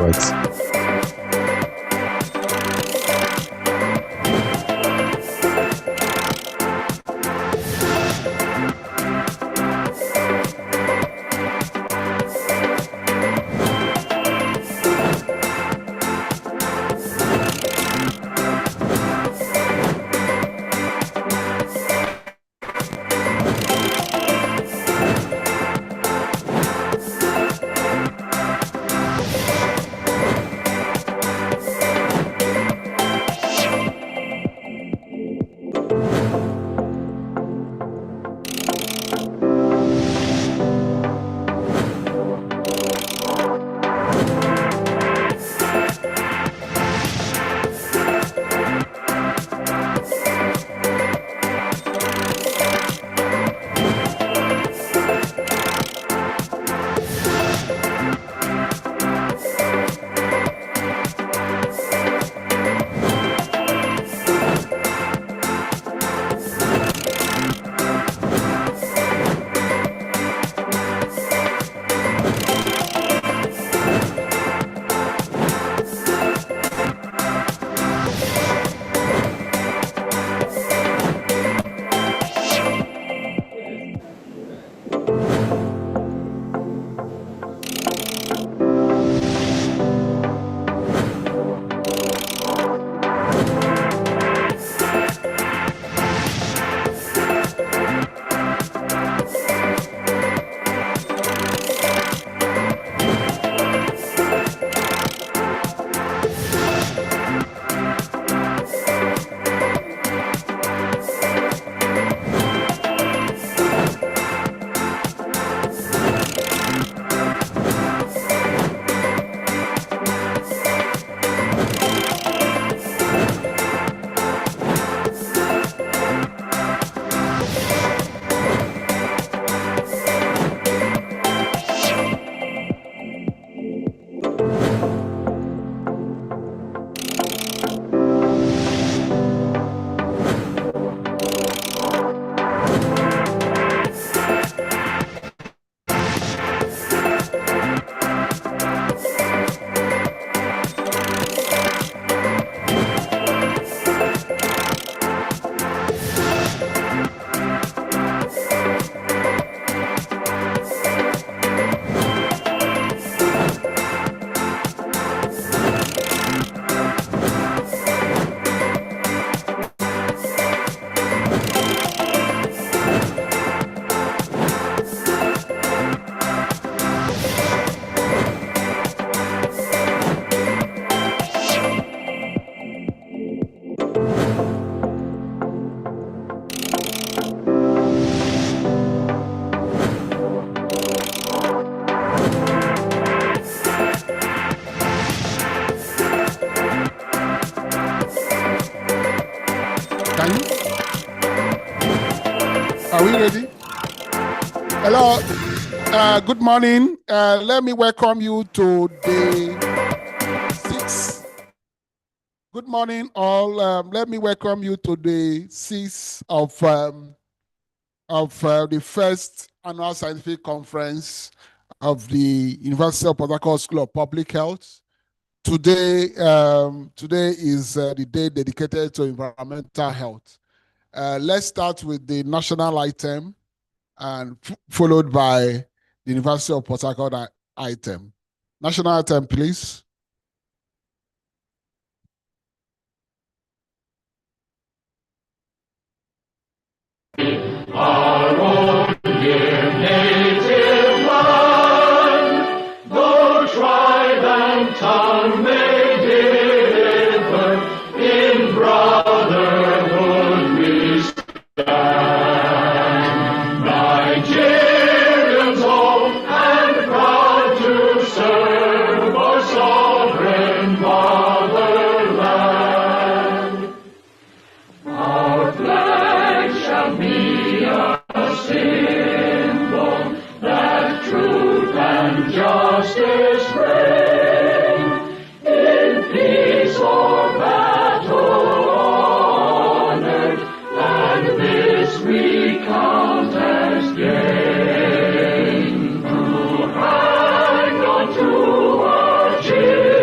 Right. Are we ready? Hello. Good morning. Let me welcome you to day 6. Good morning, all. Let me welcome you to day 6 of the first annual scientific conference of the University of Port Harcourt School of Public Health. Today is the day dedicated to environmental health. Let's start with the national item and followed by the University of Port Harcourt item. National item, please. Our own dear native land, though tribe and tongue may differ, in brotherhood we stand. Nigerians old and proud to serve our sovereign fatherland. Our flag shall be a symbol that truth and justice reign. In peace or battle honored, and this we count as gain. To hang on to our chin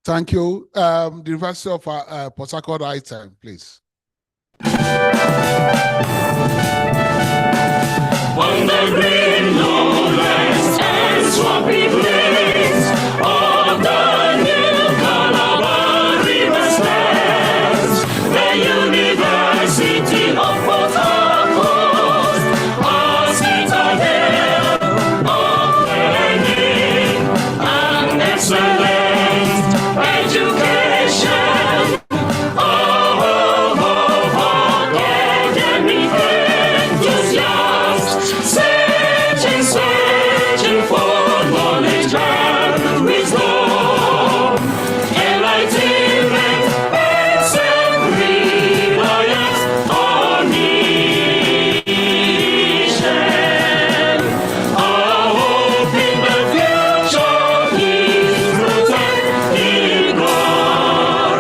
Thank you. The University of Port Harcourt item, please. On the green lowlands and swampy plains of the New Calabar River stands the University of Port Harcourt, a citadel of learning and excellent education. Oh, academic enthusiasts, searching for knowledge and wisdom, enlightenment and self-reliance on mission. Our hope in the future is rooted in God.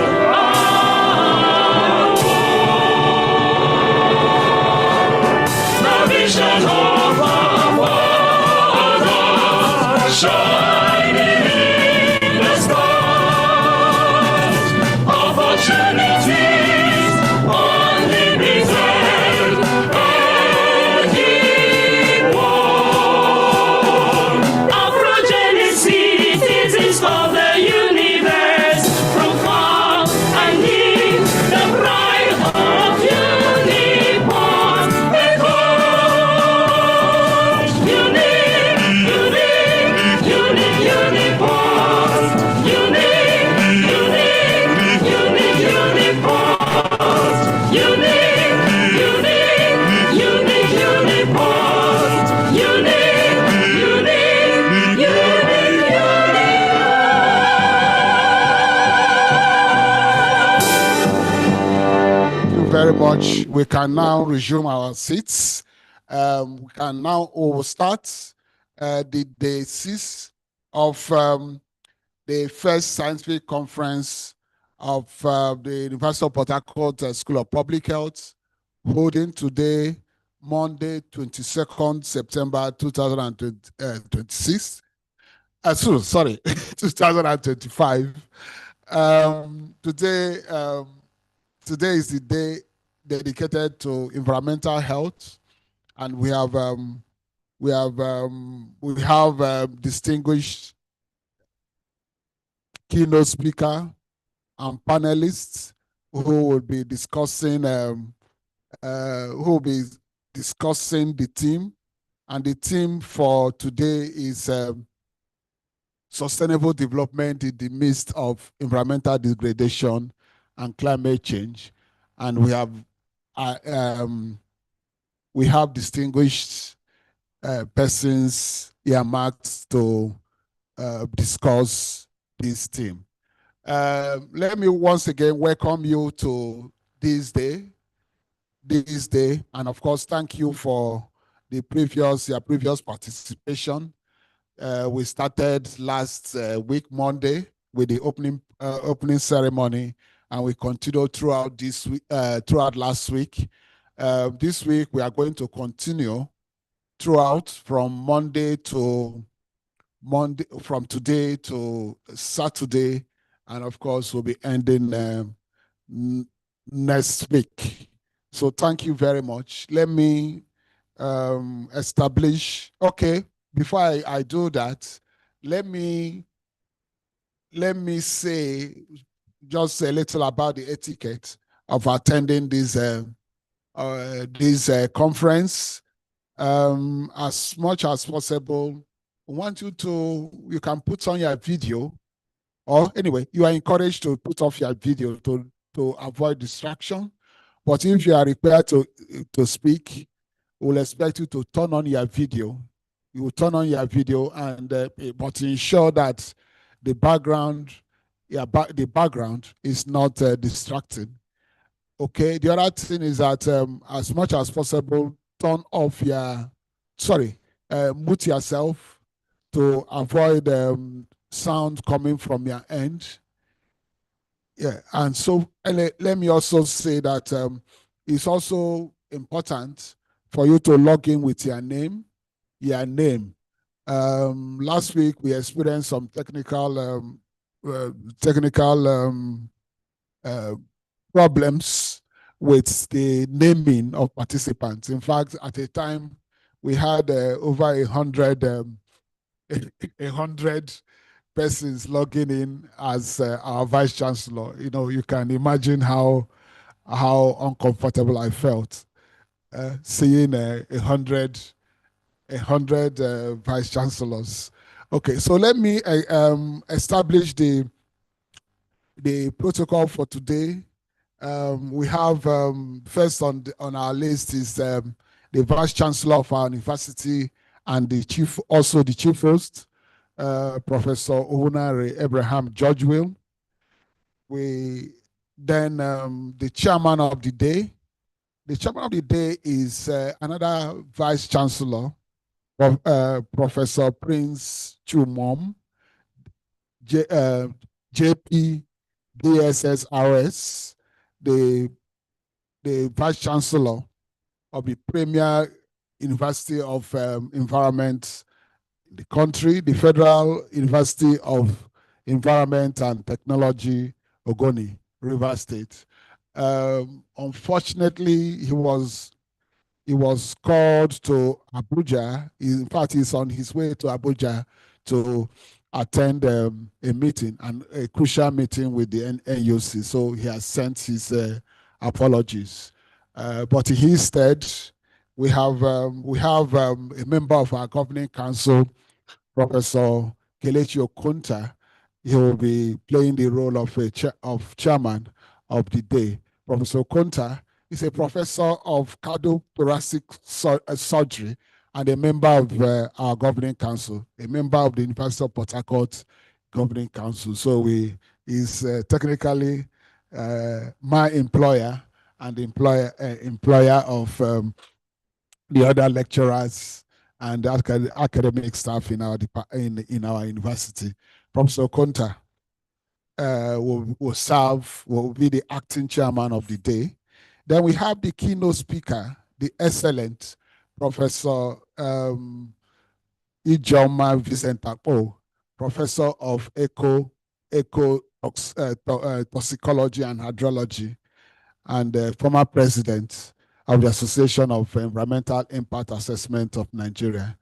The vision of our Father shining in the skies, opportunities unlimited and equal. Our progeny citizens of the universe, from far and near, the pride of Uniport, because unique, Uniport, unique, Uniport, unique, Uniport, Thank you very much. We can now resume our seats. We can now start the day 6 of the first scientific conference of the University of Port Harcourt School of Public Health, holding today, Monday, 22nd September 2026. 2025. Today is the day dedicated to environmental health, and we have distinguished keynote speaker and panelists who will be discussing the theme, and the theme for today is sustainable development in the midst of environmental degradation and climate change. And we have distinguished persons earmarked to discuss this theme. Let me once again welcome you to this day, and of course, thank you for your previous participation. We started last week, Monday, with the opening ceremony, and we continued throughout this week, throughout last week. This week, we are going to continue throughout from today to Saturday, and of course, we'll be ending next week. So thank you very much. Let me establish. Okay, before I do that, let me say just a little about the etiquette of attending this conference. As much as possible, I want you can put on your video, or anyway, you are encouraged to put off your video to avoid distraction. But if you are required to speak, we'll expect you to turn on your video. You will turn on your video, and but ensure that the background is not distracting. Okay. The other thing is that as much as possible, mute yourself to avoid sound coming from your end. Yeah, and so let me also say that it's also important for you to log in with your name. Last week we experienced some technical technical problems with the naming of participants. In fact, at a time, we had over 100 persons logging in as our vice chancellor. You know, you can imagine how uncomfortable I felt seeing 100 vice chancellors. Okay, so let me establish the protocol for today. We have first on our list is the vice chancellor of our university and the chief host, Professor Ohunare Abraham Georgeville. We then the chairman of the day. The chairman of the day is another vice chancellor, Professor Prince Chumom, JP DSSRS, the vice chancellor of the premier university of environment in the country, the Federal University of Environment and Technology, Ogoni, River State. Unfortunately, he was called to Abuja. In fact, he's on his way to Abuja to attend a meeting, and a crucial meeting with the NUC. So he has sent his apologies. But in his stead, we have a member of our governing council, Professor Kelechi Okonta. He will be playing the role of chairman of the day. Professor Okonta is a professor of cardiothoracic surgery and a member of our governing council, a member of the University of Port Harcourt governing council. So he is technically my employer and the employer of the other lecturers and academic staff in our university. Professor Okonta will be the acting chairman of the day. Then we have the keynote speaker, the excellent Professor Ijoma Vincent Akpo, professor of toxicology and hydrology, and former president of the Association of Environmental Impact Assessment of Nigeria,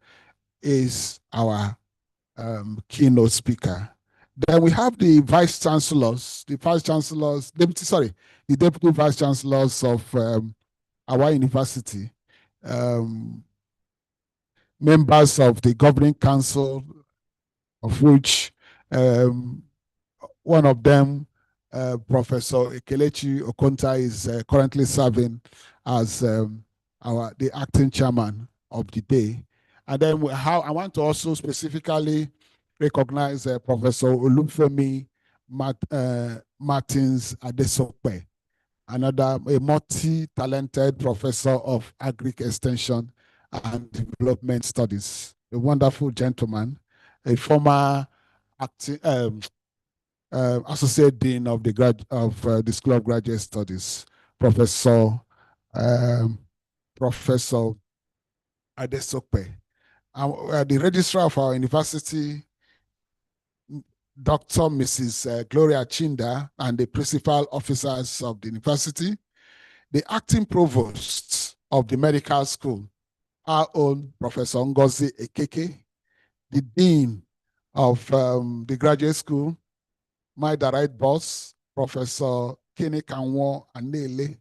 is our keynote speaker. Then we have the vice chancellors, the deputy vice chancellors of our university, members of the governing council, of which one of them, Professor Kelechi Okonta, is currently serving as the acting chairman of the day. And then I want to also specifically recognize Professor Olufemi Martins Adesope, a multi-talented professor of agric extension and development studies, a wonderful gentleman, a former associate dean of the School of Graduate Studies, Professor Adesope. The registrar of our university, Dr. Mrs. Gloria Chinda, and the principal officers of the university, the acting provost of the medical school, our own Professor Ngozi Ekeke, the dean of the graduate school, my direct boss, Professor Kene Kanwo Anele,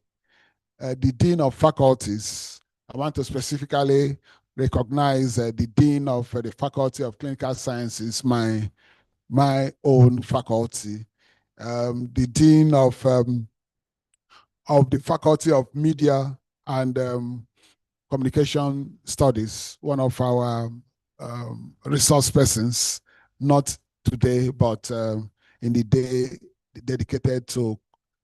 the dean of faculties. I want to specifically recognize the dean of the Faculty of Clinical Sciences, my own faculty, the dean of the Faculty of Media and Communication Studies, one of our resource persons, not today, but in the day dedicated to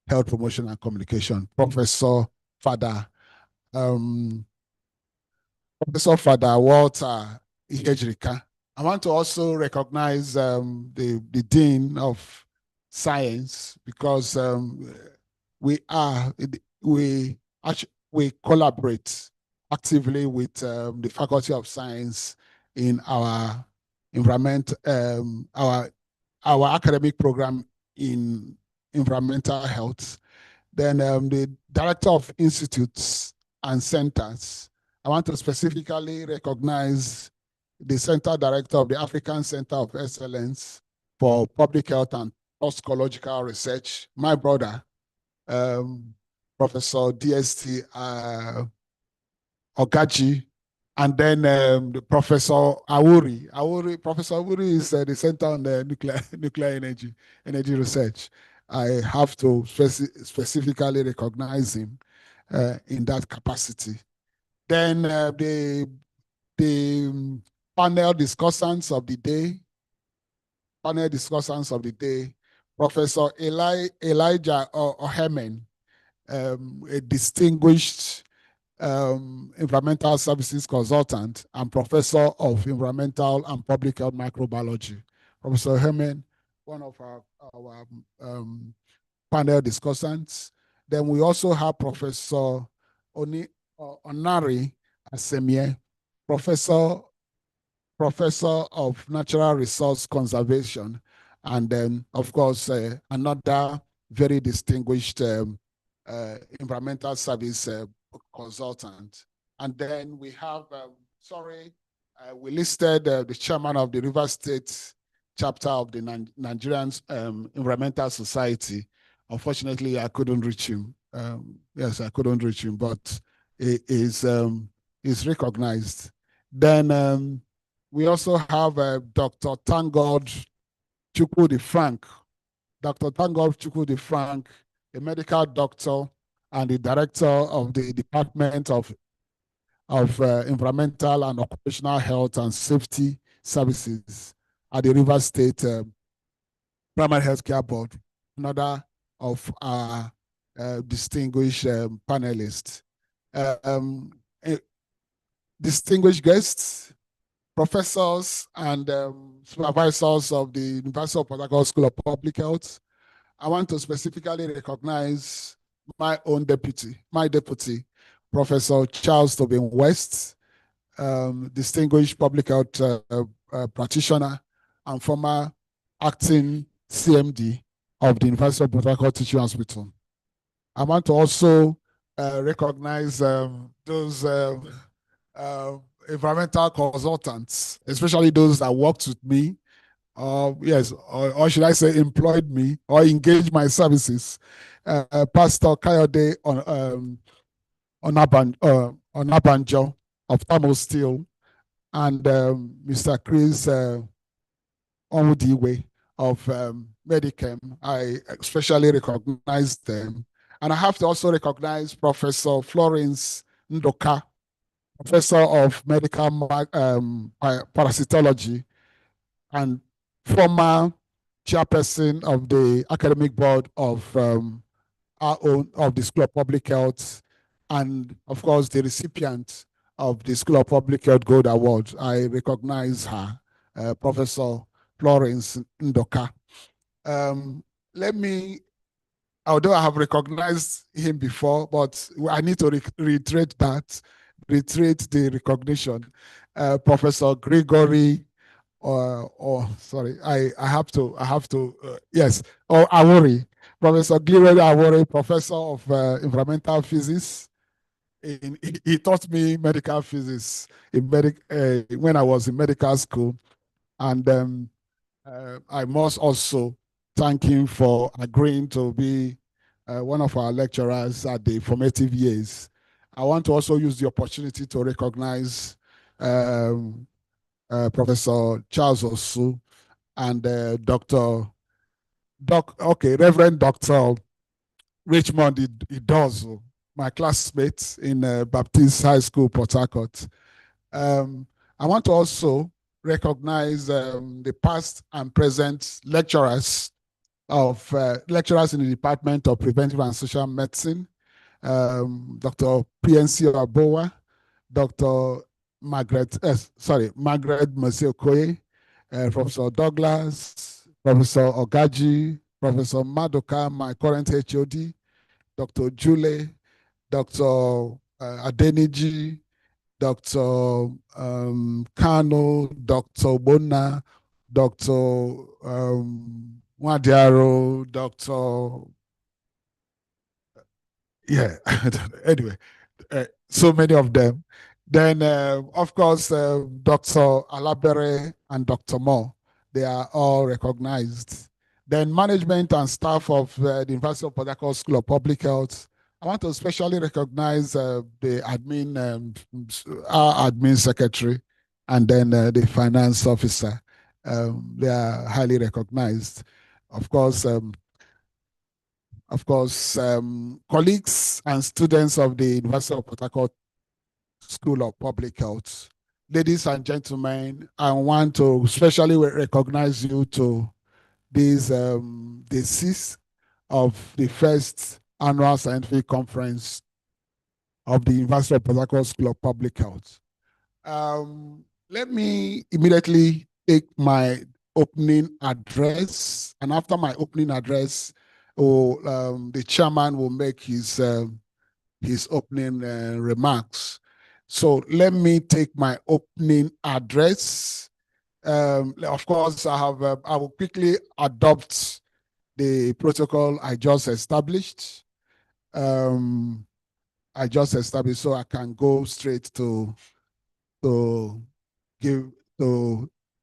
health promotion and communication, Professor Fada Walter Ihejrika. I want to also recognize the Dean of Science, because we collaborate actively with the Faculty of Science in our environment, our our academic program in environmental health. Then the director of institutes and centers. I want to specifically recognize the center director of the African Center of Excellence for Public Health and Toxicological Research, my brother, Professor DST Ogachi, and then the Professor Awuri. Professor Awuri is the Center on the nuclear energy research. I have to specifically recognize him in that capacity. Then the panel discussants of the day, Professor Elijah Ohemen, a distinguished environmental services consultant and professor of environmental and public health microbiology. Professor Herman, one of our panel discussants. Then we also have Professor Onari Asemie, professor of natural resource conservation, and then of course another very distinguished environmental service consultant. And then we have, we listed the chairman of the River State chapter of the Nigerian Environmental Society. Unfortunately, I couldn't reach him. Yes, I couldn't reach him, but he is recognized. Then we also have Dr. Tangod Chukwudi Frank. Dr. Tangod Chukwudi Frank, a medical doctor and the director of the Department of Environmental and Occupational Health and Safety Services at the River State Primary Healthcare Board, another of our distinguished panelists. Distinguished guests, professors and supervisors of the University of Port Harcourt School of Public Health. I want to specifically recognize my deputy, Professor Charles Tobin West, distinguished public health practitioner and former acting CMD of the University of Port Harcourt Teaching Hospital. I want to also recognize those environmental consultants, especially those that worked with me, or should I say employed me or engaged my services. Pastor Kayode Onabanjo of Thermo Steel, and Mr. Chris Onwudiwe of Medichem. I especially recognize them. And I have to also recognize Professor Florence Ndoka, Professor of Medical Parasitology and former chairperson of the academic board of our own, of the School of Public Health, and of course the recipient of the School of Public Health Gold Award. I recognize her, Professor Florence Ndoka. Although I have recognized him before, but I need to reiterate the recognition. Professor Gregory, Awori, Professor Gregory Awori, Professor of Environmental Physics. He taught me medical physics when I was in medical school, and I must also thank him for agreeing to be one of our lecturers at the formative years. I want to also use the opportunity to recognize Professor Charles Osu and Reverend Dr. Richmond Idozo, my classmates in Baptist High School, Port Harcourt. I want to also recognize the past and present lecturers in the Department of Preventive and Social Medicine, Dr. PNC Abowa, Dr. Margaret Masiokoye, Professor Douglas, Professor Ogaji, Professor Madoka, my current HOD, Dr. Jule, Dr. Adeniji, Dr. Kano, Dr. Bona, Dr. Wadiaro, Dr. Yeah, anyway, so many of them. Then, of course, Dr. Alabere and Dr. Moore, they are all recognized. Then management and staff of the University of Port Harcourt School of Public Health. I want to especially recognize the admin, our admin secretary, and then the finance officer. They are highly recognized. Of course, colleagues and students of the University of Port Harcourt School of Public Health. Ladies and gentlemen, I want to especially recognize you to this the sixth of the first annual scientific conference of the University of Port Harcourt School of Public Health. Let me immediately take my opening address, and after my opening address, the chairman will make his opening remarks. So let me take my opening address. Of course, I will quickly adopt the protocol I just established. So I can go straight to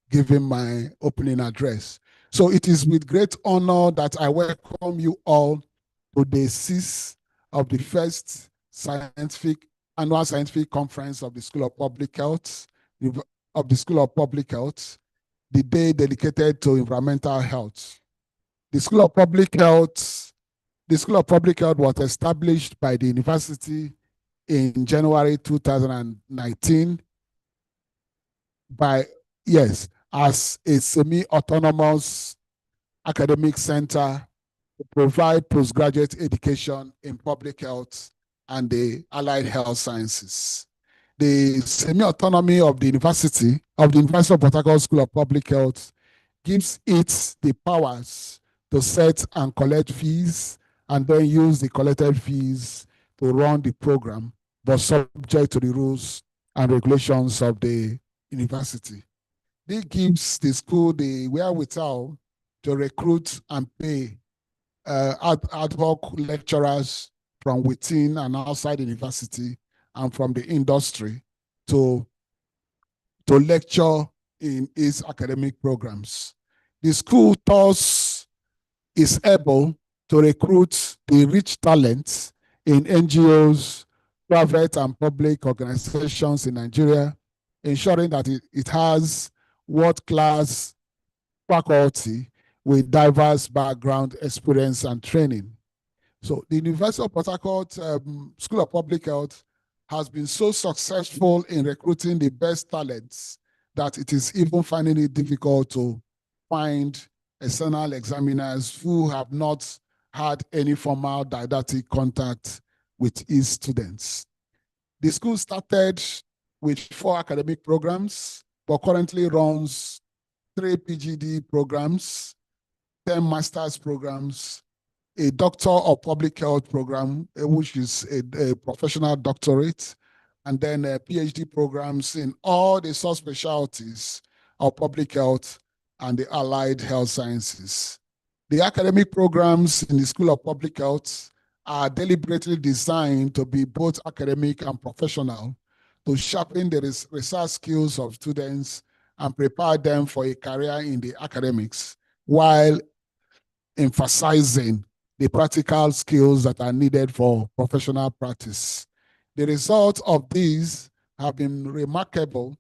give him my opening address. So it is with great honor that I welcome you all to the sixth of the first annual scientific conference of the School of Public Health, the day dedicated to environmental health. The School of Public Health was established by the university in January 2019 as a semi-autonomous academic center to provide postgraduate education in public health and the allied health sciences. The semi-autonomy of the University of Port Harcourt School of Public Health gives it the powers to set and collect fees and then use the collected fees to run the program, but subject to the rules and regulations of the university. This gives the school the wherewithal to recruit and pay ad hoc lecturers from within and outside the university and from the industry to lecture in its academic programs. The school thus is able to recruit the rich talents in NGOs, private and public organizations in Nigeria, ensuring that it has world-class faculty with diverse background, experience, and training. So the University of Port Harcourt School of Public Health has been so successful in recruiting the best talents that it is even finding it difficult to find external examiners who have not had any formal didactic contact with its students. The school started with 4 academic programs, but currently runs 3 PGD programs, 10 master's programs, a Doctor of Public Health program, which is a professional doctorate, and then PhD programs in all the subspecialties of public health and the allied health sciences. The academic programs in the School of Public Health are deliberately designed to be both academic and professional to sharpen the research skills of students and prepare them for a career in the academics while emphasizing the practical skills that are needed for professional practice. The results of these have been remarkable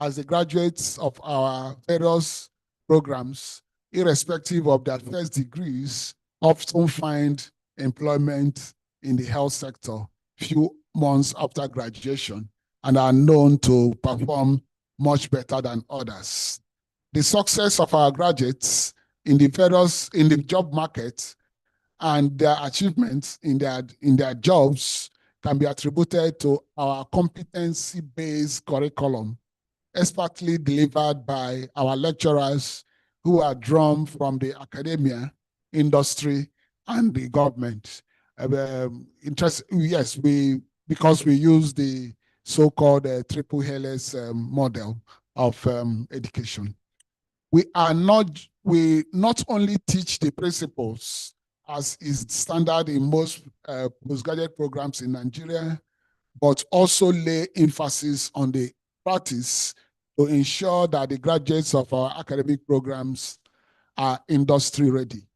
as the graduates of our various programs, irrespective of their first degrees, often find employment in the health sector few months after graduation and are known to perform much better than others. The success of our graduates in the job market and their achievements in their jobs can be attributed to our competency-based curriculum, expertly delivered by our lecturers who are drawn from the academia, industry, and the government. Because we use the so-called triple helix model of education. we not only teach the principles as is standard in most postgraduate programs in Nigeria, but also lay emphasis on the practice to ensure that the graduates of our academic programs are industry ready.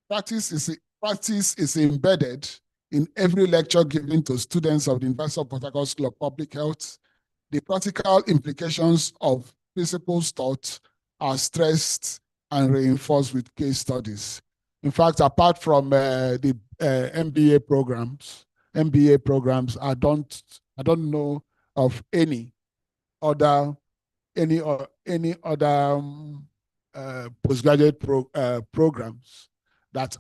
Practice is embedded in every lecture given to students of the University of Port Harcourt School of Public Health. The practical implications of principles taught are stressed and reinforced with case studies. In fact, apart from the MBA programs, I don't know of any other postgraduate programs that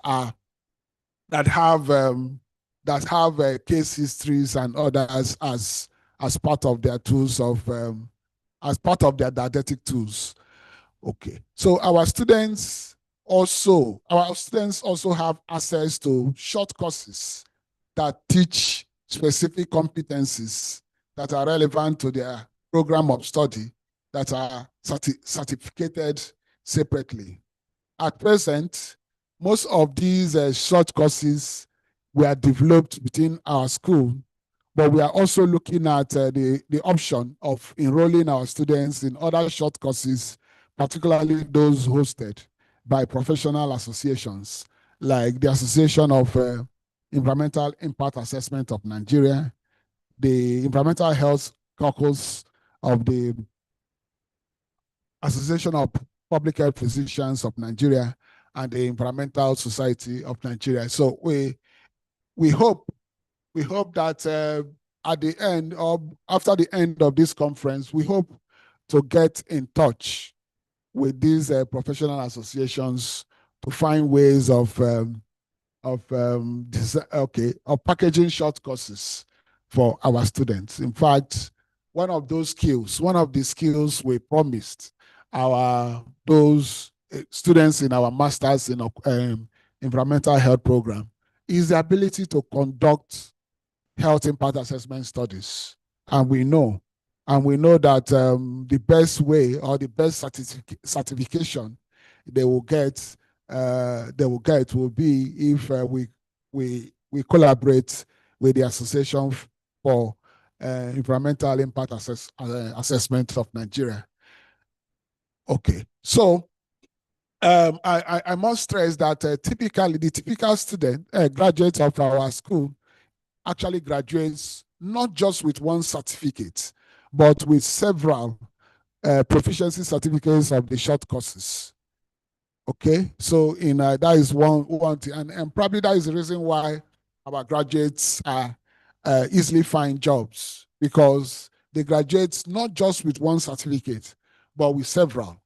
have case histories and others as part of their tools of as part of their didactic tools. Okay, so our students also have access to short courses that teach specific competencies that are relevant to their program of study that are certificated separately. At present, most of these short courses were developed within our school, but we are also looking at the option of enrolling our students in other short courses, particularly those hosted by professional associations, like the Association of Environmental Impact Assessment of Nigeria, the Environmental Health Caucus of the Association of Public Health Physicians of Nigeria, and the Environmental Society of Nigeria. So we hope that at the end of after the end of this conference, we hope to get in touch with these professional associations to find ways of packaging short courses for our students. In fact, one of the skills we promised those students in our masters in environmental health program is the ability to conduct health impact assessment studies. And we know that the best way or the best certification they will get will be if we collaborate with the Association for Environmental Impact Assessment of Nigeria. Okay, so I must stress that the typical student, graduate of our school, actually graduates not just with one certificate, but with several proficiency certificates of the short courses. Okay, so that is one thing, and probably that is the reason why our graduates are easily find jobs, because they graduate not just with one certificate, but with several,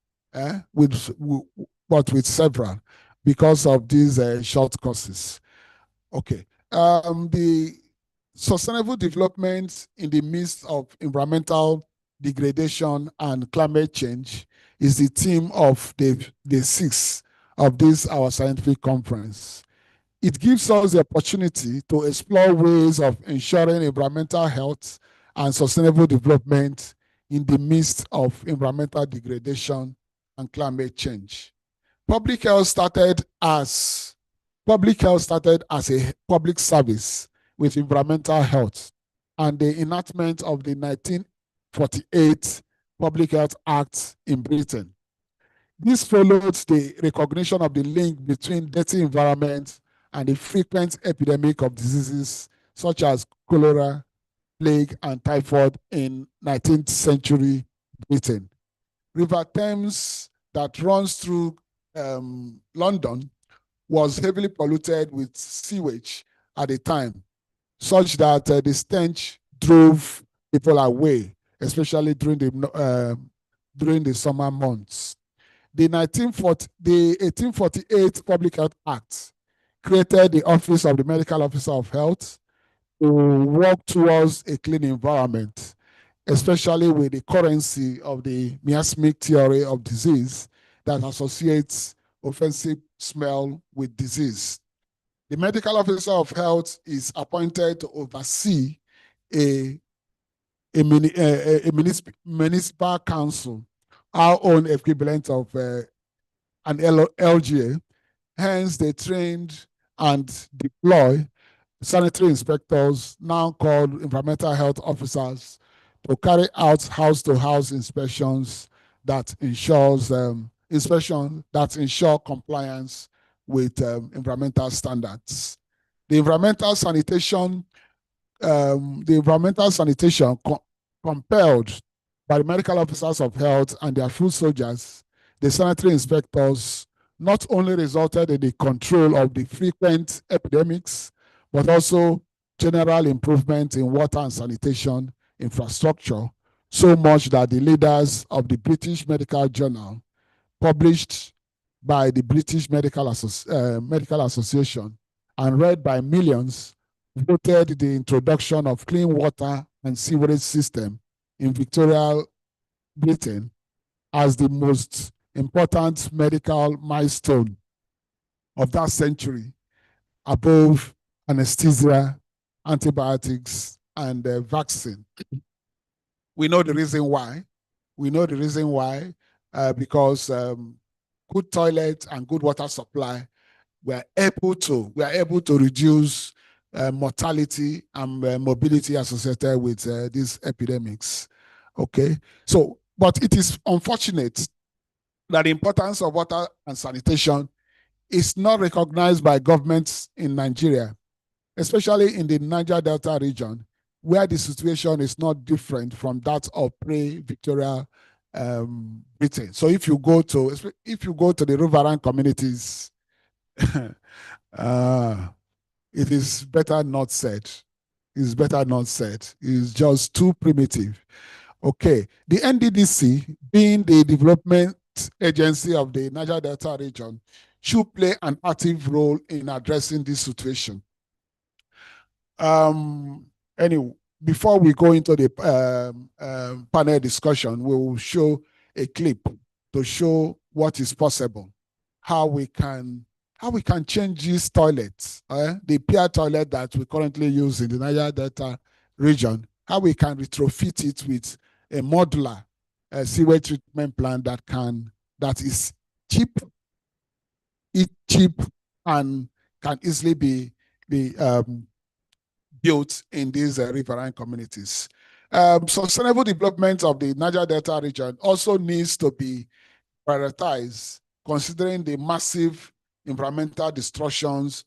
with several, because of these short courses. Okay, the sustainable development in the midst of environmental degradation and climate change is the theme of the 6th of this our scientific conference. It gives us the opportunity to explore ways of ensuring environmental health and sustainable development in the midst of environmental degradation and climate change. Public health started as a public service with environmental health and the enactment of the 1948 Public Health Act in Britain. This followed the recognition of the link between dirty environment and the frequent epidemic of diseases such as cholera, plague, and typhoid in 19th century Britain. River Thames that runs through London was heavily polluted with sewage at the time, such that the stench drove people away, especially during the summer months. The 1848 Public Health Act created the Office of the Medical Officer of Health to work towards a clean environment, especially with the currency of the miasmic theory of disease that associates offensive smell with disease. The Medical Officer of Health is appointed to oversee a municipal council our own equivalent of an LGA. Hence, they trained and deploy sanitary inspectors, now called environmental health officers, to carry out house-to-house inspections that ensure compliance with environmental standards. The environmental sanitation compelled by the medical officers of health and their foot soldiers, the sanitary inspectors, not only resulted in the control of the frequent epidemics, but also general improvement in water and sanitation infrastructure, so much that the leaders of the British Medical Journal, published by the British Medical Association and read by millions, voted the introduction of clean water and sewerage system in Victoria, Britain, as the most important medical milestone of that century, above anesthesia, antibiotics, and vaccine. We know the reason why. Because good toilet and good water supply were able to reduce mortality and mobility associated with these epidemics. Okay, so, but it is unfortunate that the importance of water and sanitation is not recognized by governments in Nigeria, especially in the Niger Delta region, where the situation is not different from that of pre-Victoria Britain. So if you go to the riverine communities, it is better not said. It's better not said. It's just too primitive. Okay, the NDDC, being the development agency of the Niger Delta region, should play an active role in addressing this situation. Anyway, before we go into the panel discussion, we will show a clip to show what is possible, how we can change these toilets, the pier toilet that we currently use in the Niger Delta region, how we can retrofit it with a modular sewage treatment plant that is cheap and can easily be built in these riverine communities. Sustainable development of the Niger Delta region also needs to be prioritized, considering the massive environmental destructions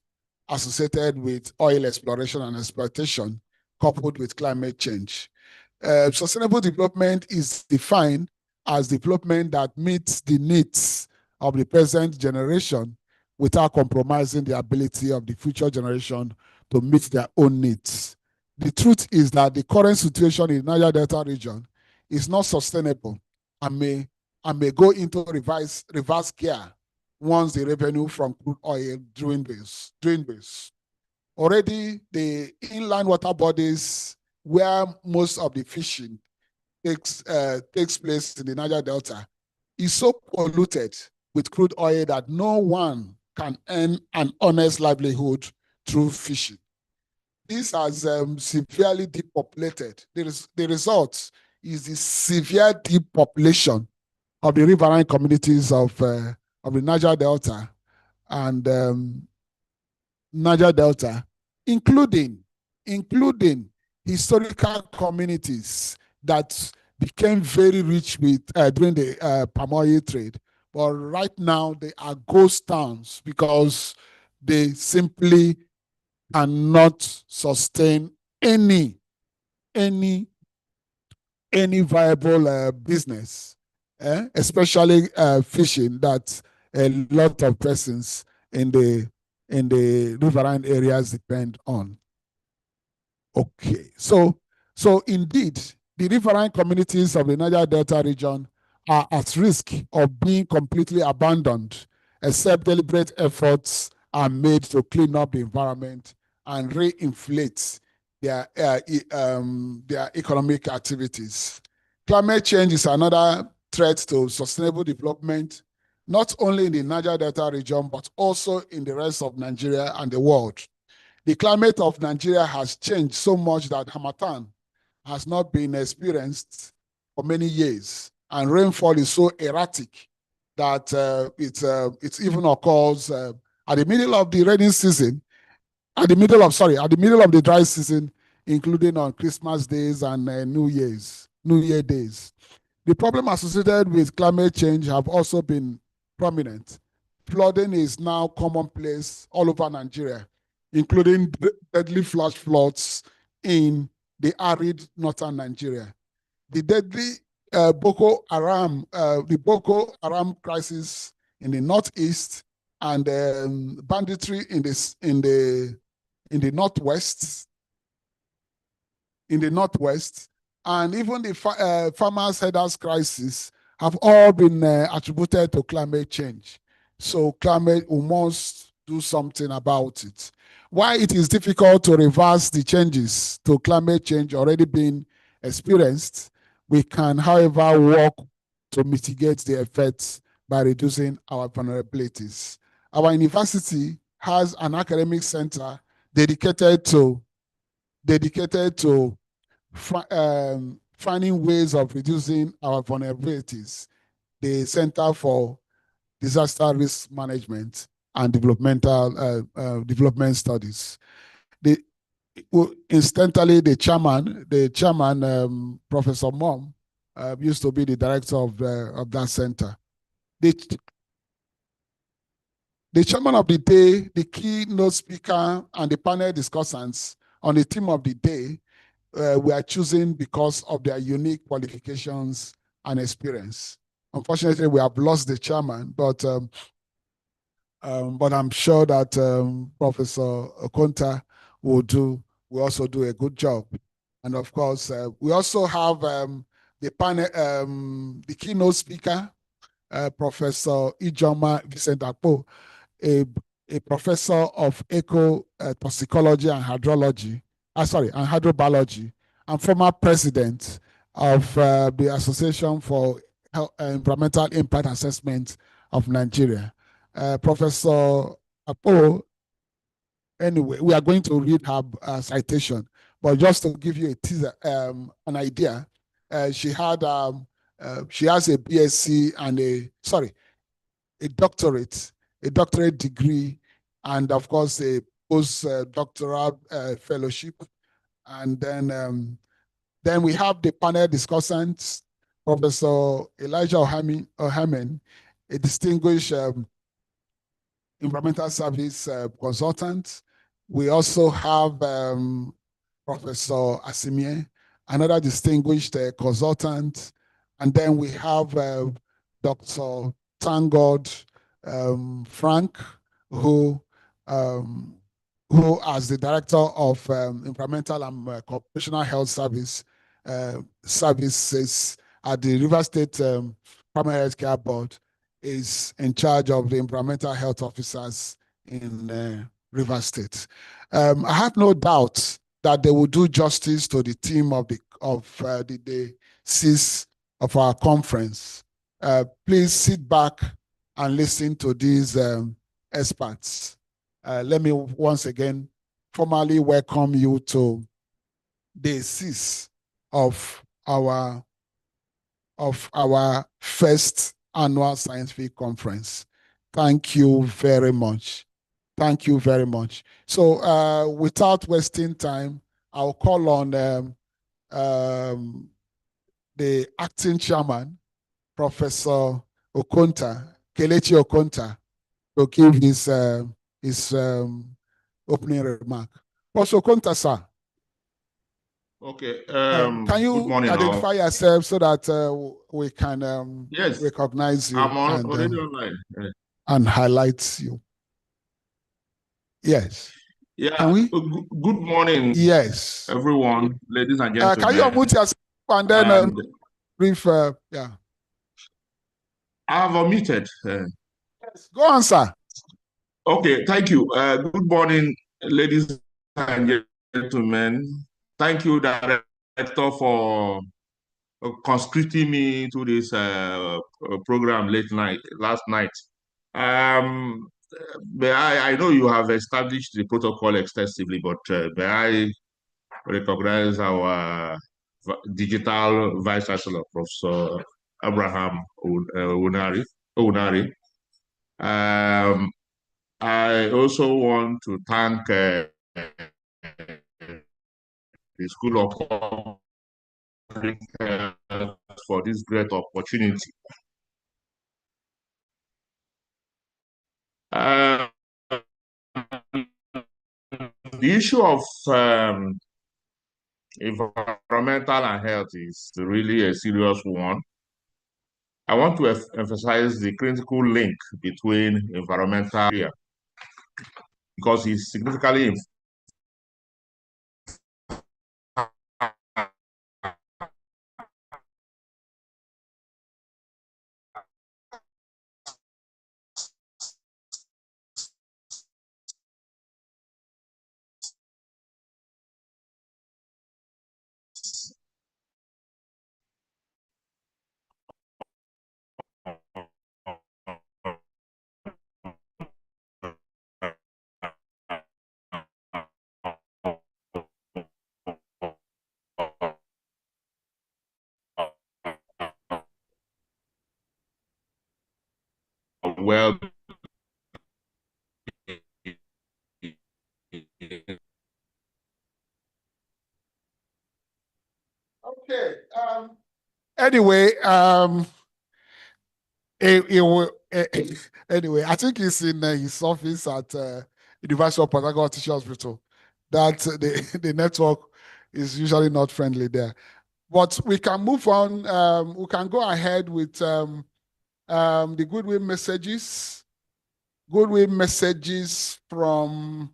associated with oil exploration and exploitation, coupled with climate change. Sustainable development is defined as development that meets the needs of the present generation without compromising the ability of the future generation to meet their own needs. The truth is that the current situation in the Niger Delta region is not sustainable and may go into reverse gear once the revenue from crude oil dwindles. Already, the inland water bodies where most of the fishing takes place in the Niger Delta is so polluted with crude oil that no one can earn an honest livelihood through fishing. This has severely depopulated. The result is the severe depopulation of the riverine communities of the Niger Delta and Niger Delta, including historical communities that became very rich with during the palm oil trade. But right now they are ghost towns because they simply cannot sustain any viable business, especially fishing that a lot of persons in the riverine areas depend on. Okay, so indeed, the riverine communities of the Niger Delta region are at risk of being completely abandoned, except deliberate efforts are made to clean up the environment and reinflate their economic activities. Climate change is another threat to sustainable development, not only in the Niger Delta region, but also in the rest of Nigeria and the world. The climate of Nigeria has changed so much that Harmattan has not been experienced for many years. and rainfall is so erratic that it even occurs at the middle of the rainy season, at the middle of the dry season, including on Christmas days and New Year days. The problem associated with climate change have also been prominent. Flooding is now commonplace all over Nigeria, including deadly flash floods in the arid northern Nigeria. The deadly Boko Haram crisis in the northeast and banditry in the northwest, and even the farmers' headers crisis have all been attributed to climate change. So we must do something about it. While it is difficult to reverse the changes to climate change already being experienced, we can, however, work to mitigate the effects by reducing our vulnerabilities. Our university has an academic center dedicated to finding ways of reducing our vulnerabilities, the Center for Disaster Risk Management and Development Studies. Incidentally, the chairman, Professor Mom, used to be the director of that center. The chairman of the day, the keynote speaker, and the panel discussants on the theme of the day we are choosing because of their unique qualifications and experience. Unfortunately, we have lost the chairman, but I'm sure that Professor Okonta will also do a good job. And of course, we also have the panel, the keynote speaker, Professor Ijoma Vincent Akpo, a professor of eco-toxicology and hydrology, and hydrobiology, and former president of the Association for Environmental Impact Assessment of Nigeria. Professor Akpo, anyway, we are going to read her citation, but just to give you a teaser, an idea, she has a BSc and a doctorate degree, and of course a postdoctoral fellowship. And then we have the panel discussants, Professor Elijah Ohamen, a distinguished environmental service consultant. We also have Professor Asimie, another distinguished consultant. And then we have Dr. Tangod Frank, who as the director of environmental and occupational health services at the River State Primary Health Care Board, is in charge of the environmental health officers in River State. I have no doubt that they will do justice to the theme of the day 6 of our conference. Please sit back and listen to these experts. Let me once again formally welcome you to day 6 of our first annual scientific conference. Thank you very much. Thank you very much. So without wasting time, I'll call on the acting chairman, Professor Kelechi Okonta, to give his opening remark. Professor Okonta, sir. Okay. Can you good morning, identify yourself so that we can yes, recognize you I'm already online. And highlight you? Yes. Yeah. Can we? Good morning, yes, everyone, ladies and gentlemen. Can you unmute yourself and then brief? Yeah. I have unmuted. Yes. Go on, sir. Okay. Thank you. Good morning, ladies and gentlemen. Thank you, Director, for conscripting me to this program last night. I know you have established the protocol extensively, but may I recognize our digital Vice Chancellor, Professor Abraham Unari. I also want to thank the School of Public Health for this great opportunity. The issue of environmental and health is really a serious one. I want to emphasize the critical link between environmental area because it's significantly well. Okay. Anyway, anyway, I think he's in his office at University of Port Harcourt Teaching Hospital. That the network is usually not friendly there. But we can move on. We can go ahead with the goodwill messages. Goodwill messages from.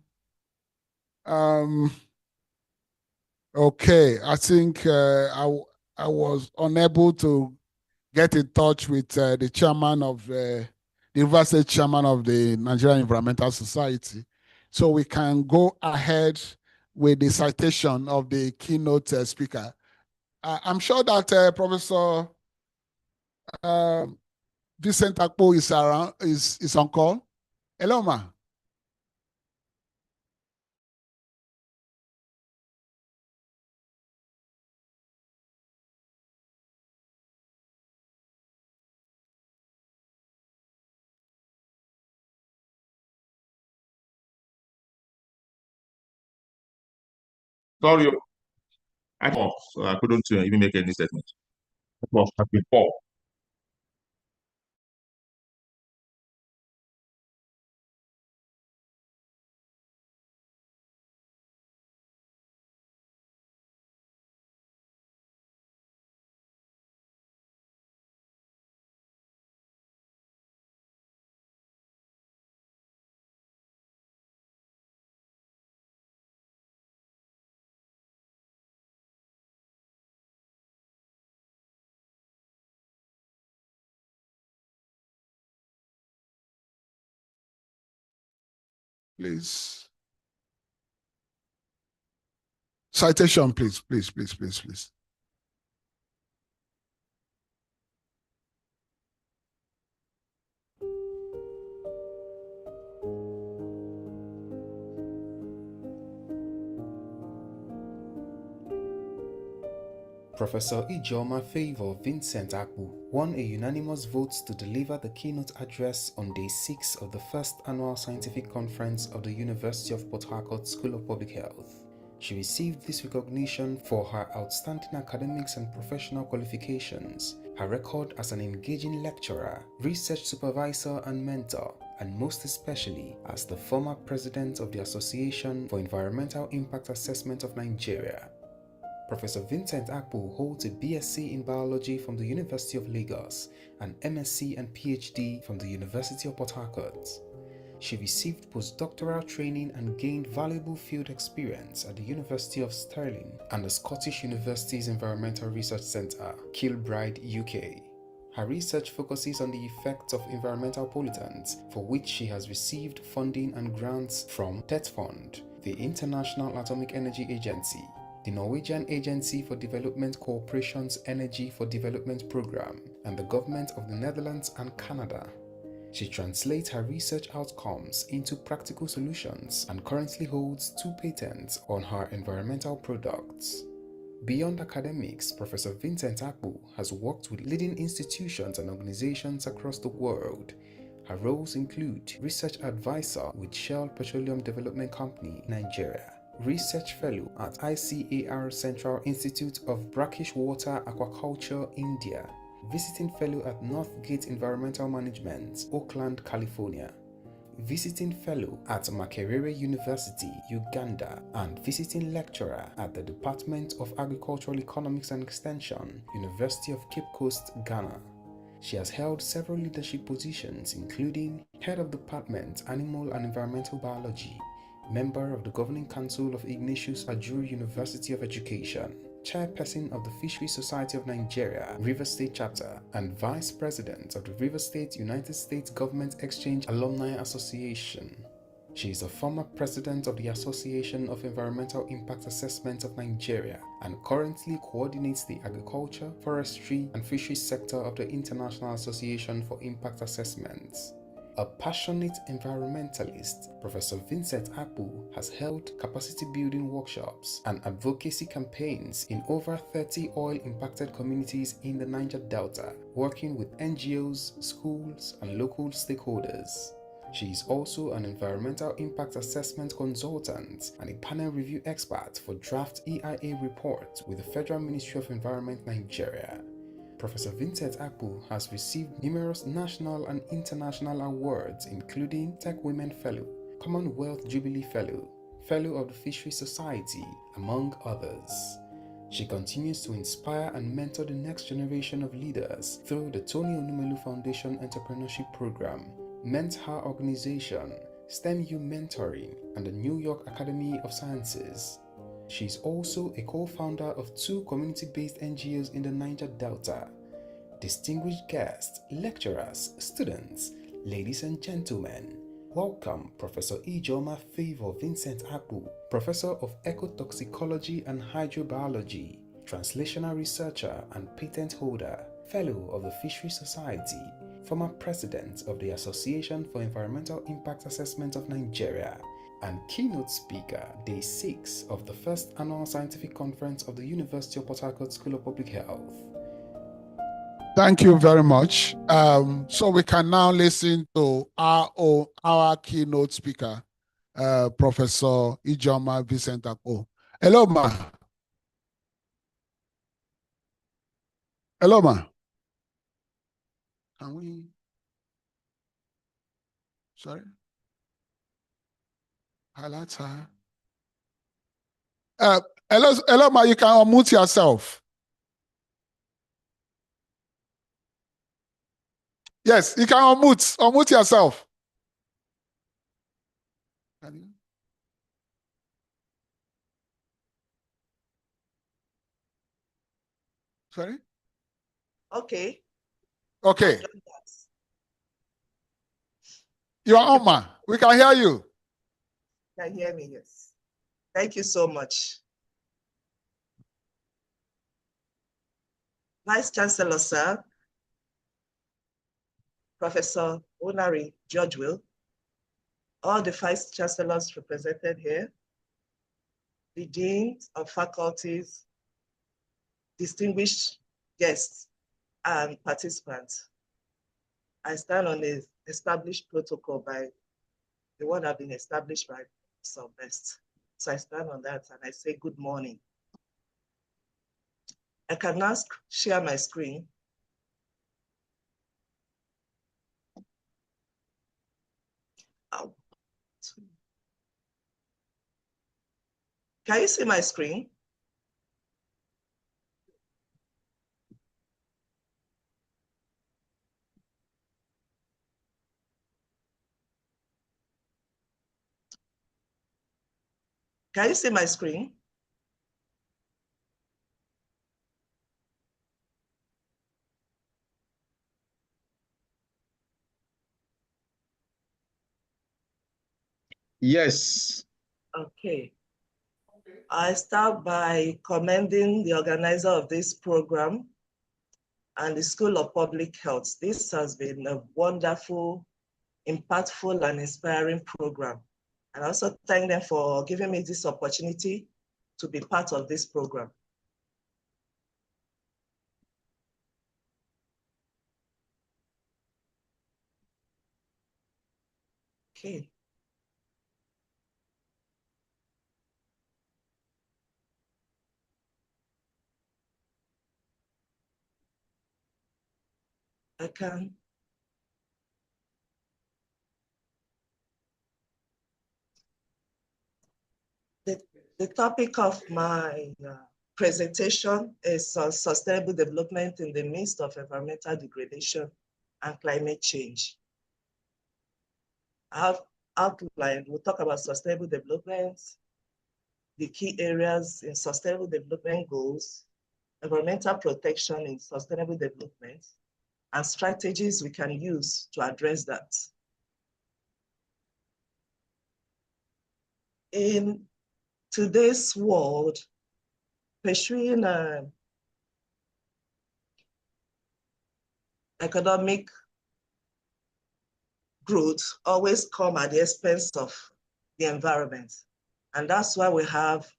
Okay, I think I was unable to get in touch with the chairman of the university chairman of the Nigerian Environmental Society. So we can go ahead with the citation of the keynote speaker. I'm sure that Professor Vincent Akpo is around, is on call. Hello, ma. Sorry, I couldn't even make any statement. Well, before. Please. Citation, please. Professor Ijoma Favor Vincent Akpu won a unanimous vote to deliver the keynote address on Day 6 of the first annual scientific conference of the University of Port Harcourt School of Public Health. She received this recognition for her outstanding academics and professional qualifications, her record as an engaging lecturer, research supervisor and mentor, and most especially as the former president of the Association for Environmental Impact Assessment of Nigeria. Professor Vincent Akpo holds a BSc in Biology from the University of Lagos and MSc and PhD from the University of Port Harcourt. She received postdoctoral training and gained valuable field experience at the University of Stirling and the Scottish University's Environmental Research Centre, Kilbride, UK. Her research focuses on the effects of environmental pollutants, for which she has received funding and grants from TETFund, the International Atomic Energy Agency, the Norwegian Agency for Development Cooperation's Energy for Development Program, and the Government of the Netherlands and Canada. She translates her research outcomes into practical solutions and currently holds 2 patents on her environmental products. Beyond academics, Professor Vincent Akpu has worked with leading institutions and organizations across the world. Her roles include Research Advisor with Shell Petroleum Development Company, Nigeria, Research Fellow at ICAR Central Institute of Brackish Water Aquaculture, India, Visiting Fellow at Northgate Environmental Management, Oakland, California, Visiting Fellow at Makerere University, Uganda, and Visiting Lecturer at the Department of Agricultural Economics and Extension, University of Cape Coast, Ghana. She has held several leadership positions including Head of Department, Animal and Environmental Biology, Member of the Governing Council of Ignatius Ajuru University of Education, Chairperson of the Fisheries Society of Nigeria, Rivers State Chapter, and Vice President of the Rivers State United States Government Exchange Alumni Association. She is a former President of the Association of Environmental Impact Assessment of Nigeria and currently coordinates the agriculture, forestry, and fisheries sector of the International Association for Impact Assessments. A passionate environmentalist, Professor Vincent Akpu has held capacity building workshops and advocacy campaigns in over 30 oil-impacted communities in the Niger Delta, working with NGOs, schools, and local stakeholders. She is also an environmental impact assessment consultant and a panel review expert for draft EIA report with the Federal Ministry of Environment, Nigeria. Professor Vincent Akpu has received numerous national and international awards including Tech Women Fellow, Commonwealth Jubilee Fellow, Fellow of the Fisheries Society, among others. She continues to inspire and mentor the next generation of leaders through the Tony Onumelu Foundation Entrepreneurship Program, Mentor Organization, STEM U Mentoring, and the New York Academy of Sciences. She is also a co-founder of 2 community-based NGOs in the Niger Delta. Distinguished guests, lecturers, students, ladies and gentlemen, welcome Professor Ijoma Favor Vincent Akpu, Professor of Ecotoxicology and Hydrobiology, translational researcher and patent holder, Fellow of the Fisheries Society, former President of the Association for Environmental Impact Assessment of Nigeria, and keynote speaker, Day 6 of the first annual scientific conference of the University of Port Harcourt School of Public Health. Thank you very much. So we can now listen to our keynote speaker, Professor Ijoma Vincent Akpu. Hello, ma. Hello, ma. Can we? Sorry. Highlight her. Hello, ma. You can unmute yourself. Yes, you can unmute yourself. Can you? Sorry? Okay. Okay. You are on, ma. We can hear you. Can hear me, yes. Thank you so much. Vice Chancellor, sir, Professor Onari George Will, all the Vice Chancellors represented here, the Deans of Faculties, distinguished guests, and participants. I stand on the established protocol by the one that have been established by some best. So I stand on that and I say good morning. I can now share my screen. Oh. Can you see my screen? Can you see my screen? Yes. Okay. I start by commending the organizer of this program and the School of Public Health. This has been a wonderful, impactful, and inspiring program. And I also thank them for giving me this opportunity to be part of this program. Okay. I can. The topic of my presentation is sustainable development in the midst of environmental degradation and climate change. I have outlined, we'll talk about sustainable development, the key areas in sustainable development goals, environmental protection in sustainable development, and strategies we can use to address that. In today's world, pursuing economic growth always come at the expense of the environment. And that's why we have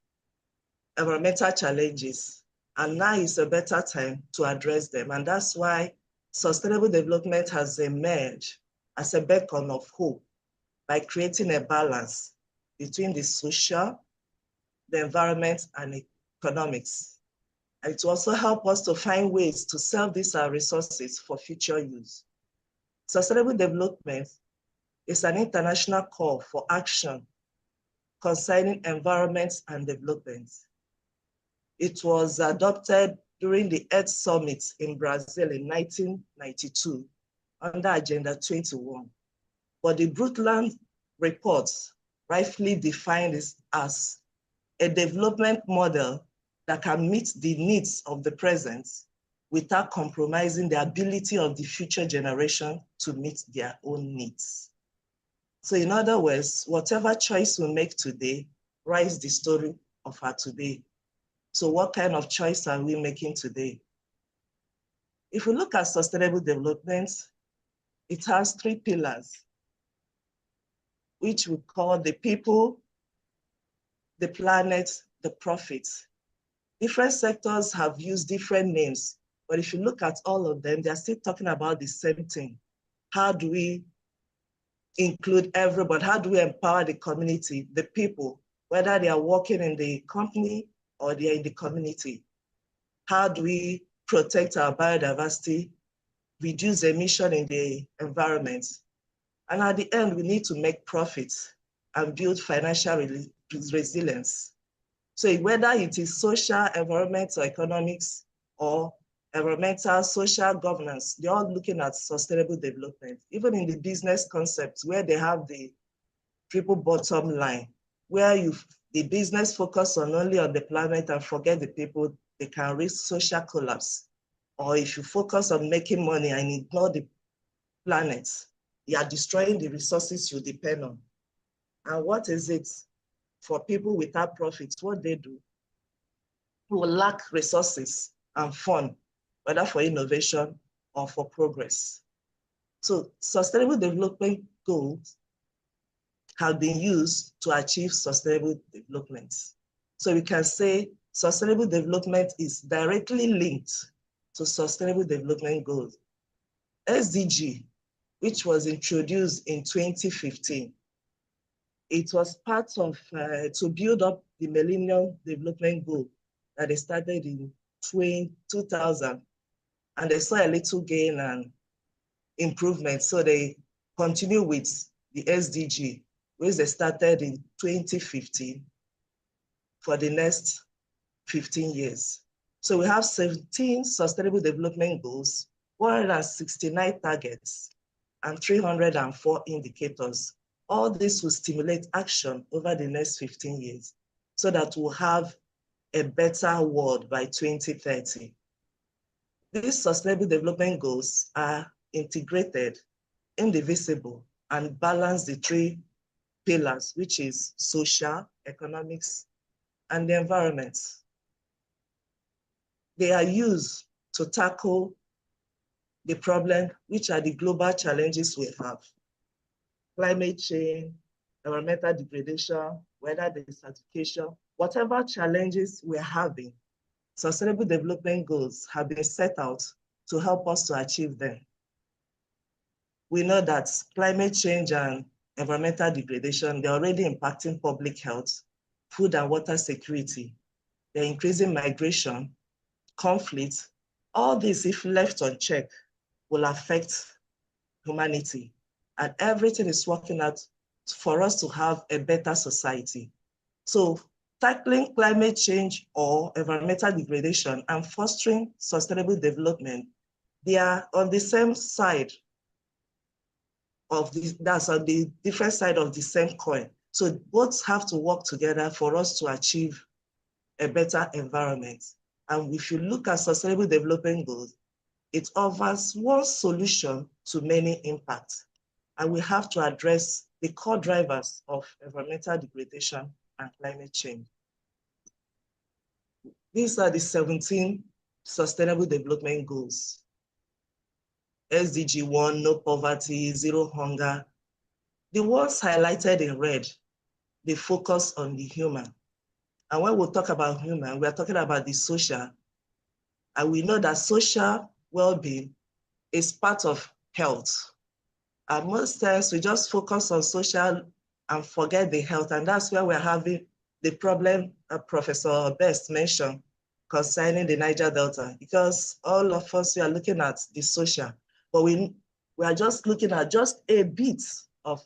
environmental challenges. And now is a better time to address them. And that's why sustainable development has emerged as a beacon of hope by creating a balance between the social, the environment, and economics. And it will also help us to find ways to sell these resources for future use. Sustainable development is an international call for action concerning environment and development. It was adopted during the Earth Summit in Brazil in 1992 under Agenda 21. But the Brundtland report rightfully defined this as a development model that can meet the needs of the present without compromising the ability of the future generation to meet their own needs. So in other words, whatever choice we make today writes the story of our today. So what kind of choice are we making today? If we look at sustainable development, it has three pillars, which we call the people, the planet, the profit. Different sectors have used different names, but if you look at all of them, they're still talking about the same thing. How do we include everybody? How do we empower the community, the people, whether they are working in the company or they are in the community? How do we protect our biodiversity, reduce emission in the environment? And at the end, we need to make profits and build financial resilience. So whether it is social, environmental, economics, or environmental, social governance, they're all looking at sustainable development. Even in the business concepts where they have the triple bottom line, where the business focus only on the planet and forget the people, they can risk social collapse. Or if you focus on making money and ignore the planet, you are destroying the resources you depend on. And what is it for people without profits? What they do? Who lack resources and fund, whether for innovation or for progress. So sustainable development goals have been used to achieve sustainable development. So we can say sustainable development is directly linked to sustainable development goals. SDG, which was introduced in 2015, it was part of to build up the Millennium Development Goal that they started in 2000, and they saw a little gain and improvement. So they continue with the SDG, which they started in 2015 for the next 15 years. So we have 17 Sustainable Development Goals, 169 targets, and 304 indicators. All this will stimulate action over the next 15 years so that we'll have a better world by 2030. These Sustainable Development Goals are integrated, indivisible, and balance the three pillars, which is social, economics, and the environment. They are used to tackle the problem, which are the global challenges we have. Climate change, environmental degradation, weather desertification, whatever challenges we're having, Sustainable Development Goals have been set out to help us to achieve them. We know that climate change and environmental degradation, they're already impacting public health, food and water security, they're increasing migration, conflict. All this, if left unchecked, will affect humanity. And everything is working out for us to have a better society. So tackling climate change or environmental degradation and fostering sustainable development, they are on the same side of this, that's on the different side of the same coin. So both have to work together for us to achieve a better environment. And if you look at sustainable development goals, it offers one solution to many impacts. And we have to address the core drivers of environmental degradation and climate change. These are the 17 Sustainable Development Goals. SDG 1, no poverty, zero hunger. The ones highlighted in red, they focus on the human. And when we talk about human, we are talking about the social. And we know that social well-being is part of health. And most times we just focus on social and forget the health. And that's where we're having the problem Professor Best mentioned concerning the Niger Delta, because all of us, we are looking at the social, but we are just looking at just a bit of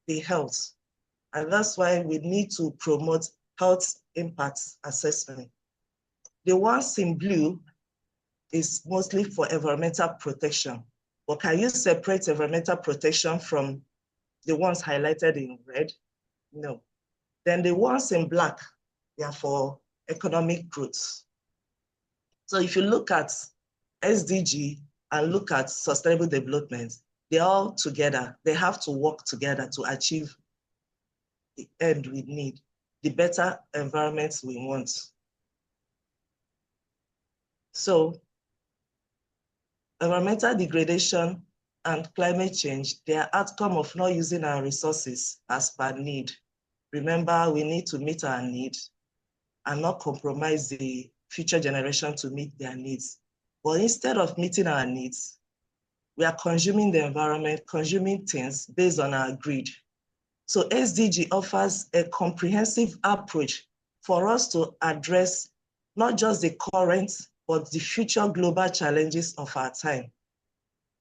the health. And that's why we need to promote health impact assessment. The ones in blue is mostly for environmental protection. But can you separate environmental protection from the ones highlighted in red? No. Then the ones in black, they are for economic growth. So if you look at SDG and look at sustainable development, they're all together. They have to work together to achieve the end we need, the better environments we want. So environmental degradation and climate change, they are outcome of not using our resources as per need. Remember, we need to meet our needs and not compromise the future generation to meet their needs. But instead of meeting our needs, we are consuming the environment, consuming things based on our greed. So SDG offers a comprehensive approach for us to address not just the current, but the future global challenges of our time.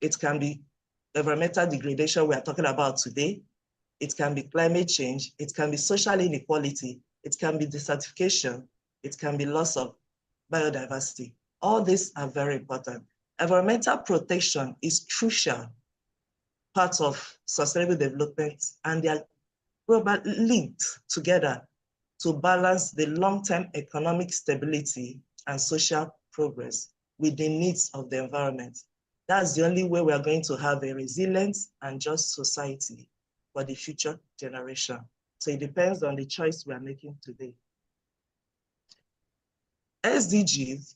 It can be environmental degradation we are talking about today. It can be climate change. It can be social inequality. It can be desertification. It can be loss of biodiversity. All these are very important. Environmental protection is crucial part of sustainable development, and they are probably linked together to balance the long-term economic stability and social progress with the needs of the environment. That's the only way we are going to have a resilient and just society for the future generation. So it depends on the choice we are making today. SDGs,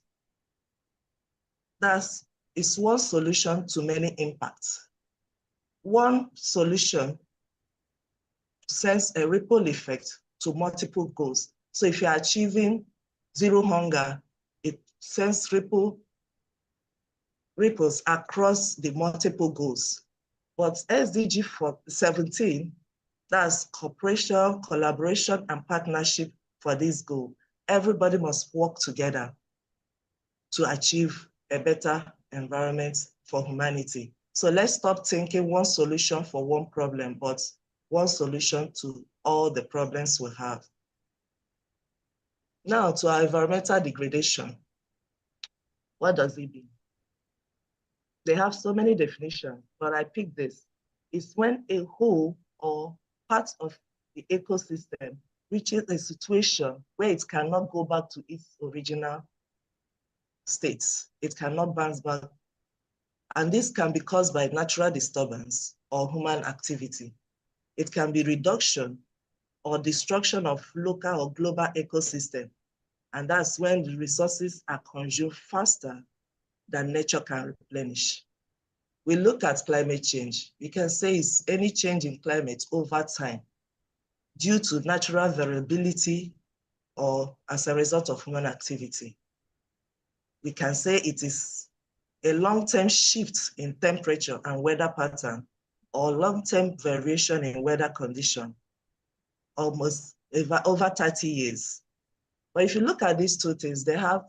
that is one solution to many impacts. One solution sends a ripple effect to multiple goals. So if you're achieving zero hunger, it sends ripples across the multiple goals. But SDG 17, that's cooperation, collaboration, and partnership for this goal. Everybody must work together to achieve a better environment for humanity. So let's stop thinking one solution for one problem, but one solution to all the problems we have. Now to our environmental degradation. What does it mean? They have so many definitions, but I picked this. It's when a whole or part of the ecosystem reaches a situation where it cannot go back to its original states. It cannot bounce back. And this can be caused by natural disturbance or human activity. It can be reduction or destruction of local or global ecosystem. And that's when the resources are consumed faster than nature can replenish. We look at climate change. We can say it's any change in climate over time due to natural variability or as a result of human activity. We can say it is a long-term shift in temperature and weather pattern or long-term variation in weather condition, almost over 30 years. But if you look at these two things, they have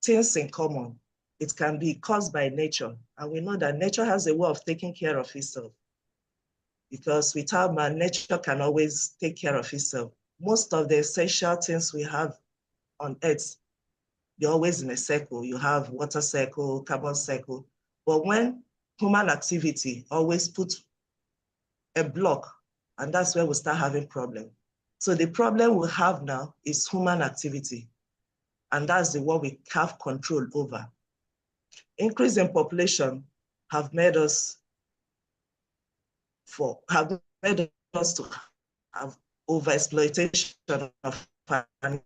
things in common. It can be caused by nature, and we know that nature has a way of taking care of itself, because without man, nature can always take care of itself. Most of the essential things we have on Earth, they're always in a cycle. You have water cycle, carbon cycle. But when human activity always puts a block, and that's where we start having problem. So the problem we have now is human activity, and that's the one we have control over. Increase in population have made us to have overexploitation of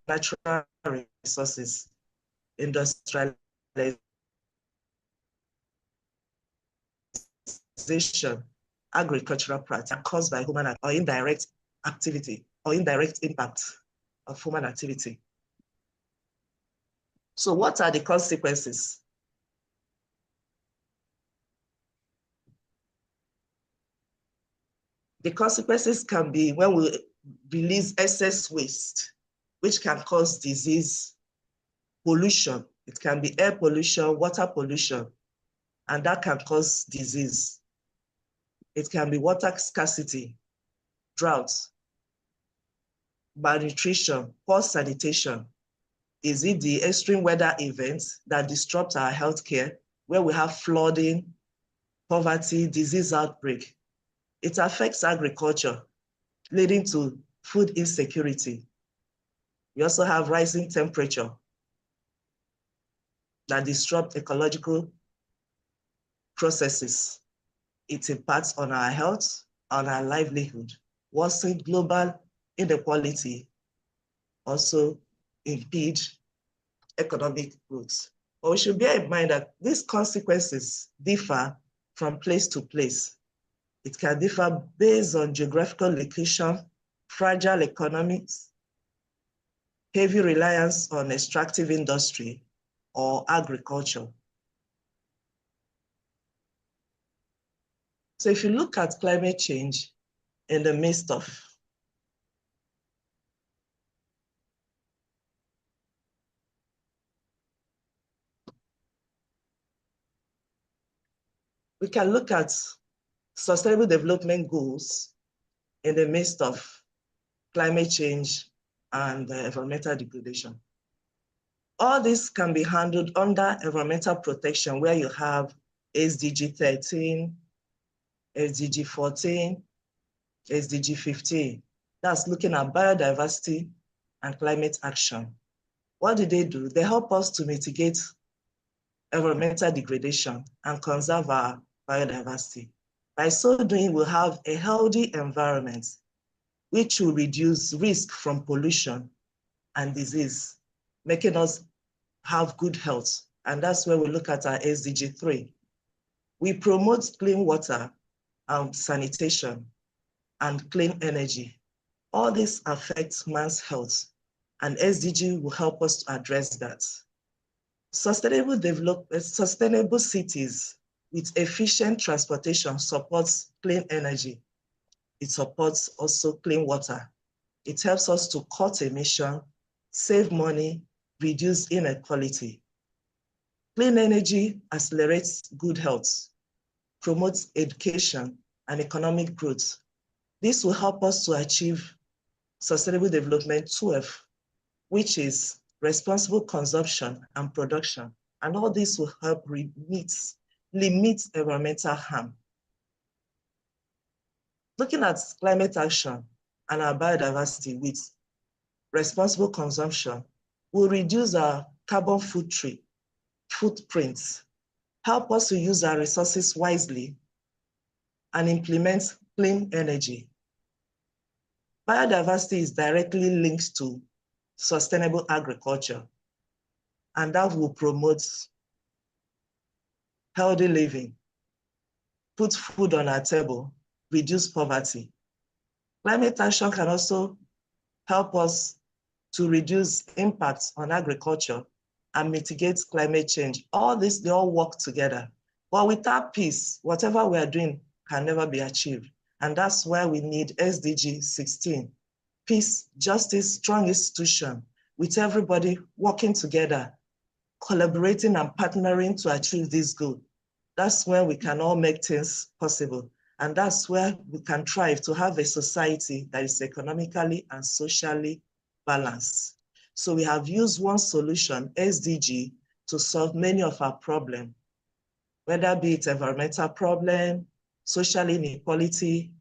natural resources, industrialization, agricultural practice caused by human or indirect activity or indirect impact of human activity. So what are the consequences? The consequences can be when we release excess waste, which can cause disease, pollution. It can be air pollution, water pollution, and that can cause disease. It can be water scarcity, droughts, malnutrition, poor sanitation. Is it the extreme weather events that disrupt our healthcare, where we have flooding, poverty, disease outbreak? It affects agriculture, leading to food insecurity. We also have rising temperature that disrupt ecological processes. It impacts on our health, on our livelihood, worsen global inequality, also impede economic growth. But we should bear in mind that these consequences differ from place to place. It can differ based on geographical location, fragile economies, heavy reliance on extractive industry, or agriculture. So if you look at climate change in the midst of we can look at sustainable development goals in the midst of climate change and environmental degradation. All this can be handled under environmental protection, where you have SDG 13, SDG 14, SDG 15. That's looking at biodiversity and climate action. What do? They help us to mitigate environmental degradation and conserve our biodiversity. By so doing, we'll have a healthy environment, which will reduce risk from pollution and disease, making us have good health. And that's where we look at our SDG 3. We promote clean water and sanitation and clean energy. All this affects man's health, and SDG will help us to address that. Sustainable development, sustainable cities with efficient transportation supports clean energy. It supports also clean water. It helps us to cut emission, save money, reduce inequality. Clean energy accelerates good health, promotes education and economic growth. This will help us to achieve Sustainable Development 12, which is responsible consumption and production. And all this will help limit environmental harm. Looking at climate action and our biodiversity with responsible consumption will reduce our carbon footprints, help us to use our resources wisely, and implement clean energy. Biodiversity is directly linked to sustainable agriculture, and that will promote healthy living, put food on our table, reduce poverty. Climate action can also help us to reduce impacts on agriculture and mitigate climate change. All this, they all work together. But without peace, whatever we are doing can never be achieved. And that's why we need SDG 16, peace, justice, strong institution, with everybody working together, collaborating and partnering to achieve this goal. That's where we can all make things possible. And that's where we can thrive to have a society that is economically and socially balanced. So we have used one solution, SDG, to solve many of our problems, whether be it environmental problem, social inequality,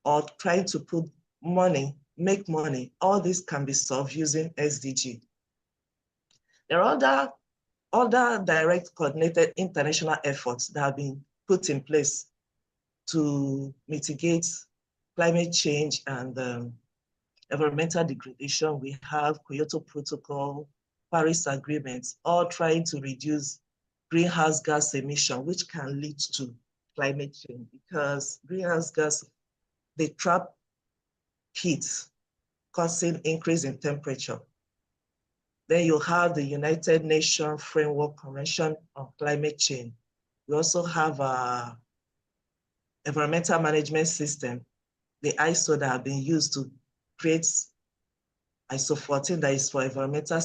or trying to put money, make money. All this can be solved using SDG. There are other direct coordinated international efforts that have been put in place to mitigate climate change and environmental degradation. We have Kyoto Protocol, Paris Agreement, all trying to reduce greenhouse gas emission, which can lead to climate change, because greenhouse gas, they trap heat, causing increase in temperature. Then you have the United Nations Framework Convention on Climate Change. We also have a environmental management system, the ISO, that have been used to create ISO 14, that is for environmental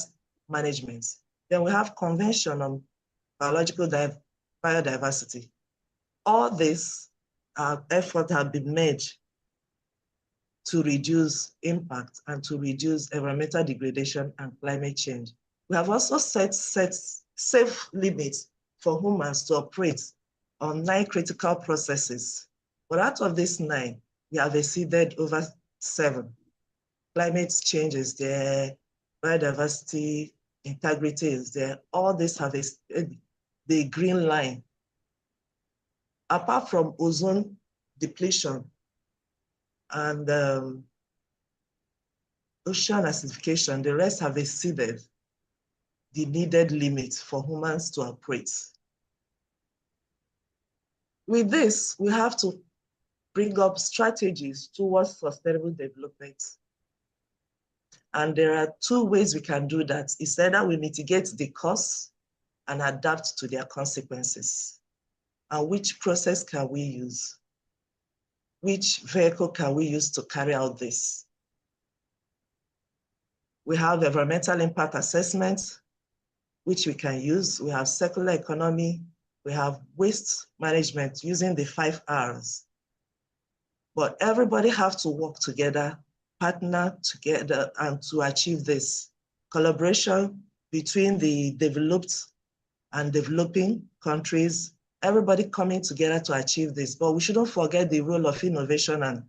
management. Then we have Convention on Biological Biodiversity. All this effort have been made to reduce impact and to reduce environmental degradation and climate change. We have also set safe limits for humans to operate on 9 critical processes. But out of these 9, we have exceeded over 7. Climate change is there, biodiversity, integrity is there. All this have the green line. Apart from ozone depletion and ocean acidification, the rest have exceeded the needed limits for humans to operate. With this, we have to bring up strategies towards sustainable development. And there are 2 ways we can do that. It's either we mitigate the costs and adapt to their consequences. And which process can we use? Which vehicle can we use to carry out this? We have environmental impact assessment, which we can use. We have circular economy. We have waste management using the 5 Rs. But everybody have to work together, partner together, and to achieve this. Collaboration between the developed and developing countries, everybody coming together to achieve this. But we shouldn't forget the role of innovation and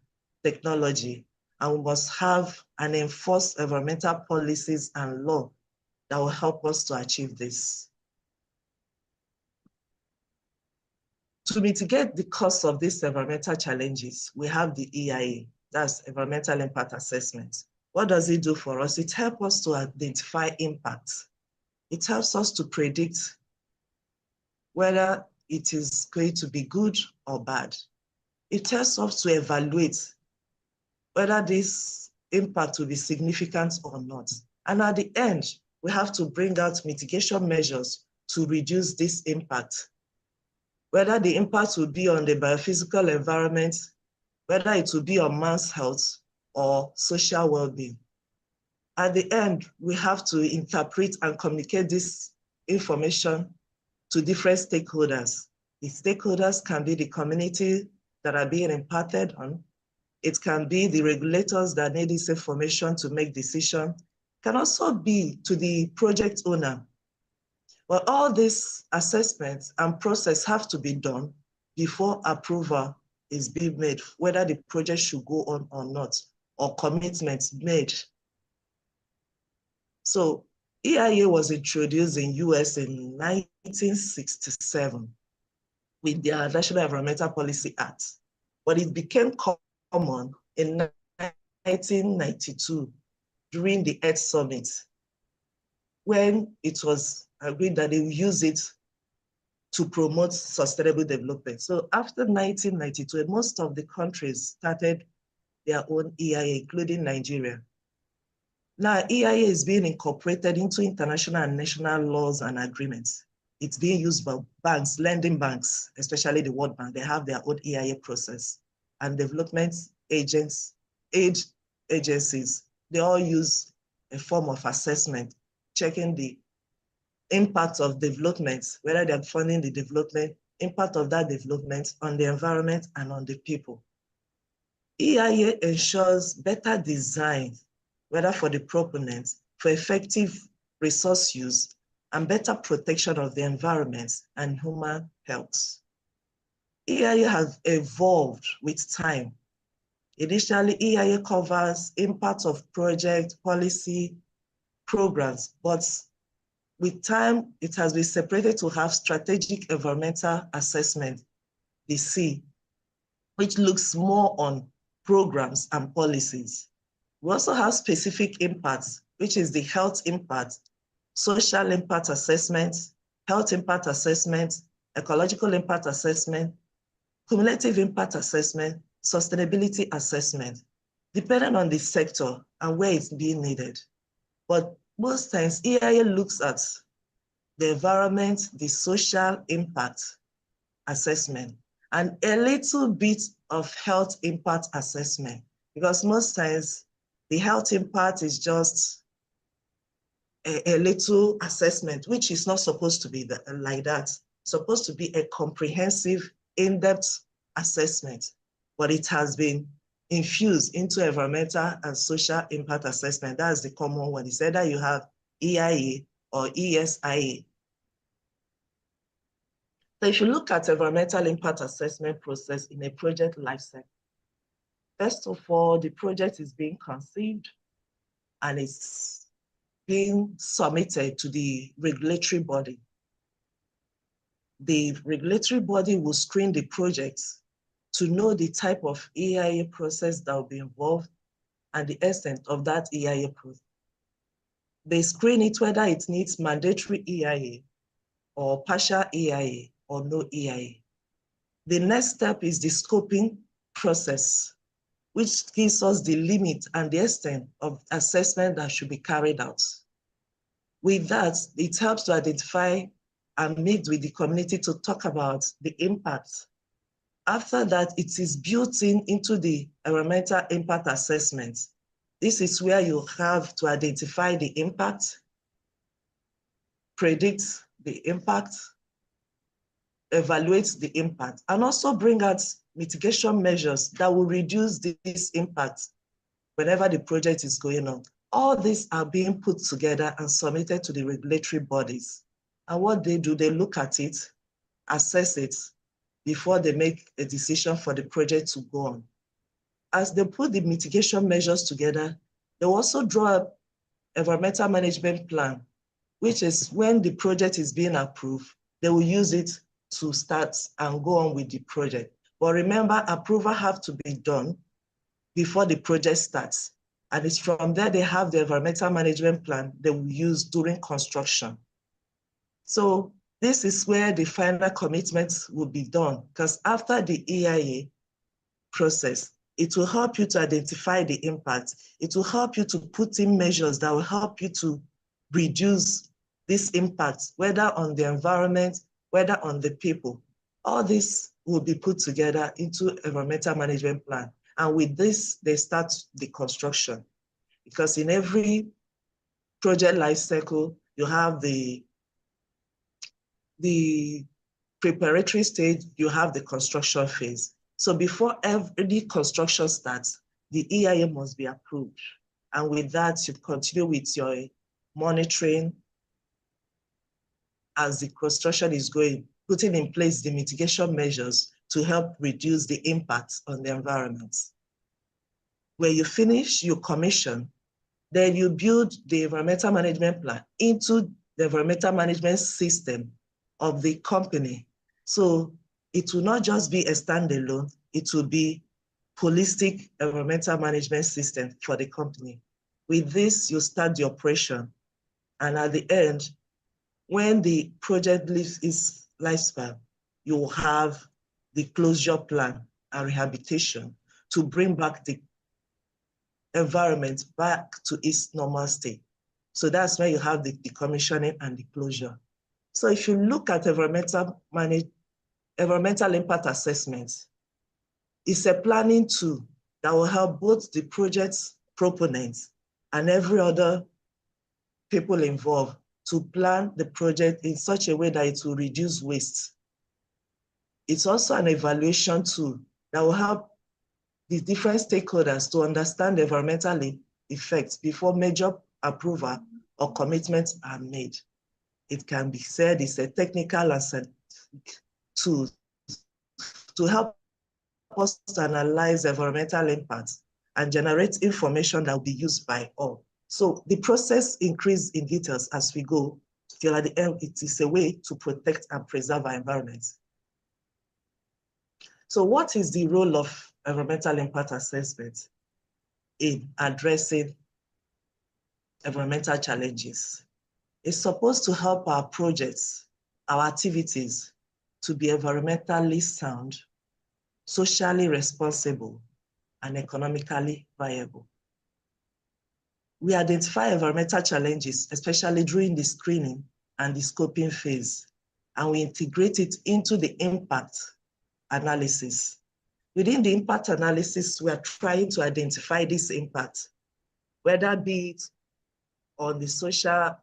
technology. And we must have and enforce environmental policies and law that will help us to achieve this. To mitigate the cost of these environmental challenges, we have the EIA, that's Environmental Impact Assessment. What does it do for us? It helps us to identify impacts. It helps us to predict whether it is going to be good or bad. It helps us to evaluate whether this impact will be significant or not. And at the end, we have to bring out mitigation measures to reduce this impact. Whether the impact will be on the biophysical environment, whether it will be on man's health or social well-being. At the end, we have to interpret and communicate this information to different stakeholders. The stakeholders can be the community that are being imparted on. It can be the regulators that need this information to make decisions. It can also be to the project owner. But all these assessments and process have to be done before approval is being made, whether the project should go on or not, or commitments made. So EIA was introduced in US in 1967 with the National Environmental Policy Act, but it became common in 1992 during the Earth Summit, when it was agreed that they will use it to promote sustainable development. So after 1992, most of the countries started their own EIA, including Nigeria. Now, EIA is being incorporated into international and national laws and agreements. it's being used by banks, lending banks, especially the World Bank. They have their own EIA process. And development agents, aid agencies, they all use a form of assessment, checking the impact of development, whether they're funding the development, impact of that development on the environment and on the people. EIA ensures better design, whether for the proponents, for effective resource use, and better protection of the environment and human health. EIA has evolved with time. Initially, EIA covers impact of project, policy, programs, but with time, it has been separated to have strategic environmental assessment, the C, which looks more on programs and policies. We also have specific impacts, which is the health impact, social impact assessment, health impact assessment, ecological impact assessment, cumulative impact assessment, sustainability assessment, depending on the sector and where it's being needed. But most times, EIA looks at the environment, the social impact assessment, and a little bit of health impact assessment, because most times the health impact is just a little assessment, which is not supposed to be like that. It's supposed to be a comprehensive, in-depth assessment, but it has been infused into environmental and social impact assessment. That's the common one. It's either you have EIA or ESIA. So if you look at environmental impact assessment process in a project lifecycle, first of all, the project is being conceived and it's being submitted to the regulatory body. The regulatory body will screen the project to know the type of EIA process that will be involved and the extent of that EIA process. They screen it whether it needs mandatory EIA or partial EIA or no EIA. The next step is the scoping process, which gives us the limit and the extent of assessment that should be carried out. With that, it helps to identify and meet with the community to talk about the impact. After that, it is built into the environmental impact assessment. This is where you have to identify the impact, predict the impact, evaluate the impact, and also bring out mitigation measures that will reduce this impact whenever the project is going on. All these are being put together and submitted to the regulatory bodies. And what they do, they look at it, assess it, before they make a decision for the project to go on. As they put the mitigation measures together, they also draw up environmental management plan, which is when the project is being approved, they will use it to start and go on with the project. But remember, approval have to be done before the project starts. And it's from there they have the environmental management plan they will use during construction. So this is where the final commitments will be done, because after the EIA process, it will help you to identify the impact. It will help you to put in measures that will help you to reduce this impact, whether on the environment, whether on the people. All this will be put together into environmental management plan. And with this, they start the construction. Because in every project life cycle, you have the preparatory stage, you have the construction phase. So before every construction starts, the EIA must be approved. And with that, you continue with your monitoring as the construction is going, putting in place the mitigation measures to help reduce the impact on the environment. When you finish, you commission, then you build the environmental management plan into the environmental management system of the company. So it will not just be a standalone, it will be holistic environmental management system for the company. With this, you start the operation. And at the end, when the project leaves its lifespan, you will have the closure plan and rehabilitation to bring back the environment back to its normal state. So that's where you have the decommissioning and the closure. So if you look at environmental impact assessment, it's a planning tool that will help both the project's proponents and every other people involved to plan the project in such a way that it will reduce waste. It's also an evaluation tool that will help the different stakeholders to understand the environmental effects before major approval or commitments are made. It can be said it's a technical and scientific tool to help us to analyze environmental impacts and generate information that will be used by all. So the process increases in details as we go, till at the end, it is a way to protect and preserve our environment. So what is the role of environmental impact assessment in addressing environmental challenges? It's supposed to help our projects, our activities to be environmentally sound, socially responsible, and economically viable. We identify environmental challenges, especially during the screening and the scoping phase, and we integrate it into the impact analysis. Within the impact analysis, we are trying to identify this impact, whether be it on the social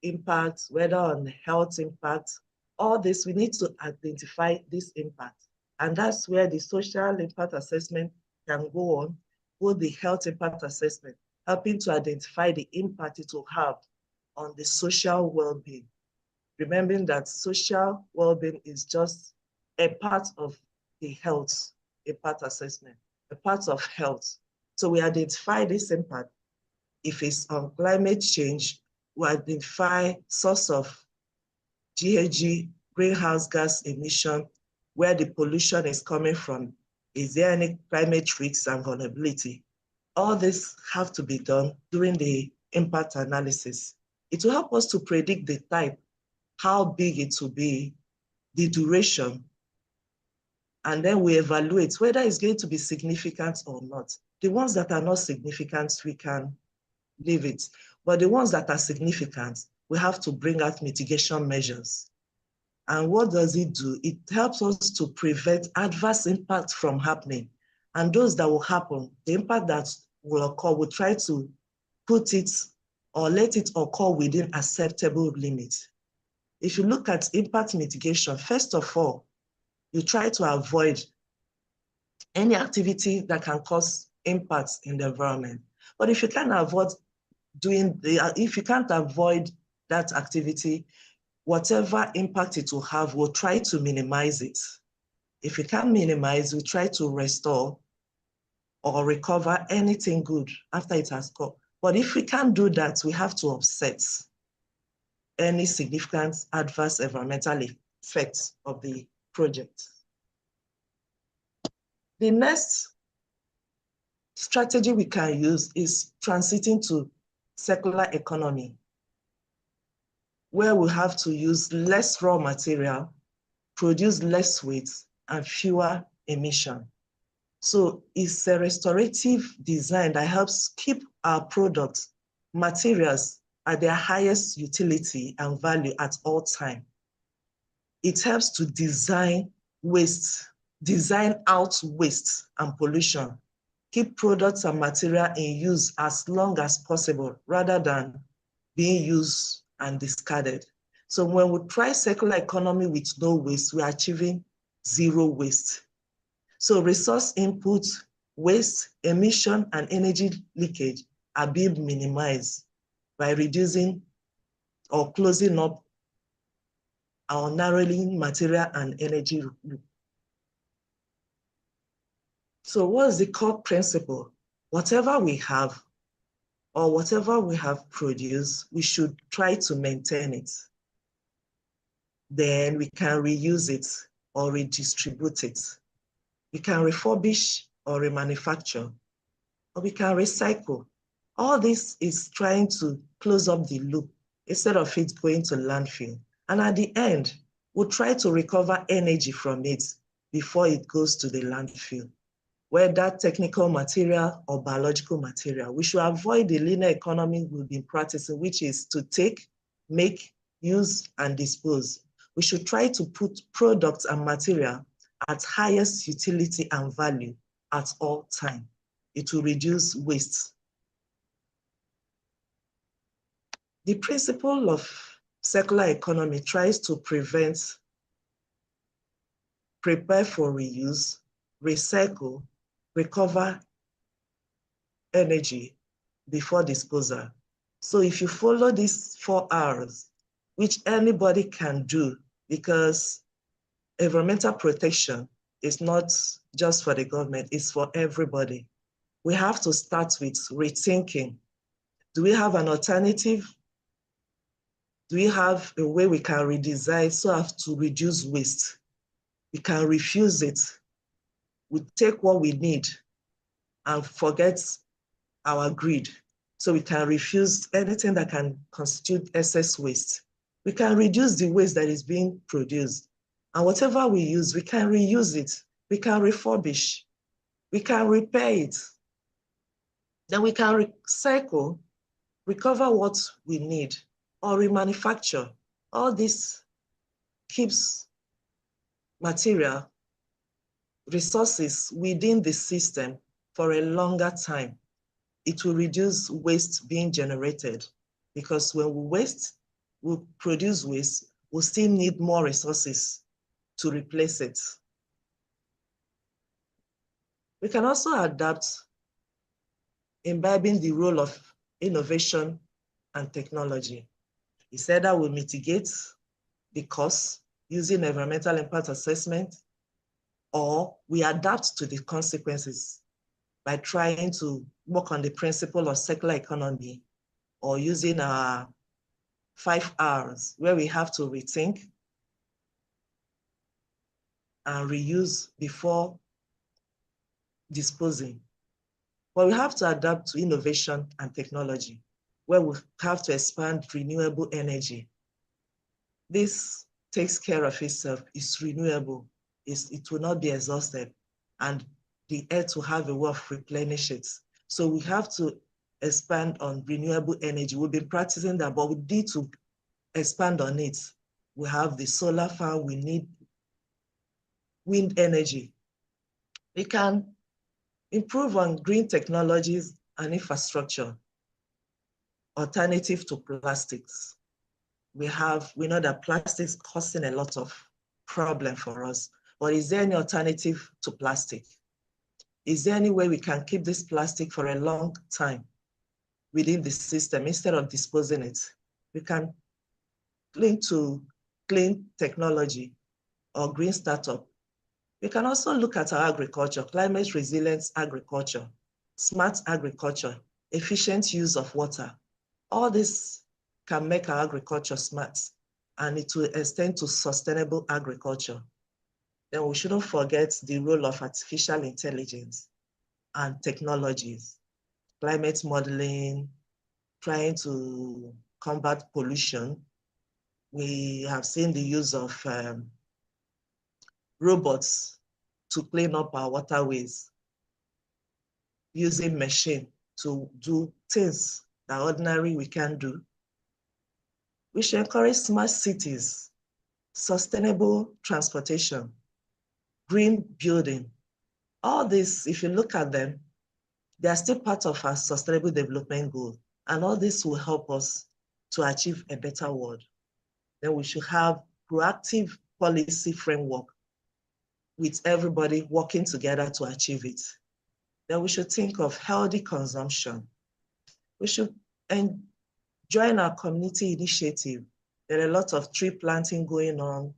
impact, whether on the health impact, all this, we need to identify this impact. And that's where the social impact assessment can go on, both the health impact assessment, helping to identify the impact it will have on the social well-being. Remembering that social well-being is just a part of the health impact assessment, a part of health. So we identify this impact. If it's on climate change, we identify source of GHG, greenhouse gas emission, where the pollution is coming from. Is there any climate risks and vulnerability? All this have to be done during the impact analysis. It will help us to predict the type, how big it will be, the duration, and then we evaluate whether it's going to be significant or not. The ones that are not significant, we can leave it. But the ones that are significant, we have to bring out mitigation measures. And what does it do? It helps us to prevent adverse impact from happening. And those that will happen, the impact that will occur, we'll try to put it or let it occur within acceptable limits. If you look at impact mitigation, first of all, you try to avoid any activity that can cause impacts in the environment. But if you can't avoid if you can't avoid that activity, whatever impact it will have, we'll try to minimize it. If you can't minimize, we try to restore or recover anything good after it has come. But if we can't do that, we have to offset any significant adverse environmental effects of the project. The next strategy we can use is transiting to circular economy, where we have to use less raw material, produce less waste, and fewer emission. So it's a restorative design that helps keep our products, materials at their highest utility and value at all times. It helps to design out waste and pollution, keep products and material in use as long as possible rather than being used and discarded. So when we try circular economy with no waste, we're achieving zero waste. So resource input, waste, emission, and energy leakage are being minimized by reducing or closing up our narrowing material and energy loop. So what's the core principle? Whatever we have or whatever we have produced, we should try to maintain it. Then we can reuse it or redistribute it. We can refurbish or remanufacture, or we can recycle. All this is trying to close up the loop instead of it going to landfill. And at the end, we'll try to recover energy from it before it goes to the landfill, whether technical material or biological material. We should avoid the linear economy we've been practicing, which is to take, make, use and dispose. We should try to put products and material at highest utility and value at all time. It will reduce waste. The principle of circular economy tries to prevent, prepare for reuse, recycle, recover energy before disposal. So if you follow these 4 R's, which anybody can do, because environmental protection is not just for the government, it's for everybody. We have to start with rethinking. Do we have an alternative? Do we have a way we can redesign so as to reduce waste? We can refuse it. We take what we need and forget our greed. So we can refuse anything that can constitute excess waste. We can reduce the waste that is being produced. And whatever we use, we can reuse it. We can refurbish. We can repair it. Then we can recycle, recover what we need, or remanufacture. All this keeps material, resources within the system for a longer time. It will reduce waste being generated, because when we produce waste, we'll still need more resources to replace it. We can also adapt, imbibing the role of innovation and technology. He said that will mitigate the cost using environmental impact assessment, or we adapt to the consequences by trying to work on the principle of circular economy, or using our 5 R's, where we have to rethink and reuse before disposing. But we have to adapt to innovation and technology, where we have to expand renewable energy. This takes care of itself. It's renewable. It will not be exhausted, and the earth will have a way of replenish it. So we have to expand on renewable energy. We've been practicing that, but we need to expand on it. We have the solar farm, we need wind energy. We can improve on green technologies and infrastructure, alternative to plastics. We know that plastics causing a lot of problem for us, but is there any alternative to plastic? Is there any way we can keep this plastic for a long time within the system instead of disposing it? We can link to clean technology or green startup. We can also look at our agriculture, climate resilient agriculture, smart agriculture, efficient use of water. All this can make our agriculture smart, and it will extend to sustainable agriculture. Then we shouldn't forget the role of artificial intelligence and technologies, climate modeling, trying to combat pollution. We have seen the use of robots to clean up our waterways, using machine to do things that ordinarily we can't do. We should encourage smart cities, sustainable transportation, green building. All this, if you look at them, they are still part of our sustainable development goal. And all this will help us to achieve a better world. Then we should have proactive policy framework with everybody working together to achieve it. Then we should think of healthy consumption. We should join our community initiative. There are a lot of tree planting going on,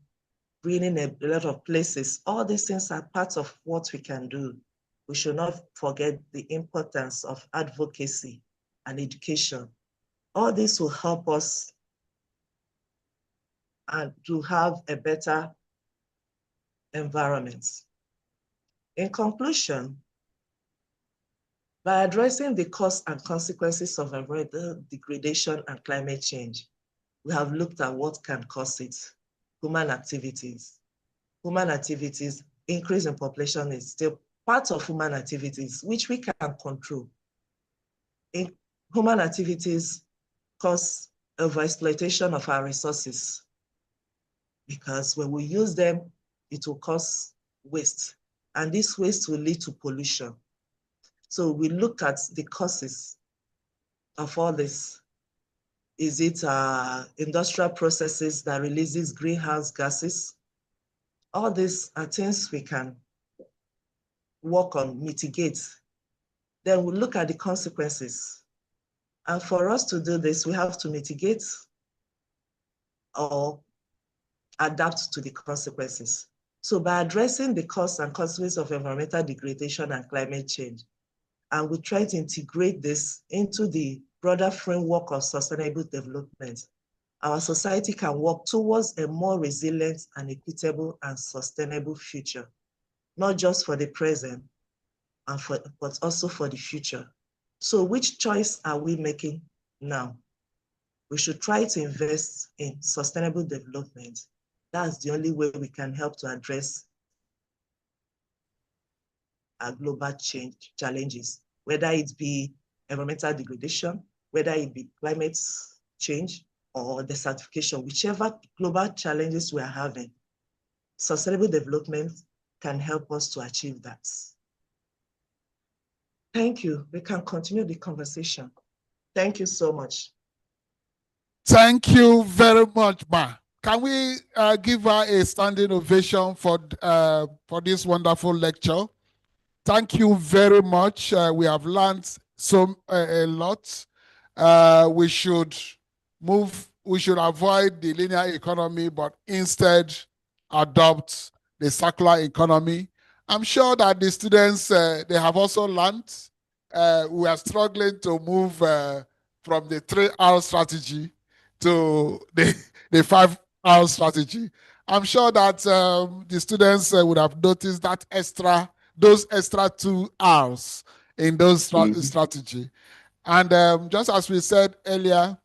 greening a lot of places. All these things are part of what we can do. We should not forget the importance of advocacy and education. All this will help us and to have a better environment. In conclusion, by addressing the cause and consequences of environmental degradation and climate change, we have looked at what can cause it. Human activities. Human activities, increase in population is still part of human activities, which we can control. Human activities cause overexploitation of our resources, because when we use them, it will cause waste, and this waste will lead to pollution. So we look at the causes of all this. Is it industrial processes that releases greenhouse gases? All these are things we can work on, mitigate. Then we look at the consequences. And for us to do this, we have to mitigate or adapt to the consequences. So by addressing the cause and consequences of environmental degradation and climate change, and we try to integrate this into the broader framework of sustainable development, our society can work towards a more resilient and equitable and sustainable future, not just for the present, but also for the future. So which choice are we making now? We should try to invest in sustainable development. That's the only way we can help to address our global change challenges, whether it be environmental degradation, whether it be climate change or desertification, whichever global challenges we are having, sustainable development can help us to achieve that. Thank you. We can continue the conversation. Thank you so much. Thank you very much, Ma. Can we give her a standing ovation for this wonderful lecture? Thank you very much. We have learned a lot. We should avoid the linear economy, but instead adopt the circular economy. I'm sure that the students, they have also learned. We are struggling to move from the 3R strategy to the 5R strategy. I'm sure that the students would have noticed that those extra 2 R's in those strategy. And just as we said earlier,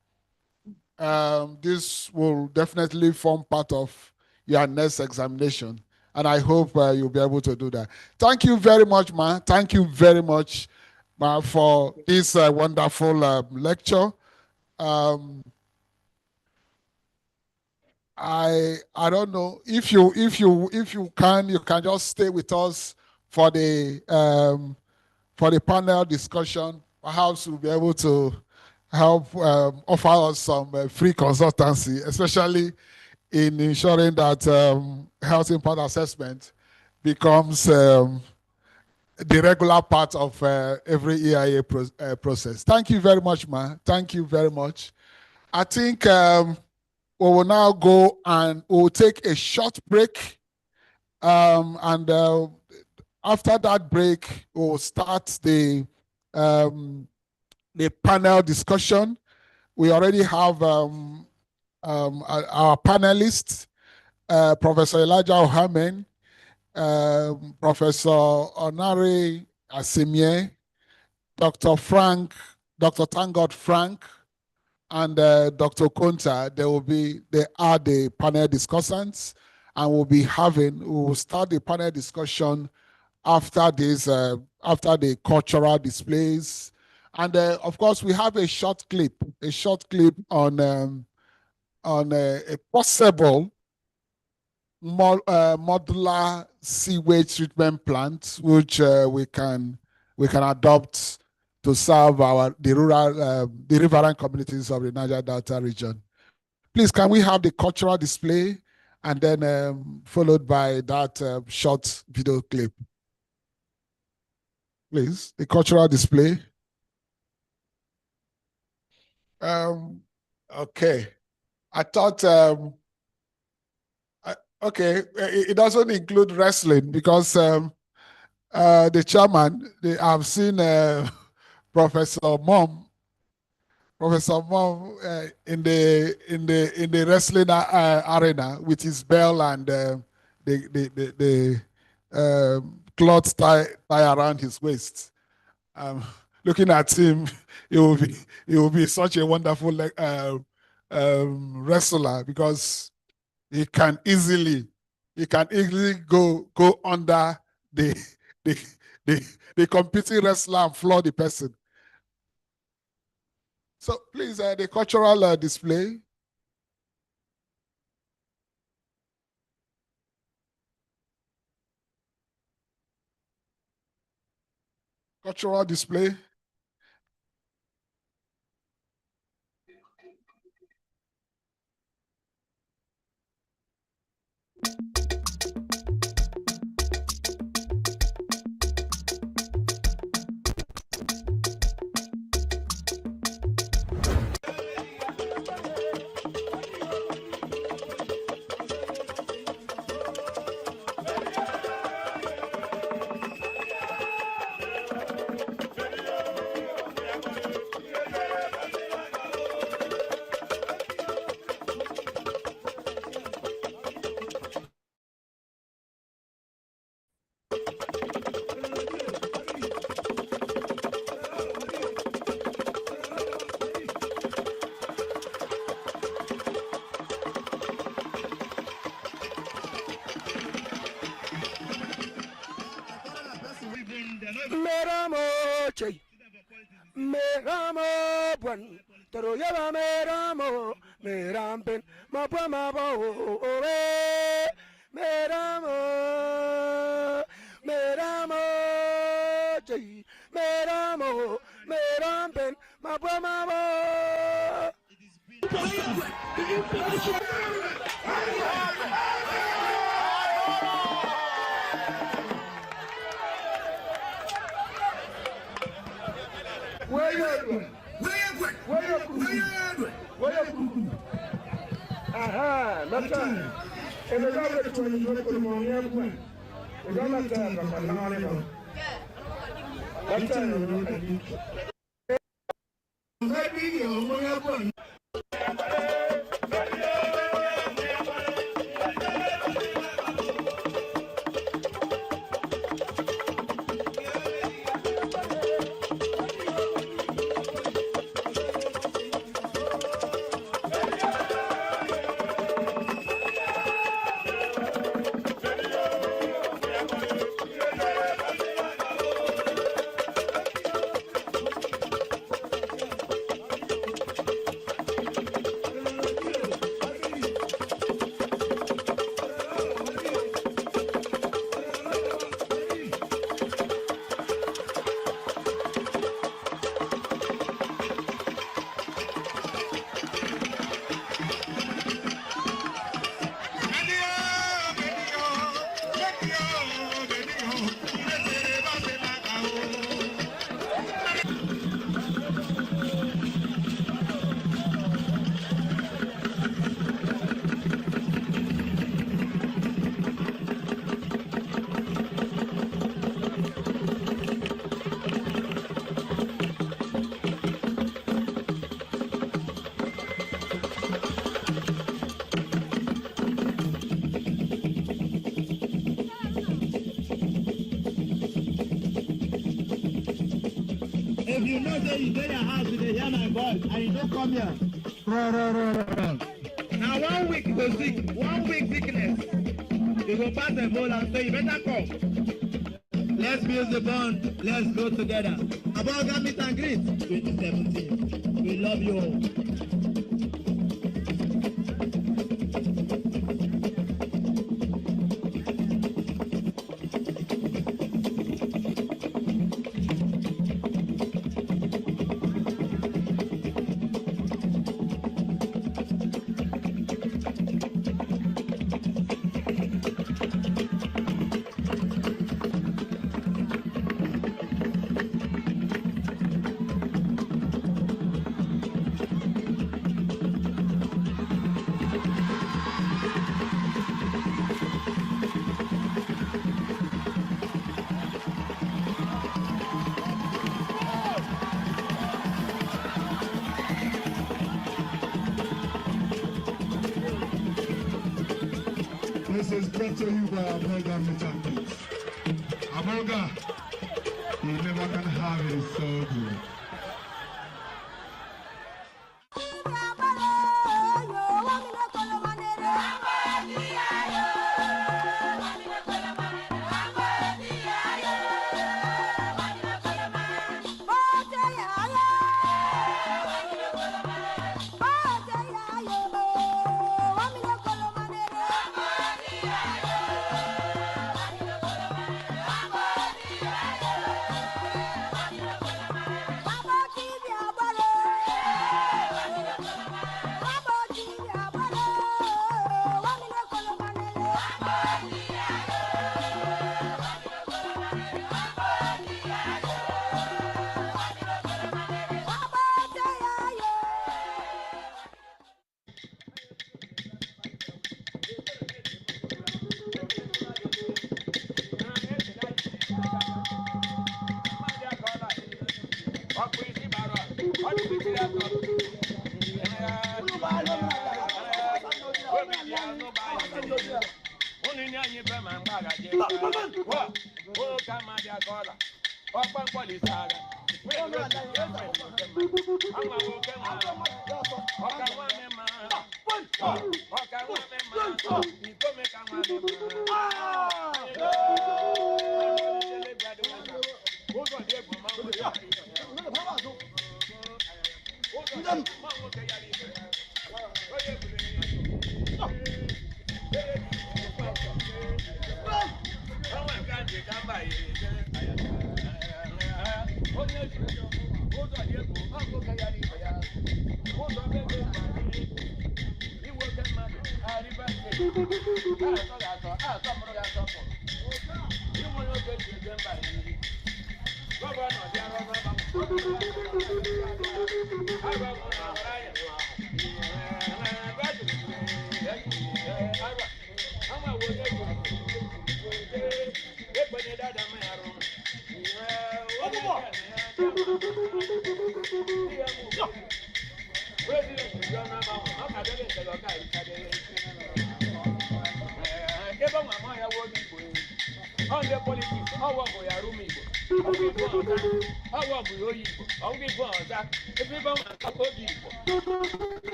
this will definitely form part of your next examination. And I hope you'll be able to do that. Thank you very much, Ma. Thank you very much, Ma, for this wonderful lecture. I don't know if you can just stay with us for the panel discussion. Perhaps we'll be able to help offer us some free consultancy, especially in ensuring that health impact assessment becomes the regular part of every EIA process. Thank you very much, Ma. Thank you very much. I think we will now go and we'll take a short break. And after that break, we'll start the panel discussion. We already have our panelists, Professor Elijah Ohamen, Professor Onare Asimie, Dr. Tangod Frank, and Dr. Konta. They are the panel discussants, and we will start the panel discussion after the cultural displays. And of course, we have a short clip on a possible modular sewage treatment plant, which we can adopt to serve the riverine communities of the Niger Delta region. Please, can we have the cultural display and then followed by that short video clip? Please, the cultural display. Okay. I thought, okay, it doesn't include wrestling because the chairman, I've seen Professor Mom in the wrestling arena with his bell and the cloth tie around his waist. Looking at him, he will be such a wonderful wrestler because he can easily go under the competing wrestler and floor the person. So please, the cultural display. Cultural display. Meramo bwan toro yaba meramo merampen mapwa mabo owe meramo jai meramo merampen mapwa mabo. Aha, mata. Ebegabe tuwe kulimwongea kwa. Egama tanga kwa langane kwa. Mata ni. Ngapi ya umoja kwa. If you know that you go your house, you hear my voice, and you don't come here. Now 1 week you go sick, 1 week sickness. You go pass the ball and say you better come. Let's build the bond. Let's go together. About meet and greet 2017. We love you all. This is brought to you by Amoga Mechanics. Amoga, you never can have it, it's so good.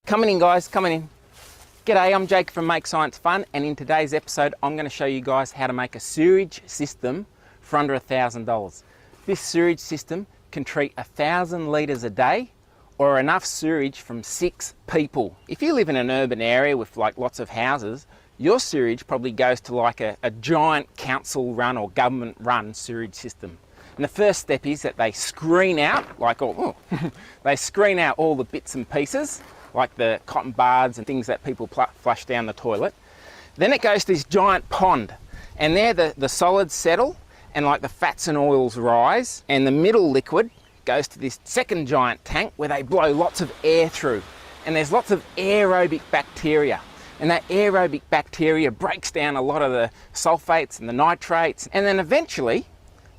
Coming in, guys, coming in. G'day, I'm Jake from Make Science Fun, and in today's episode I'm going to show you guys how to make a sewage system for under $1,000. This sewage system can treat 1,000 litres a day, or enough sewage from 6 people. If you live in an urban area with like lots of houses, your sewage probably goes to like a giant council run or government run sewage system. And the first step is that they screen out, like they screen out all the bits and pieces, like the cotton buds and things that people flush down the toilet. Then it goes to this giant pond, and there the solids settle and like the fats and oils rise, and the middle liquid goes to this second giant tank where they blow lots of air through, and there's lots of aerobic bacteria, and that aerobic bacteria breaks down a lot of the sulfates and the nitrates, and then eventually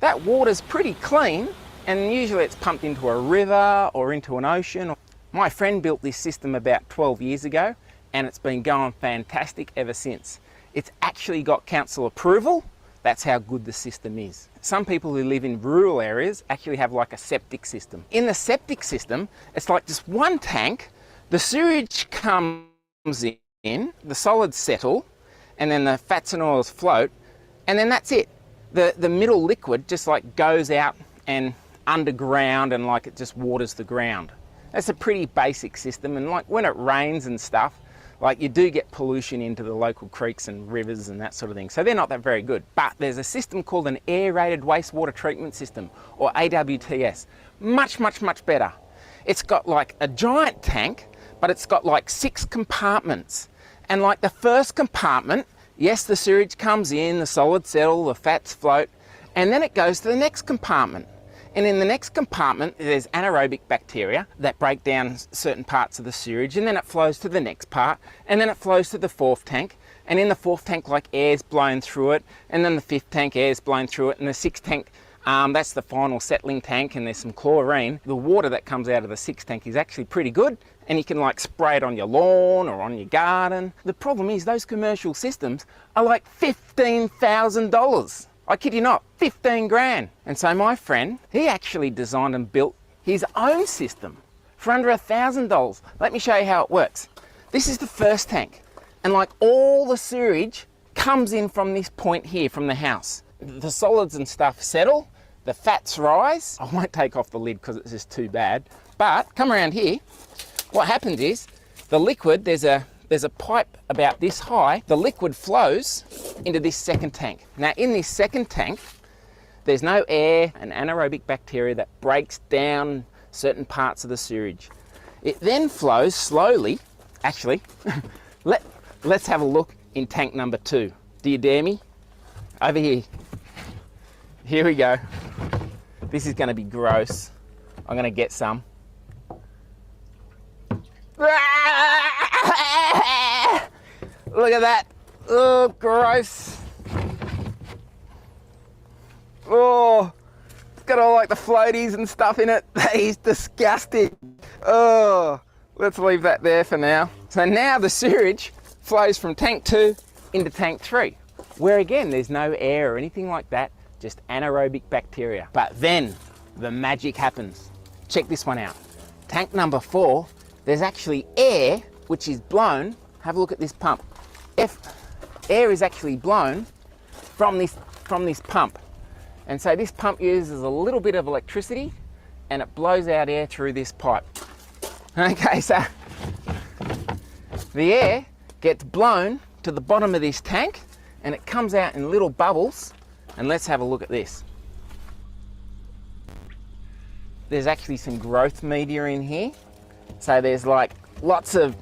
that water's pretty clean, and usually it's pumped into a river or into an ocean. My friend built this system about 12 years ago, and it's been going fantastic ever since. It's actually got council approval. That's how good the system is. Some people who live in rural areas actually have like a septic system. In the septic system, it's like just one tank, the sewage comes in, the solids settle, and then the fats and oils float, and then that's it. The middle liquid just like goes out and underground, and like it just waters the ground. That's a pretty basic system, and like when it rains and stuff, like you do get pollution into the local creeks and rivers and that sort of thing. So they're not that very good. But there's a system called an aerated wastewater treatment system, or AWTS. Much, much, much better. It's got like a giant tank, but it's got like 6 compartments. And like the first compartment, yes, the sewage comes in, the solids settle, the fats float, and then it goes to the next compartment. And in the next compartment, there's anaerobic bacteria that break down certain parts of the sewage, and then it flows to the next part, and then it flows to the fourth tank. And in the fourth tank, like, air's blown through it, and then the fifth tank, air's blown through it, and the sixth tank, that's the final settling tank, and there's some chlorine. The water that comes out of the sixth tank is actually pretty good, and you can like spray it on your lawn or on your garden. The problem is those commercial systems are like $15,000. I kid you not, 15 grand. And so my friend, he actually designed and built his own system for under $1,000. Let me show you how it works. This is the first tank, and like all the sewage comes in from this point here, from the house. The solids and stuff settle, the fats rise. I won't take off the lid because it's just too bad. But come around here, what happens is the liquid, there's a pipe about this high, the liquid flows into this second tank. Now in this second tank, there's no air and anaerobic bacteria that breaks down certain parts of the sewage. It then flows slowly, actually, let's have a look in tank number 2. Do you dare me? Over here. Here we go. This is gonna be gross. I'm gonna get some. Look at that. Oh, gross. Oh, it's got all like the floaties and stuff in it. That is disgusting. Oh, let's leave that there for now. So now the sewage flows from tank 2 into tank 3, where again, there's no air or anything like that, just anaerobic bacteria. But then the magic happens. Check this one out. Tank number 4, there's actually air which is blown. Have a look at this pump. Air is actually blown from this pump. And so this pump uses a little bit of electricity and it blows out air through this pipe. Okay, so the air gets blown to the bottom of this tank and it comes out in little bubbles. And let's have a look at this. There's actually some growth media in here. So there's like lots of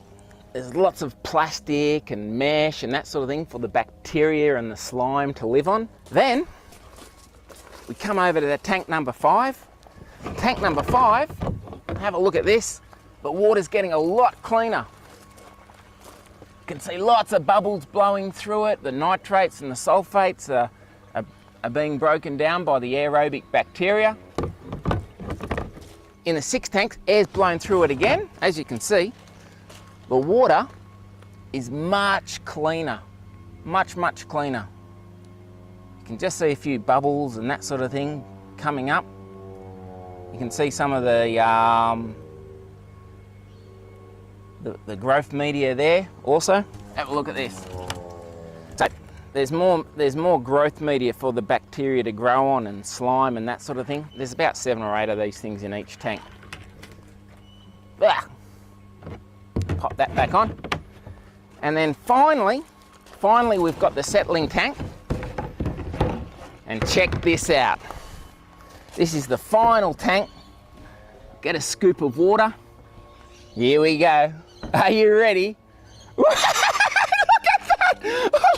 plastic and mesh and that sort of thing for the bacteria and the slime to live on. Then we come over to the tank number 5. Tank number 5, have a look at this. The water's getting a lot cleaner. You can see lots of bubbles blowing through it. The nitrates and the sulfates are being broken down by the aerobic bacteria. In the 6th tank, air's blown through it again. As you can see, the water is much cleaner, much cleaner. You can just see a few bubbles and that sort of thing coming up. You can see some of the growth media there also. Have a look at this. So there's more growth media for the bacteria to grow on and slime and that sort of thing. There's about 7 or 8 of these things in each tank. Pop that back on. And then finally we've got the settling tank. And check this out. This is the final tank. Get a scoop of water. Here we go. Are you ready? Look at that! Look at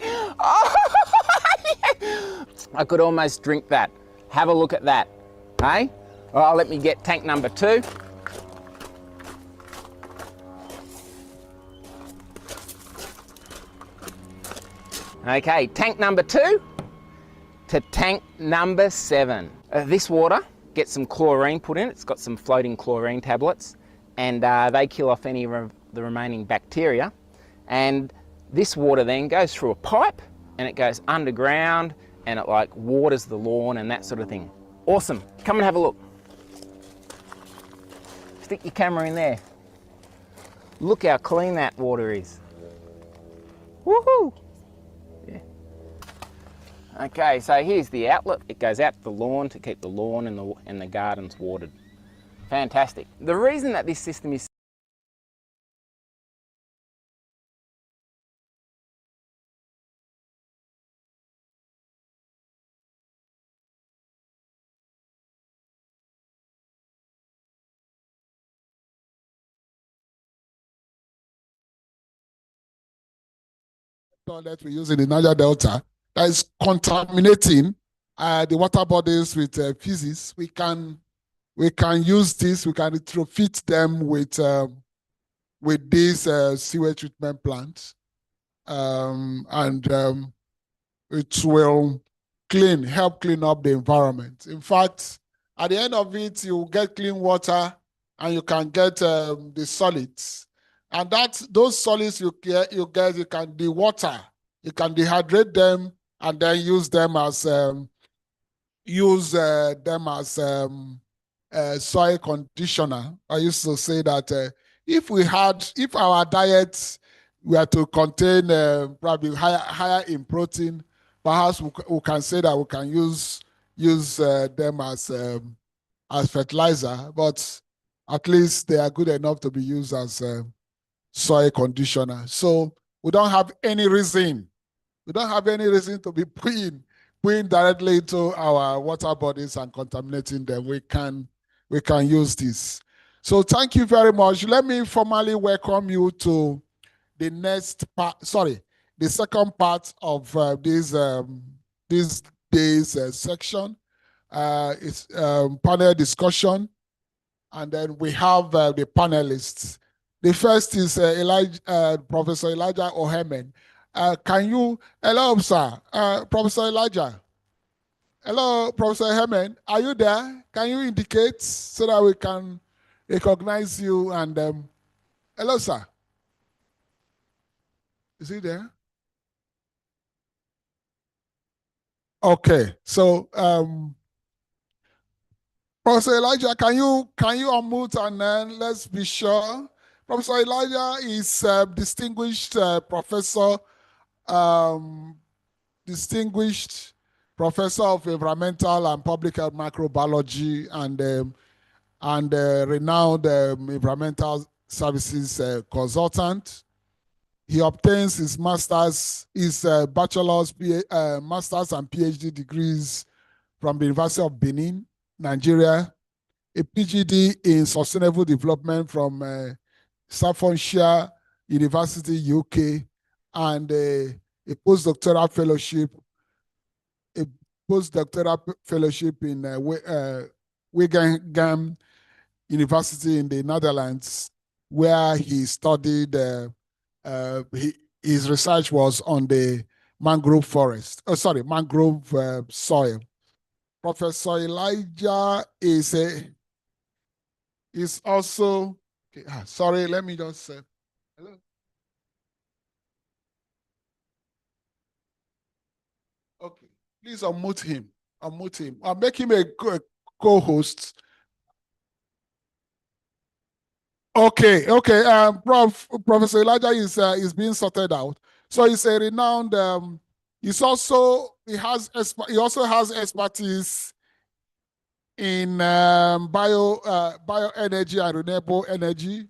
that! Oh, yeah. I could almost drink that. Have a look at that. Hey? Oh, let me get tank number 2. Okay, tank number 2 to tank number 7. This water gets some chlorine put in. It's got some floating chlorine tablets, and they kill off any of the remaining bacteria. And this water then goes through a pipe and it goes underground and it like waters the lawn and that sort of thing. Awesome. Come and have a look. Stick your camera in there. Look how clean that water is. Woohoo! Yeah. Okay, so here's the outlet. It goes out to the lawn to keep the lawn and the gardens watered. Fantastic. The reason that this system is that we use in the Niger Delta that is contaminating the water bodies with physics, we can use this. We can retrofit them with these sewage treatment plants, and it will help clean up the environment. In fact, at the end of it, you get clean water, and you can get the solids, and those solids you can dewater, you can dehydrate them, and then use them as soil conditioner. I used to say that if our diets were to contain probably higher in protein, perhaps we can say that we can use them as fertilizer, but at least they are good enough to be used as soil conditioner. So we don't have any reason to be putting directly into our water bodies and contaminating them. We can use this. So thank you very much. Let me formally welcome you to the next part. Sorry, the second part of this day's section. It's panel discussion, and then we have the panelists. The first is Professor Elijah Ohemen. Hello, sir, Professor Elijah. Hello, Professor Ohemen. Are you there? Can you indicate so that we can recognize you? And hello, sir. Is he there? Okay, so Professor Elijah, can you unmute, and then let's be sure. Professor Elijah is distinguished professor of environmental and public health microbiology, and renowned environmental services consultant. He obtains his bachelor's, master's and PhD degrees from the University of Benin, Nigeria, a PhD in sustainable development from Staffordshire University, UK, and a postdoctoral fellowship in Wageningen University in the Netherlands, where he studied. His research was on the mangrove forest. Mangrove soil. Professor Elijah is also. Okay, sorry, let me just say hello. Okay, please unmute him. I'll make him a co-host. Okay. Professor Elijah is being sorted out. So he's a renowned. He also has expertise in bioenergy and renewable energy,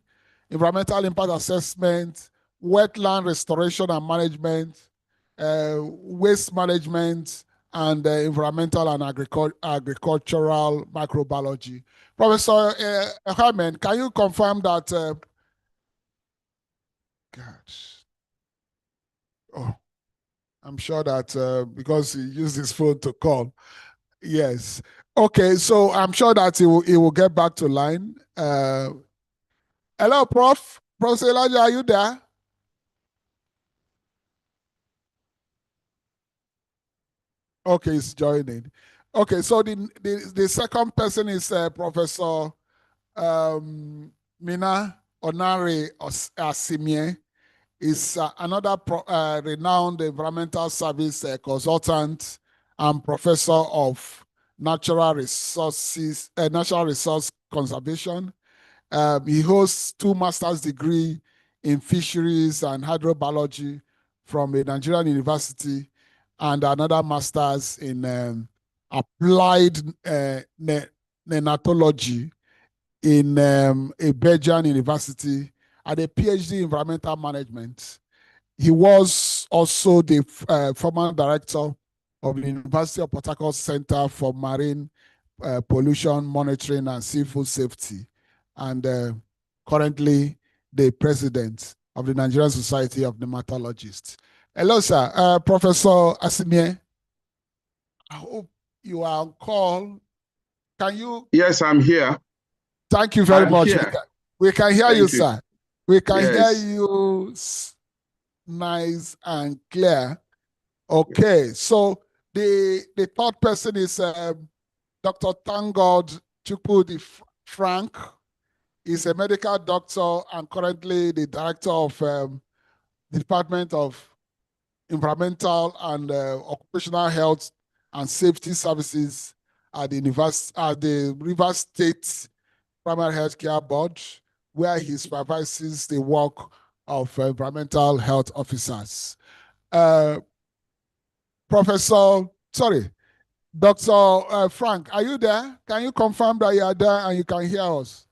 environmental impact assessment, wetland restoration and management, waste management, and environmental and agricultural microbiology. Professor Herman, can you confirm that? I'm sure that because he used his phone to call. Yes. Okay, so I'm sure that he will get back to line. Hello, Prof. Professor Elijah, are you there? Okay, he's joining. Okay, so the second person is Professor Mina Onare Asimie. Is another renowned environmental service consultant and professor of natural resource conservation. He holds 2 master's degrees in fisheries and hydrobiology from a Nigerian university, and another master's in applied neonatology in a Belgian university, and a PhD in environmental management. He was also the former director of the University of Port Harcourt Center for Marine Pollution Monitoring and Seafood Safety, and currently the president of the Nigerian Society of Nematologists. Hello, sir. Professor Asimie. I hope you are on call. Can you? Yes, I'm here. Thank you very much. We can hear you, sir. We can hear you nice and clear. Okay, so the third person is Dr. Tangod Chukudi Frank. He's a medical doctor and currently the director of the Department of Environmental and Occupational Health and Safety Services at the Rivers State Primary Health Care Board, where he supervises the work of environmental health officers. Dr. Frank, are you there? Can you confirm that you are there and you can hear us?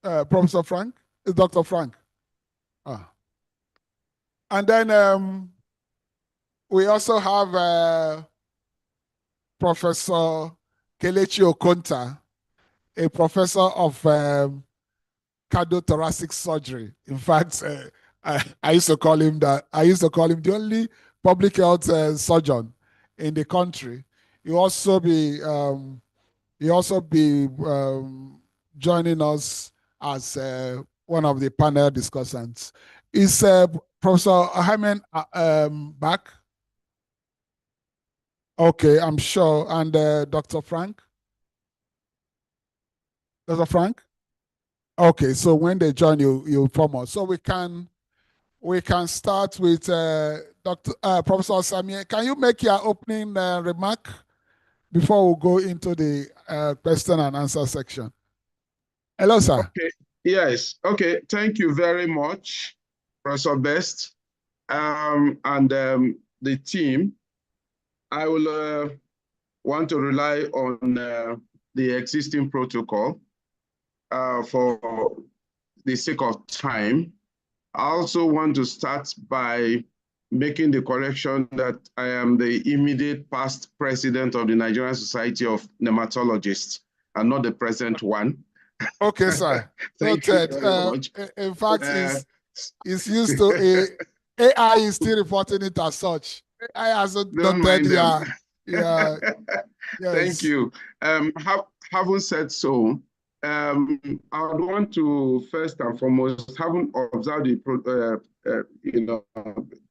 Professor Frank? Dr. Frank? And then we also have Professor Kelechi Okonta, a professor of cardiothoracic surgery. In fact, I used to call him that. I used to call him the only public health surgeon in the country. He also be joining us as one of the panel discussants. Is Professor Hyman back? Okay, I'm sure. And Dr. Frank? Dr. Frank? Okay, so when they join you inform us. So we can start with Professor Samir. Can you make your opening remark before we go into the question and answer section? Hello, sir. Okay. Yes. Okay. Thank you very much, Professor Best, and the team. I will want to rely on the existing protocol for the sake of time. I also want to start by making the correction that I am the immediate past president of the Nigerian Society of Nematologists and not the present one. Okay, sir. Thank you very much. In fact, it's used to AI is still reporting it as such. AI hasn't done that. Yeah. Yes. Thank you. Having said so, I would want to first and foremost, having observed the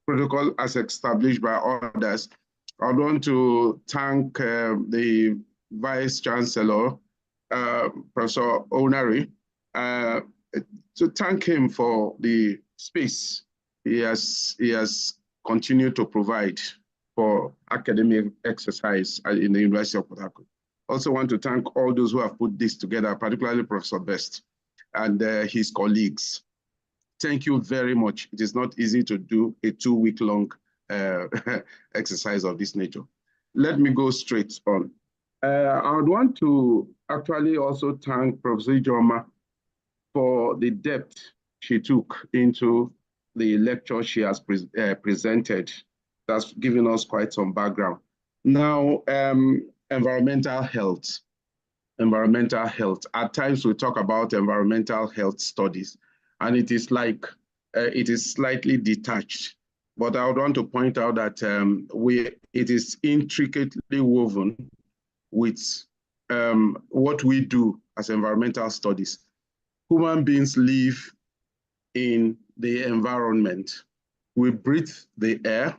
protocol as established by others, I would want to thank the Vice Chancellor, Professor Onari, to thank him for the space he has continued to provide for academic exercise in the University of Port Harcourt. Also want to thank all those who have put this together, particularly Professor Best and his colleagues. Thank you very much. It is not easy to do a 2-week-long exercise of this nature. Let me go straight on. I would want to actually also thank Professor Ijoma for the depth she took into the lecture she has presented. That's given us quite some background. Now, environmental health. At times we talk about environmental health studies, and it is like, it is slightly detached. But I would want to point out that it is intricately woven with what we do as environmental studies. Human beings live in the environment. We breathe the air,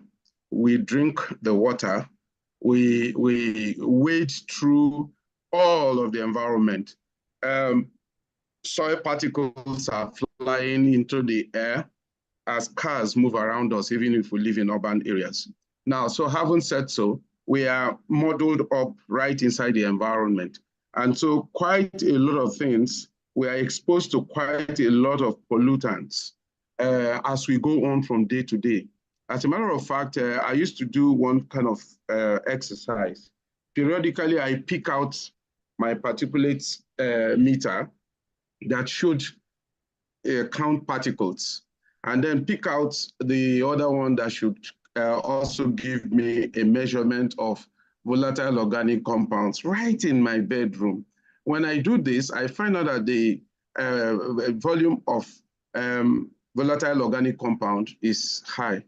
we drink the water, we wade through all of the environment. Soil particles are flying into the air as cars move around us, even if we live in urban areas. Now, so having said so, we are modeled up right inside the environment. And so quite a lot of things, we are exposed to quite a lot of pollutants as we go on from day to day. As a matter of fact, I used to do one kind of exercise. Periodically, I pick out my particulate meter that should count particles, and then pick out the other one that should also give me a measurement of volatile organic compounds right in my bedroom. When I do this, I find out that the volume of volatile organic compound is high.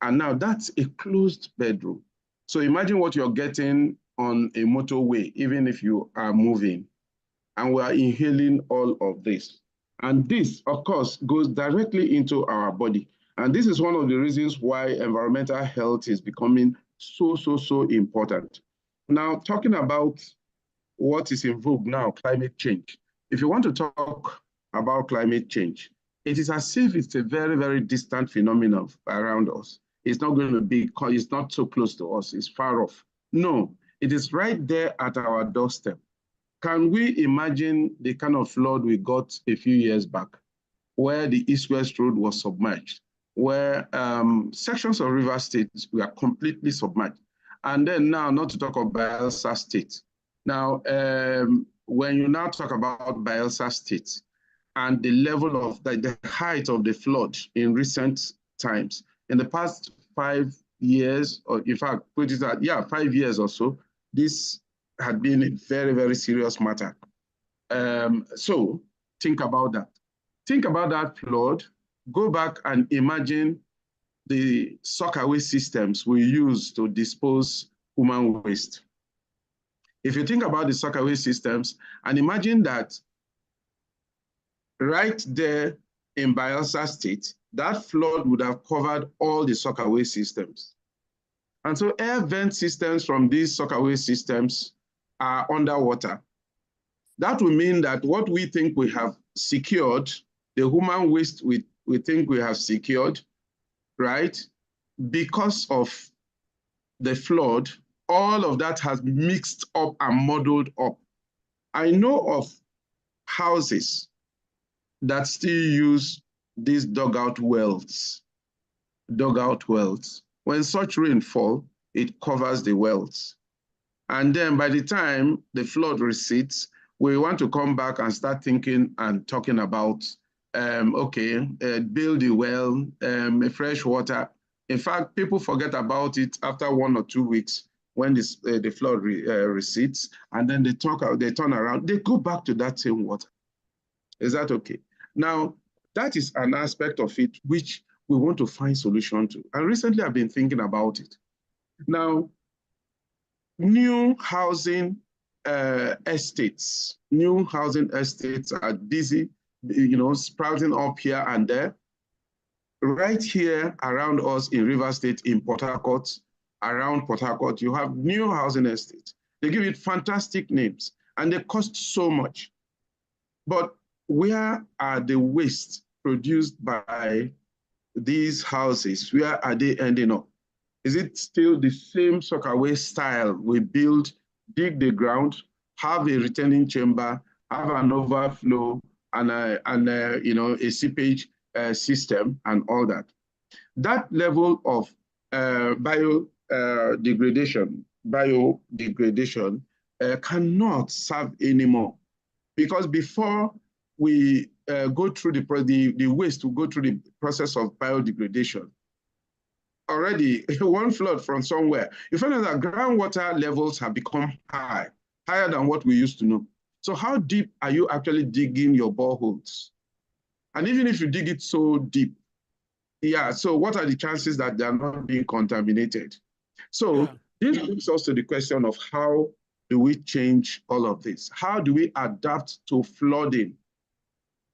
And now that's a closed bedroom. So imagine what you're getting on a motorway, even if you are moving. And we are inhaling all of this. And this, of course, goes directly into our body. And this is one of the reasons why environmental health is becoming so important. Now, talking about what is in vogue now, climate change. If you want to talk about climate change, it is as if it's a very distant phenomenon around us. It's not going to be, it's not so close to us, it's far off. No, it is right there at our doorstep. Can we imagine the kind of flood we got a few years back, where the East-West Road was submerged, where sections of River State were completely submerged? And then now, not to talk of Bayelsa State. Now, when you now talk about Bayelsa State and the level of the height of the flood in recent times, in the past 5 years, or in fact, put it at, 5 years or so, this had been a very serious matter. So think about that. Think about that flood. Go back and imagine the sockaway systems we use to dispose human waste. If you think about the sockaway systems, and imagine that right there in Bayelsa State, that flood would have covered all the sockaway systems. And so air vent systems from these sockaway systems are underwater. That will mean that what we think we have secured, the human waste we think we have secured, right? Because of the flood, all of that has mixed up and muddled up. I know of houses that still use these dugout wells. When such rainfall, it covers the wells. And then by the time the flood recedes, we want to come back and start thinking and talking about, build a well, fresh water. In fact, people forget about it after 1 or 2 weeks when the flood recedes, and then they turn around, they go back to that same water. Is that okay? Now, that is an aspect of it which we want to find solution to. And recently I've been thinking about it. Now, new housing estates are busy, sprouting up here and there. Right here around us in River State, in Port Harcourt, around Port Harcourt, you have new housing estates. They give it fantastic names and they cost so much. But where are the waste produced by these houses? Where are they ending up? Is it still the same sockaway style? We build, dig the ground, have a returning chamber, have an overflow, and a seepage system and all that. That level of biodegradation cannot serve anymore, because before we go through the waste to go through the process of biodegradation, already one flood from somewhere, you find out that groundwater levels have become higher than what we used to know. So how deep are you actually digging your boreholes? And even if you dig it so deep, so what are the chances that they are not being contaminated? So this brings us to the question of how do we change all of this? How do we adapt to flooding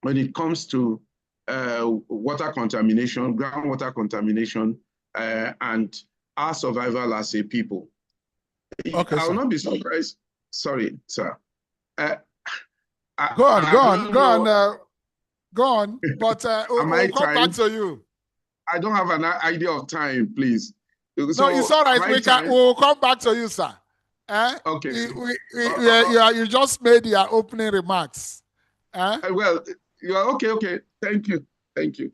when it comes to water contamination, groundwater contamination, and our survival as a people? Okay, I will not be surprised. Sorry, sir. Go on. But we'll come back to you. I don't have an idea of time, please. No, it's all right. We'll come back to you, sir. Okay. You just made your opening remarks. Well, you are okay. Thank you. Okay.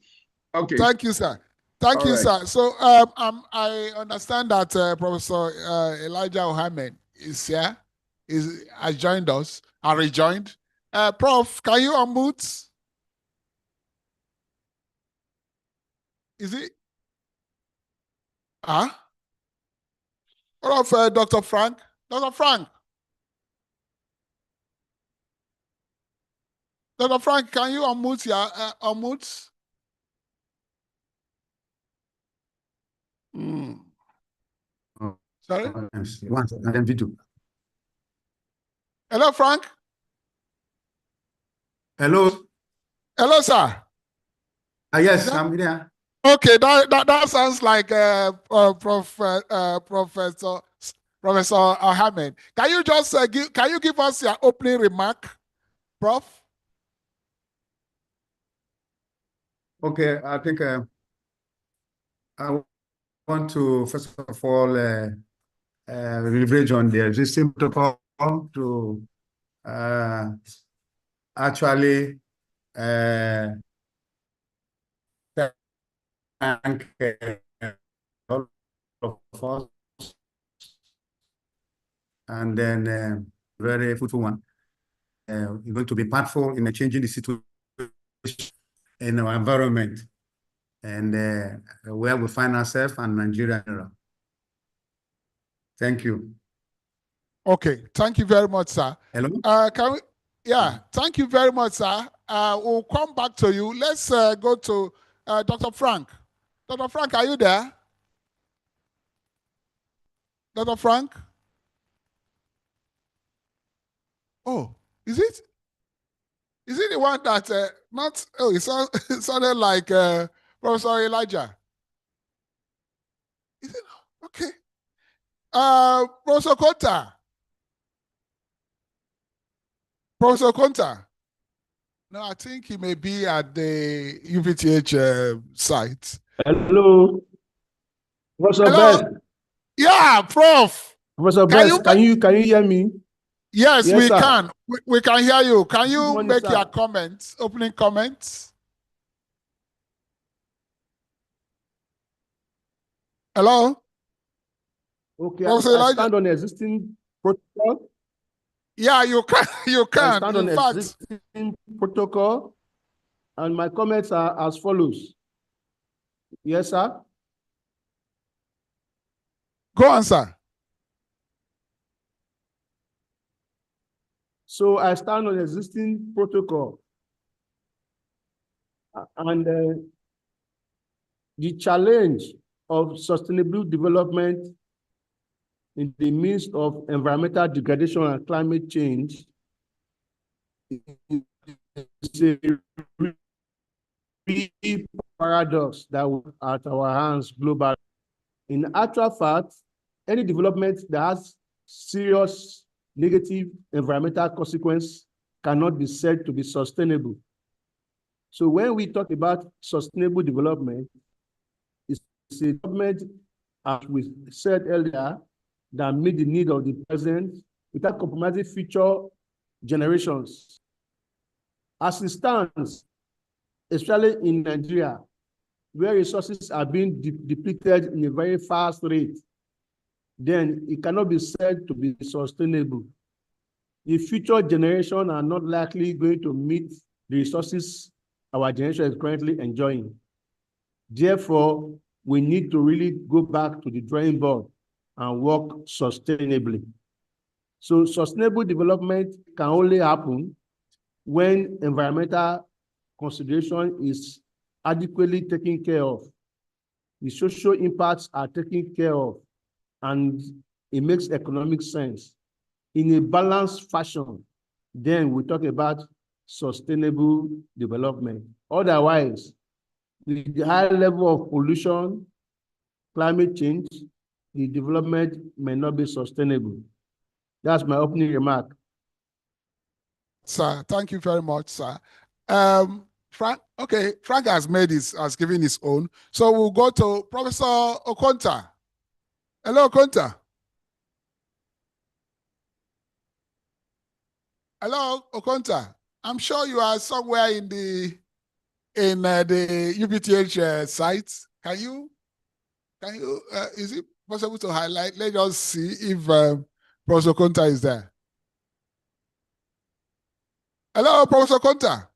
Thank you, sir. Thank you, sir. So I understand that Professor Elijah Ohamed is here, has joined us, rejoined. Prof, can you unmute? Is it? What of Dr. Frank? Dr. Frank, can you unmute? Sorry? Once, and then video. Hello, Frank. Hello. Hello, sir. Yes, I'm here. Okay, that sounds like Professor Ahmed. Can you just give us your opening remark, Prof? Okay, I think I want to first of all leverage on the existing protocol to actually thank all of us, and then very fruitful one. You're going to be impactful in changing the situation in our environment and where we find ourselves and Nigeria. Thank you. Okay, thank you very much, sir. Hello? Can we? Yeah, thank you very much, sir. We'll come back to you. Let's go to Dr. Frank. Dr. Frank, are you there? Dr. Frank? Oh, is it the one that not? Oh, it sounded like Professor Elijah. Is it okay? Professor Konta. Professor Konta. No, I think he may be at the UPTH site. Hello, Professor Hello. Best. Yeah, Prof. Professor Best, can you hear me? Yes, we sir. can. We can hear you. Can you morning, make sir. your comments, opening comments? Hello? Okay, Professor I Elijah? stand on the existing protocol. Yeah, you can. You I can. stand In on fact, existing protocol, and my comments are as follows. Yes, sir. go on, sir. So I stand on existing protocol, and the challenge of sustainable development in the midst of environmental degradation and climate change is a real paradox that we at our hands globally. In actual fact, any development that has serious negative environmental consequence cannot be said to be sustainable. So when we talk about sustainable development, it's a development, as we said earlier, that meet the need of the present without compromising future generations. As it stands, especially in Nigeria, where resources are being depleted in a very fast rate, then it cannot be said to be sustainable. The future generation are not likely going to meet the resources our generation is currently enjoying. Therefore, we need to really go back to the drawing board and work sustainably. So sustainable development can only happen when environmental consideration is adequately taken care of. The social impacts are taken care of, and it makes economic sense. In a balanced fashion, then we talk about sustainable development. Otherwise, the high level of pollution, climate change, the development may not be sustainable. That's my opening remark. Sir, thank you very much, sir. Frank, okay, Frank has given his own. So we'll go to Professor Okonta. Hello, Okonta. Hello, Okonta. I'm sure you are somewhere in the UPTH site. Can you, is it possible to highlight? Let's just see if Professor Okonta is there. Hello, Professor Okonta.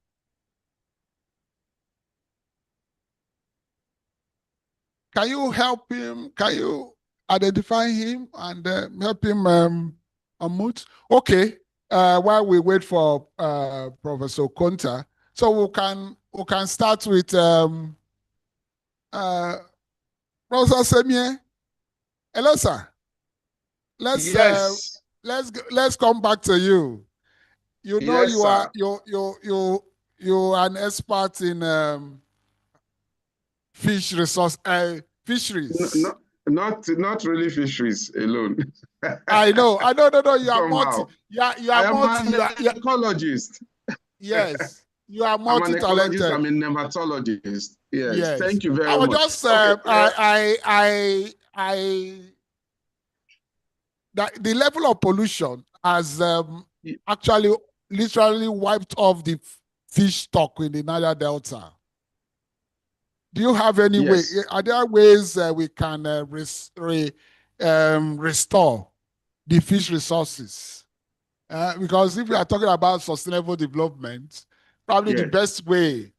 Can you help him? Can you identify him and help him unmute? Okay. While we wait for Professor Okonta, so we can start with Professor Professor Semie, hello, sir. Yes. Let's come back to you. You know, Yes, sir. you're an expert in fisheries. Not really fisheries alone. I know. No. You are Somehow. I am an ecologist. Yes, you are I'm an ecologist. multi-talented. I'm a nematologist. Yes. Yes. Thank you very I was much. just that the level of pollution has actually literally wiped off the fish stock in the Niger Delta. Do you have any way? Are there ways we can restore the fish resources? Because if we are talking about sustainable development, probably the best way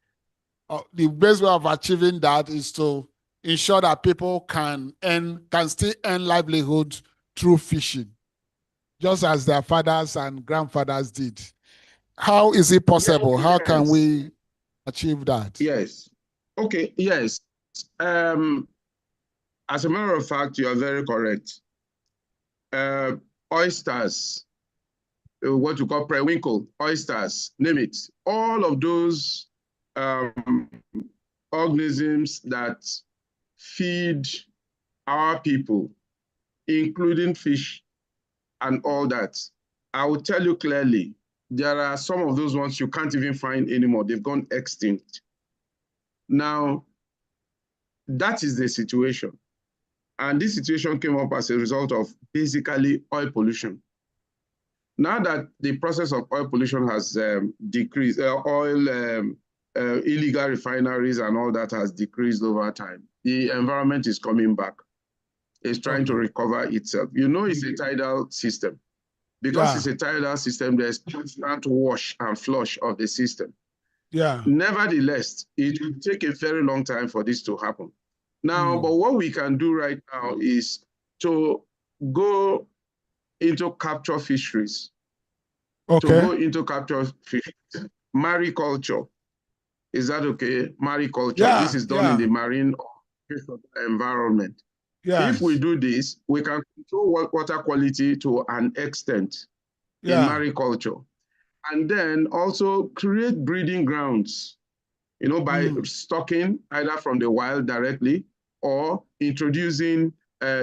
of achieving that is to ensure that people can still earn livelihood through fishing, just as their fathers and grandfathers did. How is it possible? How can we achieve that? Yes. Okay. Yes. As a matter of fact, you are very correct. Oysters, what you call periwinkle, oysters, name it. All of those organisms that feed our people, including fish and all that, I will tell you clearly, there are some of those ones you can't even find anymore. They've gone extinct. Now, that is the situation. And this situation came up as a result of basically oil pollution. Now that the process of oil pollution has decreased, illegal refineries and all that has decreased over time, the environment is coming back. It's trying to recover itself. You know, it's a tidal system. Because it's a tidal system, there's constant wash and flush of the system. Yeah. Nevertheless, it will take a very long time for this to happen. Now, but what we can do right now is to go into capture fisheries. Okay. To go into capture fisheries. Mariculture. Is that okay? Mariculture. Yeah, This is done in the marine environment. Yes. If we do this, we can control water quality to an extent in mariculture. And then also create breeding grounds, you know, by stocking either from the wild directly or introducing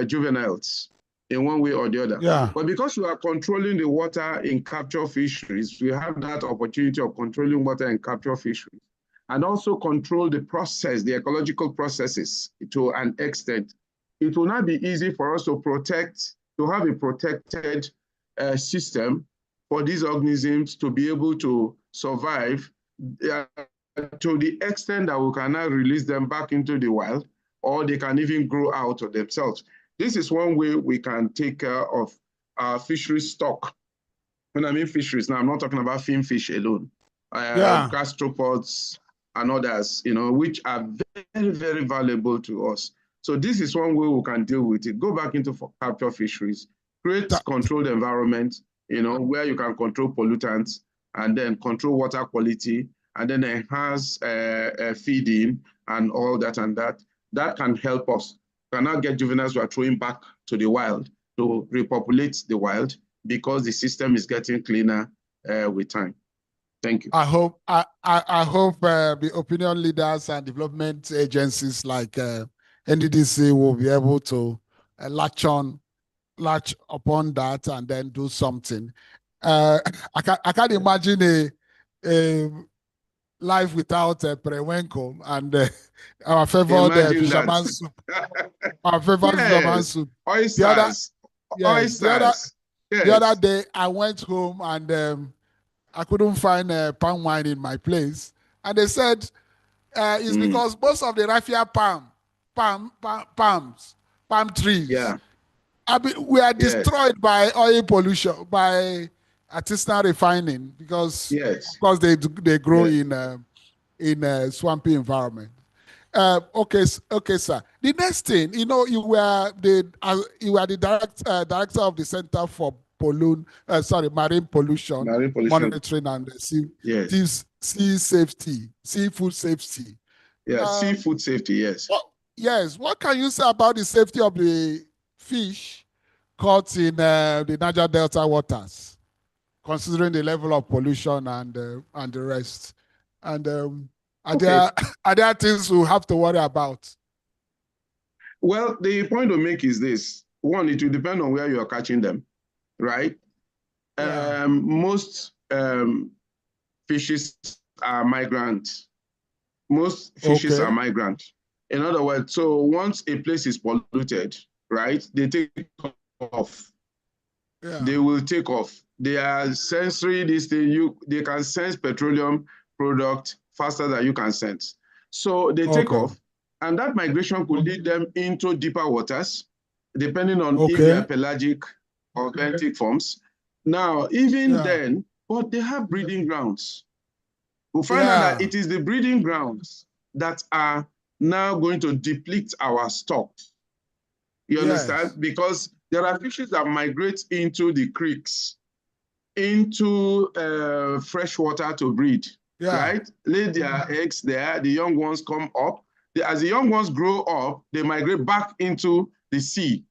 juveniles in one way or the other. Yeah. But because we are controlling the water in capture fisheries, we have that opportunity of controlling water in capture fisheries and also control the process, the ecological processes to an extent. It will not be easy for us to have a protected system for these organisms to be able to survive to the extent that we cannot release them back into the wild, or they can even grow out of themselves. This is one way we can take care of our fishery stock. When I mean fisheries, now I'm not talking about fin fish alone. Gastropods and others, you know, which are very, very valuable to us. So this is one way we can deal with it. Go back into capture fisheries, create controlled environment, you know, where you can control pollutants and then control water quality and then enhance feeding and all that and that. That can help us. We cannot get juveniles who are throwing back to the wild to repopulate the wild because the system is getting cleaner with time. Thank you. I hope the opinion leaders and development agencies like NDDC will be able to latch upon that and then do something. I can't imagine a life without periwinkle and our favorite fisherman soup. Our favorite fisherman soup. Oysters. The other day I went home and I couldn't find palm wine in my place, and they said it's because most of the raffia palm trees were destroyed by oil pollution, by artisanal refining, because they grow in a swampy environment. Okay, sir. The next thing, you know, you were the director of the Center for Marine Pollution Monitoring and Seafood Safety. Yeah, seafood safety, yes. Yes, what can you say about the safety of the fish caught in the Niger Delta waters, considering the level of pollution and the rest? And are there things we have to worry about? Well, the point to make is this. One, it will depend on where you are catching them, right? Yeah. Most fishes are migrant. Most fishes are migrant. In other words, so once a place is polluted, right, they take off. Yeah. They will take off. They are sensory, they can sense petroleum product faster than you can sense. So they take off, and that migration could lead them into deeper waters, depending on if they are pelagic or benthic forms. Now, even then, but they have breeding grounds. We'll find out that it is the breeding grounds that are now going to deplete our stock. You understand? Because there are fishes that migrate into the creeks, into fresh water to breed, right? Lay their eggs there, the young ones come up. As the young ones grow up, they migrate back into the sea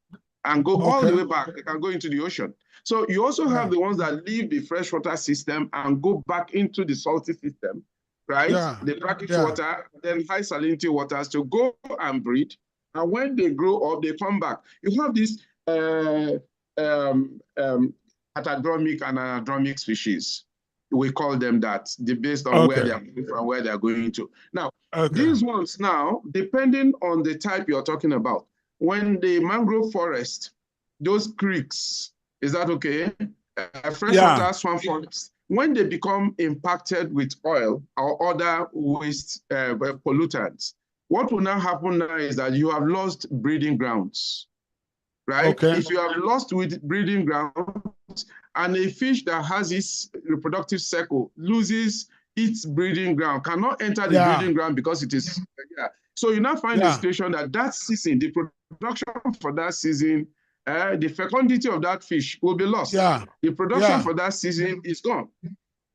and go all the way back. They can go into the ocean. So you also have the ones that leave the freshwater system and go back into the salty system, right? The brackish water, then high salinity waters to go and breed. And when they grow up, they come back. You have these catadromic and anadromic species. We call them that, based on where they are coming from, where they are going to. Now, these ones now, depending on the type you're talking about, when the mangrove forest, those creeks, is that okay? Freshwater swamp forests, when they become impacted with oil or other waste pollutants, what will now happen now is that you have lost breeding grounds, right? If you have lost with breeding grounds, and a fish that has its reproductive cycle loses its breeding ground, cannot enter the breeding ground because it is, So you now find the situation that season, the production for that season, the fecundity of that fish will be lost. The production for that season is gone,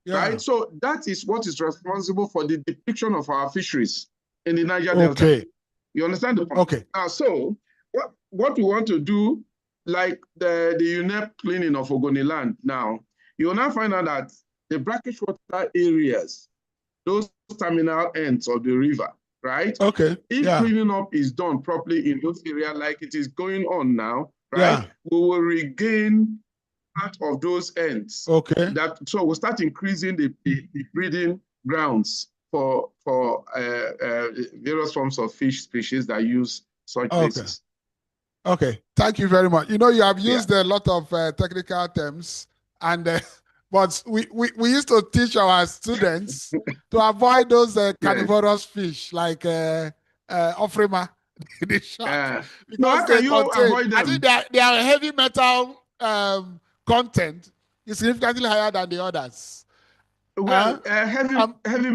right? So that is what is responsible for the depiction of our fisheries in the Niger Delta. You understand the point? Now, so what we want to do, like the UNEP cleaning of Ogoniland now, you will now find out that the brackish water areas, those terminal ends of the river, right? If cleaning up is done properly in those areas like it is going on now, right? We will regain part of those ends. So we'll start increasing the breeding grounds for various forms of fish species that use such places. Thank you very much. You know, you have used a lot of technical terms, and but we used to teach our students to avoid those carnivorous fish like Ophrima, the shark, because they contain, I think they are heavy metal content is significantly higher than the others. Well, heavy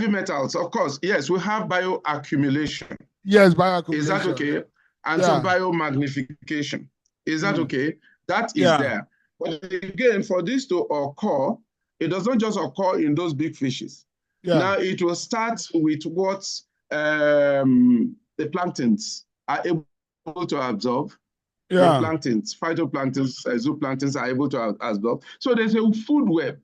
metals, of course. Yes, we have bioaccumulation. Yes, bioaccumulation. Is that okay? And so biomagnification. Is that okay? That is there. But again, for this to occur, it does not just occur in those big fishes. Now it will start with what the planktons are able to absorb. The planktons, phytoplanktons, zooplanktons are able to absorb. So there's a food web.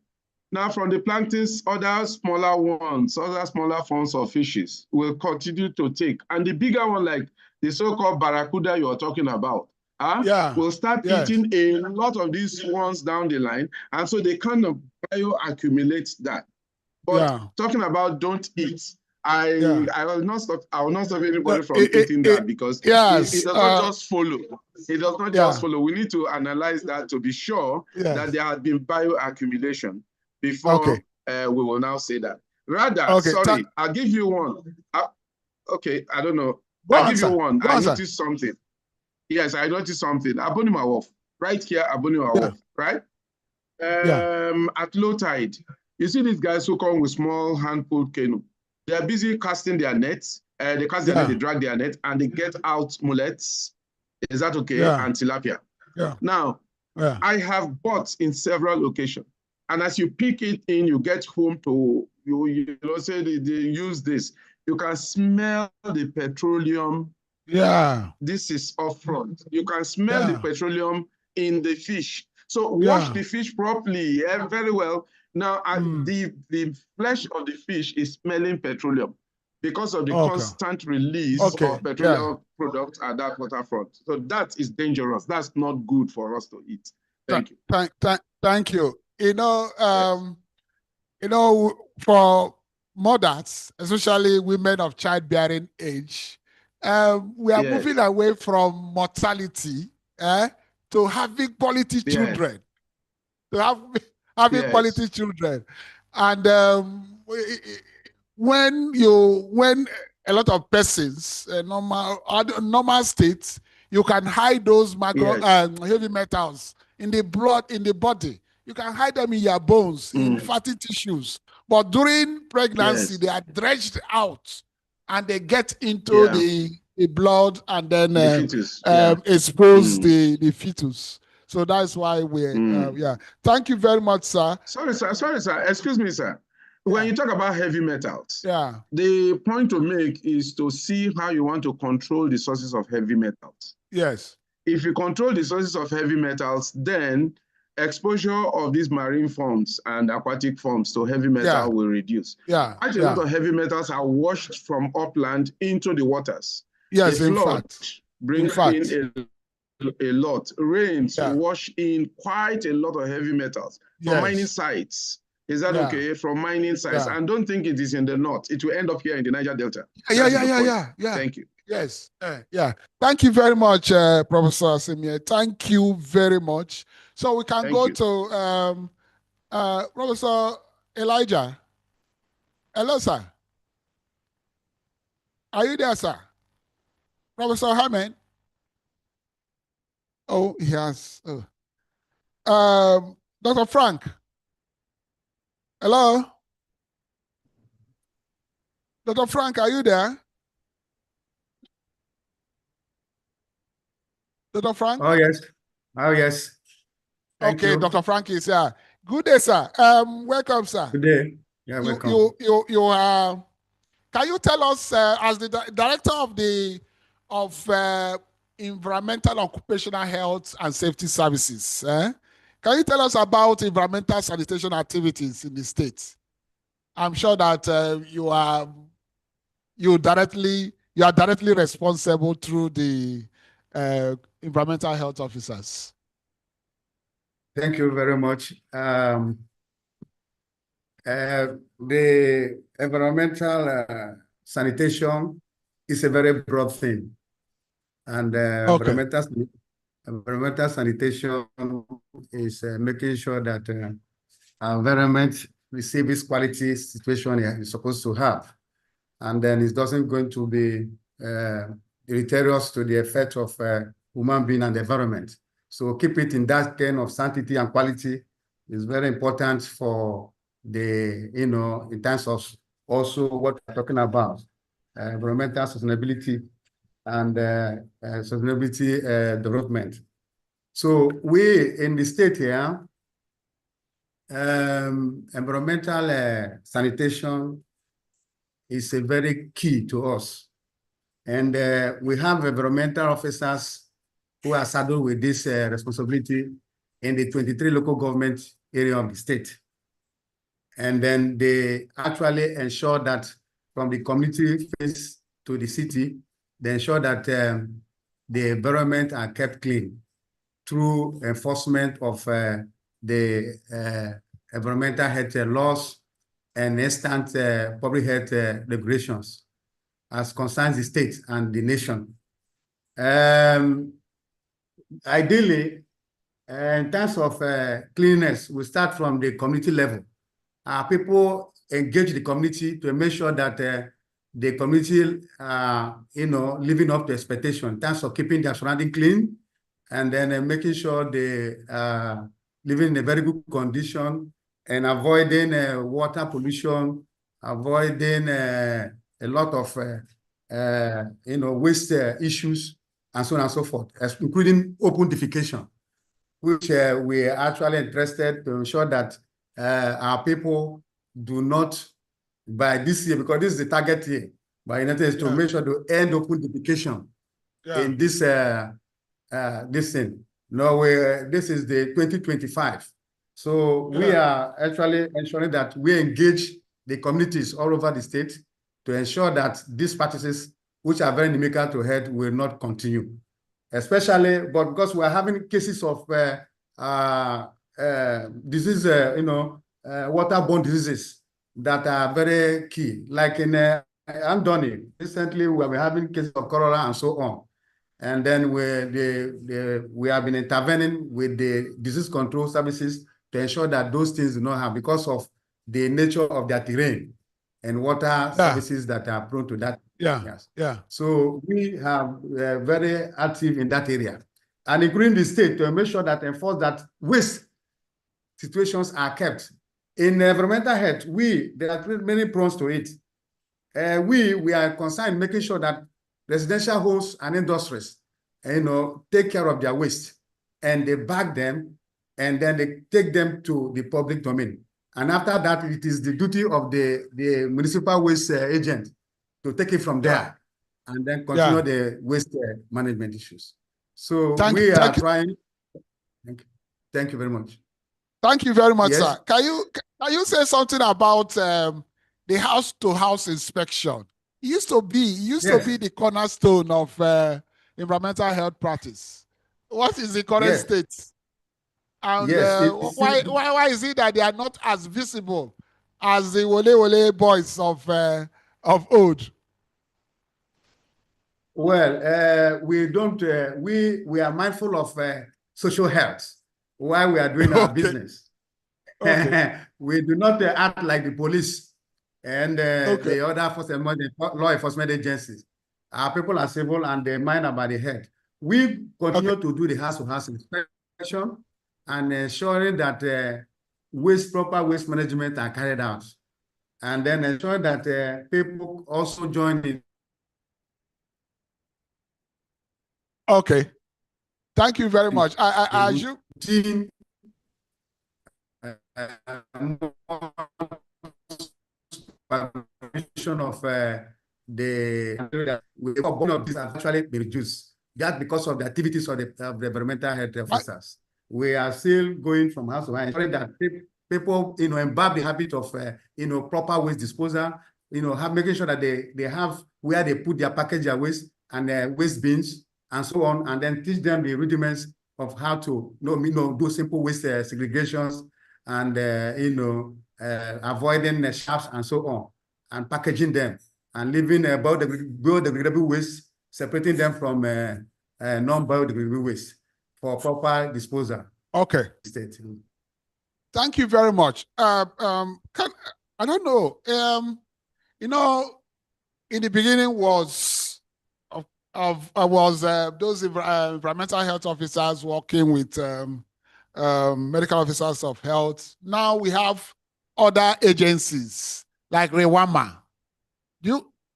Now, from the planktons, other smaller forms of fishes will continue to take. And the bigger one, like the so-called barracuda you're talking about, will start eating a lot of these ones down the line. And so they kind of bioaccumulate that. But talking about don't eat, I will not stop anybody from eating that, because it does not just follow. It does not just follow. We need to analyze that to be sure that there has been bioaccumulation before we will now say that. Rather, sorry, I'll give you one. I don't know. I'll give you one. I noticed something. Yes, I noticed something. Abonima Wharf, right here, Abonima Wharf, right? At low tide, you see these guys who come with small hand-pulled canoe. They are busy casting their nets. They cast their net, they drag their net, and they get out mullets. Is that okay? And tilapia. Now, I have bought in several locations. And as you pick it in, you get home to you know, say they use this. You can smell the petroleum. Yeah. This is upfront. You can smell the petroleum in the fish. So wash the fish properly, very well. Now, the flesh of the fish is smelling petroleum because of the constant release of petroleum products at that waterfront. So that is dangerous. That's not good for us to eat. Thank you. Thank you. You know, for mothers, especially women of childbearing age, we are moving away from mortality to having quality children. To having quality children. And when a lot of persons, normal states, you can hide those heavy metals in the blood, in the body. You can hide them in your bones, in fatty tissues. But during pregnancy, they are dredged out and they get into the blood and then expose the fetus. So that's why we're, Thank you very much, sir. Sorry, sir. Excuse me, sir. When you talk about heavy metals, the point to make is to see how you want to control the sources of heavy metals. Yes. If you control the sources of heavy metals, then exposure of these marine forms and aquatic forms to heavy metal will reduce. Actually, a lot of heavy metals are washed from upland into the waters. Yes, the flood in fact. Brings in a lot. Rains wash in quite a lot of heavy metals from mining sites. Is that okay? From mining sites. And don't think it is in the north. It will end up here in the Niger Delta. Yeah. Thank you. Yes. Thank you very much, Professor Asemie. Thank you very much. So we can go to Professor Elijah. Hello, sir. Are you there, sir? Professor Hammond? Oh, he has. Dr. Frank. Hello? Dr. Frank, are you there? Dr. Frank? Oh, yes. Thank you. Dr. Frank is here. Good day, sir. Welcome, sir. Good day. Yeah, welcome. Can you tell us, as the director of Environmental Occupational Health and Safety Services, can you tell us about environmental sanitation activities in the state? I'm sure that you are directly responsible through the environmental health officers. Thank you very much. The environmental sanitation is a very broad thing, and environmental sanitation is making sure that our environment receives this quality situation it's supposed to have, and then it doesn't going to be deleterious to the effect of human being and the environment. So keep it in that kind of sanctity and quality is very important for the, in terms of also what we're talking about, environmental sustainability and sustainability development. So we in the state here, environmental sanitation is a very key to us. And we have environmental officers who are saddled with this responsibility in the 23 local government area of the state. And then they actually ensure that from the community face to the city, they ensure that the environment are kept clean through enforcement of the environmental health laws and instant public health regulations as concerns the state and the nation. Ideally, in terms of cleanliness, we start from the community level. People engage the community to make sure that the community, living up to expectation in terms of keeping their surrounding clean, and then making sure they living in a very good condition and avoiding water pollution, avoiding a lot of waste issues, and so on and so forth, including open defecation, which we are actually interested to ensure that our people do not by this year, because this is the target year by United States to make sure to end open defecation in this this thing. No, this is the 2025. So we are actually ensuring that we engage the communities all over the state to ensure that these practices, which are very inimical to health, will not continue. Especially, but because we are having cases of disease, waterborne diseases that are very key. Like in Andoni, recently we have been having cases of cholera and so on. And then we have been intervening with the disease control services to ensure that those things do not happen because of the nature of their terrain and water services that are prone to that. So we have very active in that area, and including the state to make sure that enforce that waste situations are kept. In environmental health, there are many prongs to it. We are concerned making sure that residential homes and industries, take care of their waste, and they bag them, and then they take them to the public domain. And after that, it is the duty of the municipal waste agent to take it from there and then continue the waste management issues. So we are trying. Thank you very much. Thank you very much, sir. Can you say something about the house-to-house inspection? It used to be the cornerstone of environmental health practice. What is the current state? And why is it that they are not as visible as the Wole boys of old? Well, we don't. We are mindful of social health while we are doing our business. We do not act like the police and the other law enforcement agencies. Our people are civil and they mind about the health. We continue to do the house-to-house inspection and ensuring that proper waste management are carried out, and then ensure that people also join in. Okay, thank you very much. I assume. Of the one of these have actually been reduced. That's because of the activities of the environmental health officers. We are still going from house to house, ensuring that people, imbibe the habit of, proper waste disposal, making sure that they have where they put their package, their waste, and waste bins, and so on, and then teach them the rudiments of how to, do simple waste segregations, and avoiding shafts and so on, and packaging them, and leaving biodegradable waste, separating them from non-biodegradable waste for proper disposal. Okay. Thank you very much. I don't know. In the beginning was those environmental health officers working with medical officers of health. Now we have other agencies like Rewama.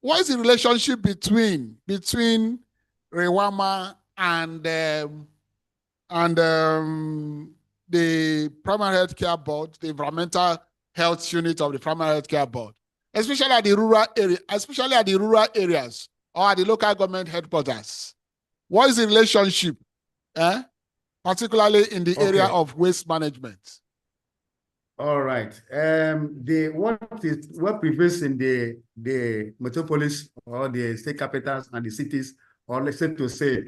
What is the relationship between Rewama and the primary health care board, the environmental health unit of the primary health care board, especially at the rural areas or at the local government headquarters? What is the relationship, particularly in the area of waste management? All right. What prevails in the metropolis or the state capitals and the cities, or let's say to say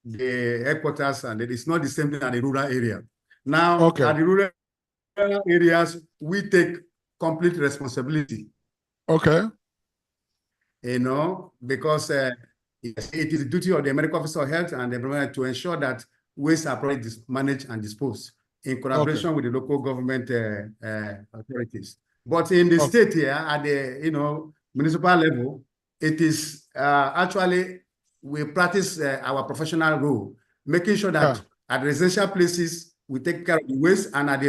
the headquarters, and it's not the same thing at the rural area. Now, at the rural areas, we take complete responsibility. Okay. Because it is the duty of the medical officer of health and the environment to ensure that waste are properly managed and disposed in collaboration with the local government authorities. But in the state here, at the municipal level, it is actually we practice our professional role, making sure that at residential places we take care of the waste, and at the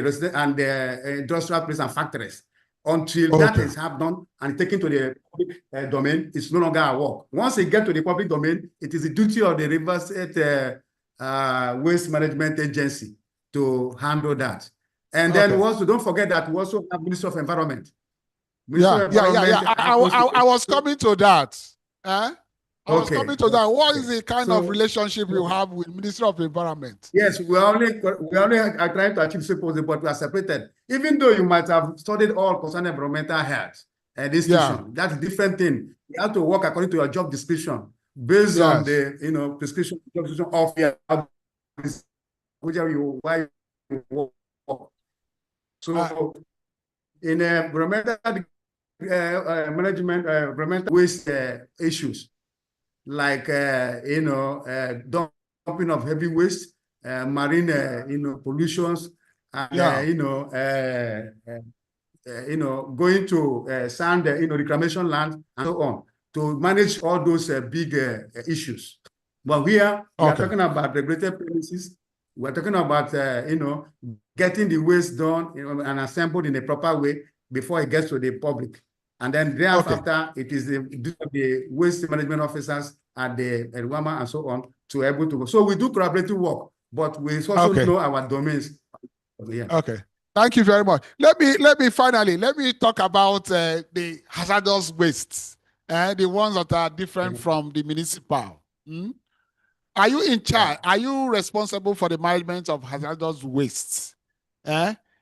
industrial places and factories. Until that is done and taken to the public domain, it's no longer our work. Once it gets to the public domain, it is the duty of the River State Waste Management Agency to handle that. And then also, don't forget that we also have Ministry of Environment. Ministry of Environment. I was coming to that. I was coming to that. What is the kind of relationship you have with Ministry of Environment? Yes, we only are trying to achieve suppose, but we are separated. Even though you might have studied all concerning environmental health and institution, that's a different thing. You have to work according to your job description based on the prescription job description of your why you work. So in environmental management, environmental waste issues like dumping of heavy waste, marine pollutions, and going to sand reclamation land and so on to manage all those big issues. But here we are talking about regulated premises. We're talking about getting the waste done and assembled in a proper way before it gets to the public. And then thereafter, it is the waste management officers at the WAMA and so on to able to go. So we do collaborative work, but we also know our domains. Okay. Thank you very much. Let me finally talk about the hazardous wastes, the ones that are different from the municipal. Are you in charge? Are you responsible for the management of hazardous wastes,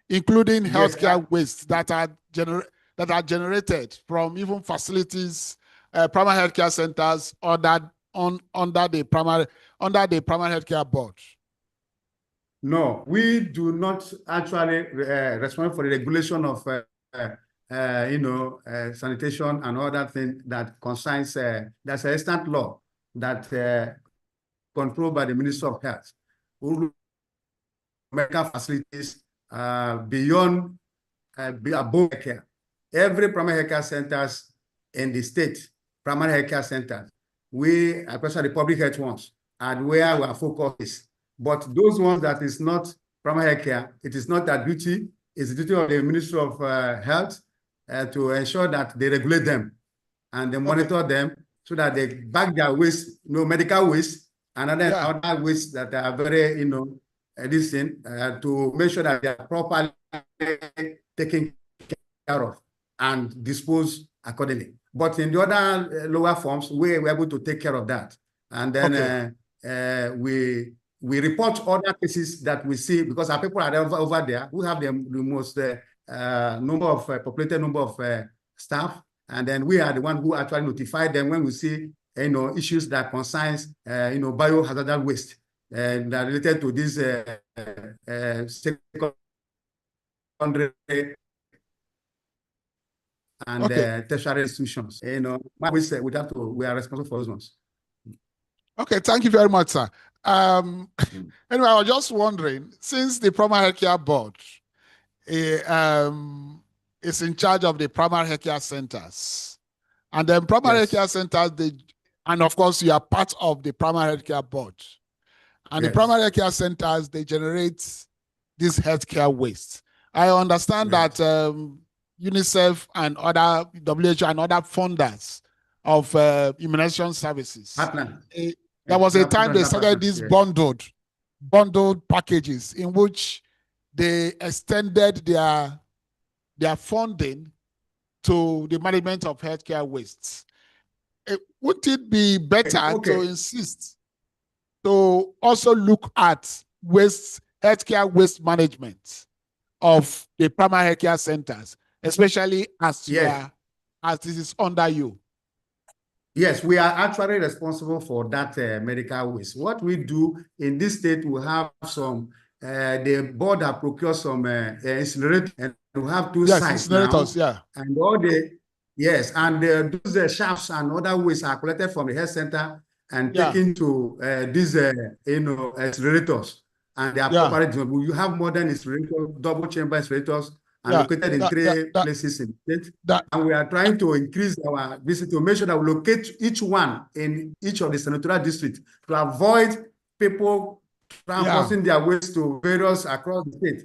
including healthcare wastes that are generated from even facilities, primary healthcare centers, or that under the primary healthcare board? No, we do not actually respond for the regulation of sanitation and other things that concerns. There's an instant law that controlled by the Ministry of Health, medical facilities beyond above care. Every primary healthcare centers in the state, primary healthcare centers, we, especially the public health ones, and where our focus is. But those ones that is not primary healthcare, it is not their duty. It's the duty of the Ministry of Health to ensure that they regulate them and they monitor them so that they back their waste, medical waste, and other wastes that are very, to make sure that they are properly taken care of and disposed accordingly. But in the other lower forms, we're able to take care of that. And then we report other cases that we see because our people are over there who have the most populated number of staff. And then we are the one who actually notify them when we see issues that concerns biohazardous waste that are related to this secondary and tertiary institutions. We are responsible for those ones. Okay, thank you very much, sir. Anyway, I was just wondering, since the primary healthcare board is in charge of the primary healthcare centers, and then primary healthcare centers, and of course you are part of the primary healthcare board, and the primary healthcare centers, they generate this healthcare waste. I understand that UNICEF and other WHO and other funders of immunization services, there was a time they started these bundled packages in which they extended their funding to the management of healthcare wastes. Would it be better to insist to also look at healthcare waste management of the primary healthcare centers, especially as this is under you? Yes, we are actually responsible for that medical waste. What we do in this state, we have some, the board that procures some incinerators, and we have two sites incinerators, now. And all those shafts and other waste are collected from the health center and taken to these incinerators. And they are properly, you have modern incinerators, double chamber incinerators, and located in three places in the state. And we are trying to increase our visit to make sure that we locate each one in each of the senatorial districts to avoid people transporting their waste to various across the state.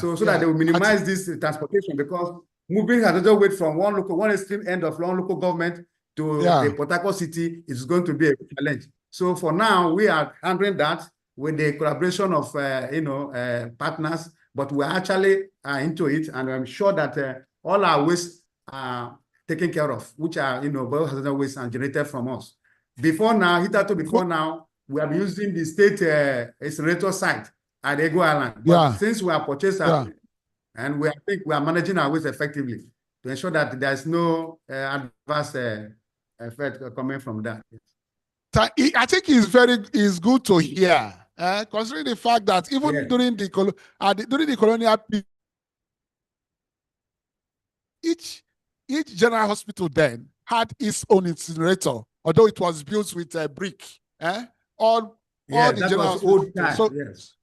So that they will minimize this transportation, because moving hazardous waste from one extreme end of one local government to the Port Harcourt city is going to be a challenge. So for now, we are handling that with the collaboration of partners. But we actually are into it, and I'm sure that all our waste are taken care of, which are, biohazardous waste and generated from us. Before now, we are using the state incinerator site at Ego Island. But since we have purchased and I think we are managing our waste effectively to ensure that there's no adverse effect coming from that. I think it's good to hear, considering the fact that even during the colonial period, each general hospital then had its own incinerator, although it was built with a brick. All the general hospitals. So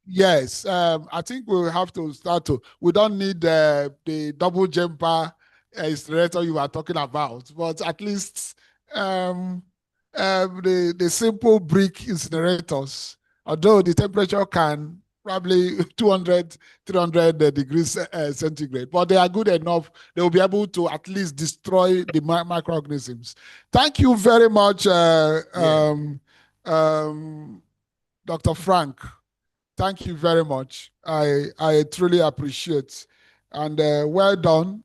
yes, I think we will have to start to. We don't need the double jumper incinerator you are talking about, but at least the simple brick incinerators, although the temperature can probably 200, 300 degrees centigrade, but they are good enough. They will be able to at least destroy the microorganisms. Thank you very much, Dr. Frank. Thank you very much. I truly appreciate, and well done.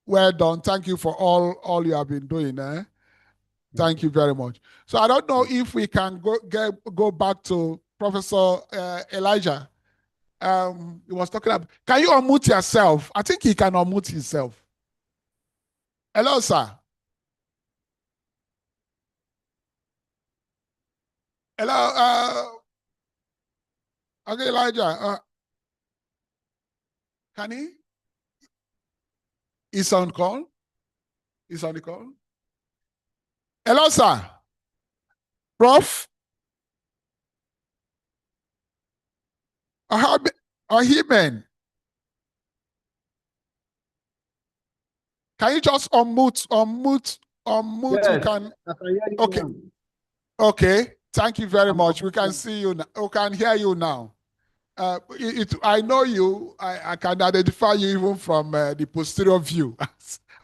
Well done. Thank you for all you have been doing. Thank you very much. So I don't know if we can go back to Professor Elijah. He was talking about, can you unmute yourself? I think he can unmute himself. Hello, sir. Hello, okay, Elijah. Can he? He's on call? He's on the call? Hello, sir. Prof? Ahimen. Can you just unmute? Yes, You can. I can hear you Okay. now. Okay. Thank you very much. We can see you now. We can hear you now. I know you. I can identify you even from the posterior view,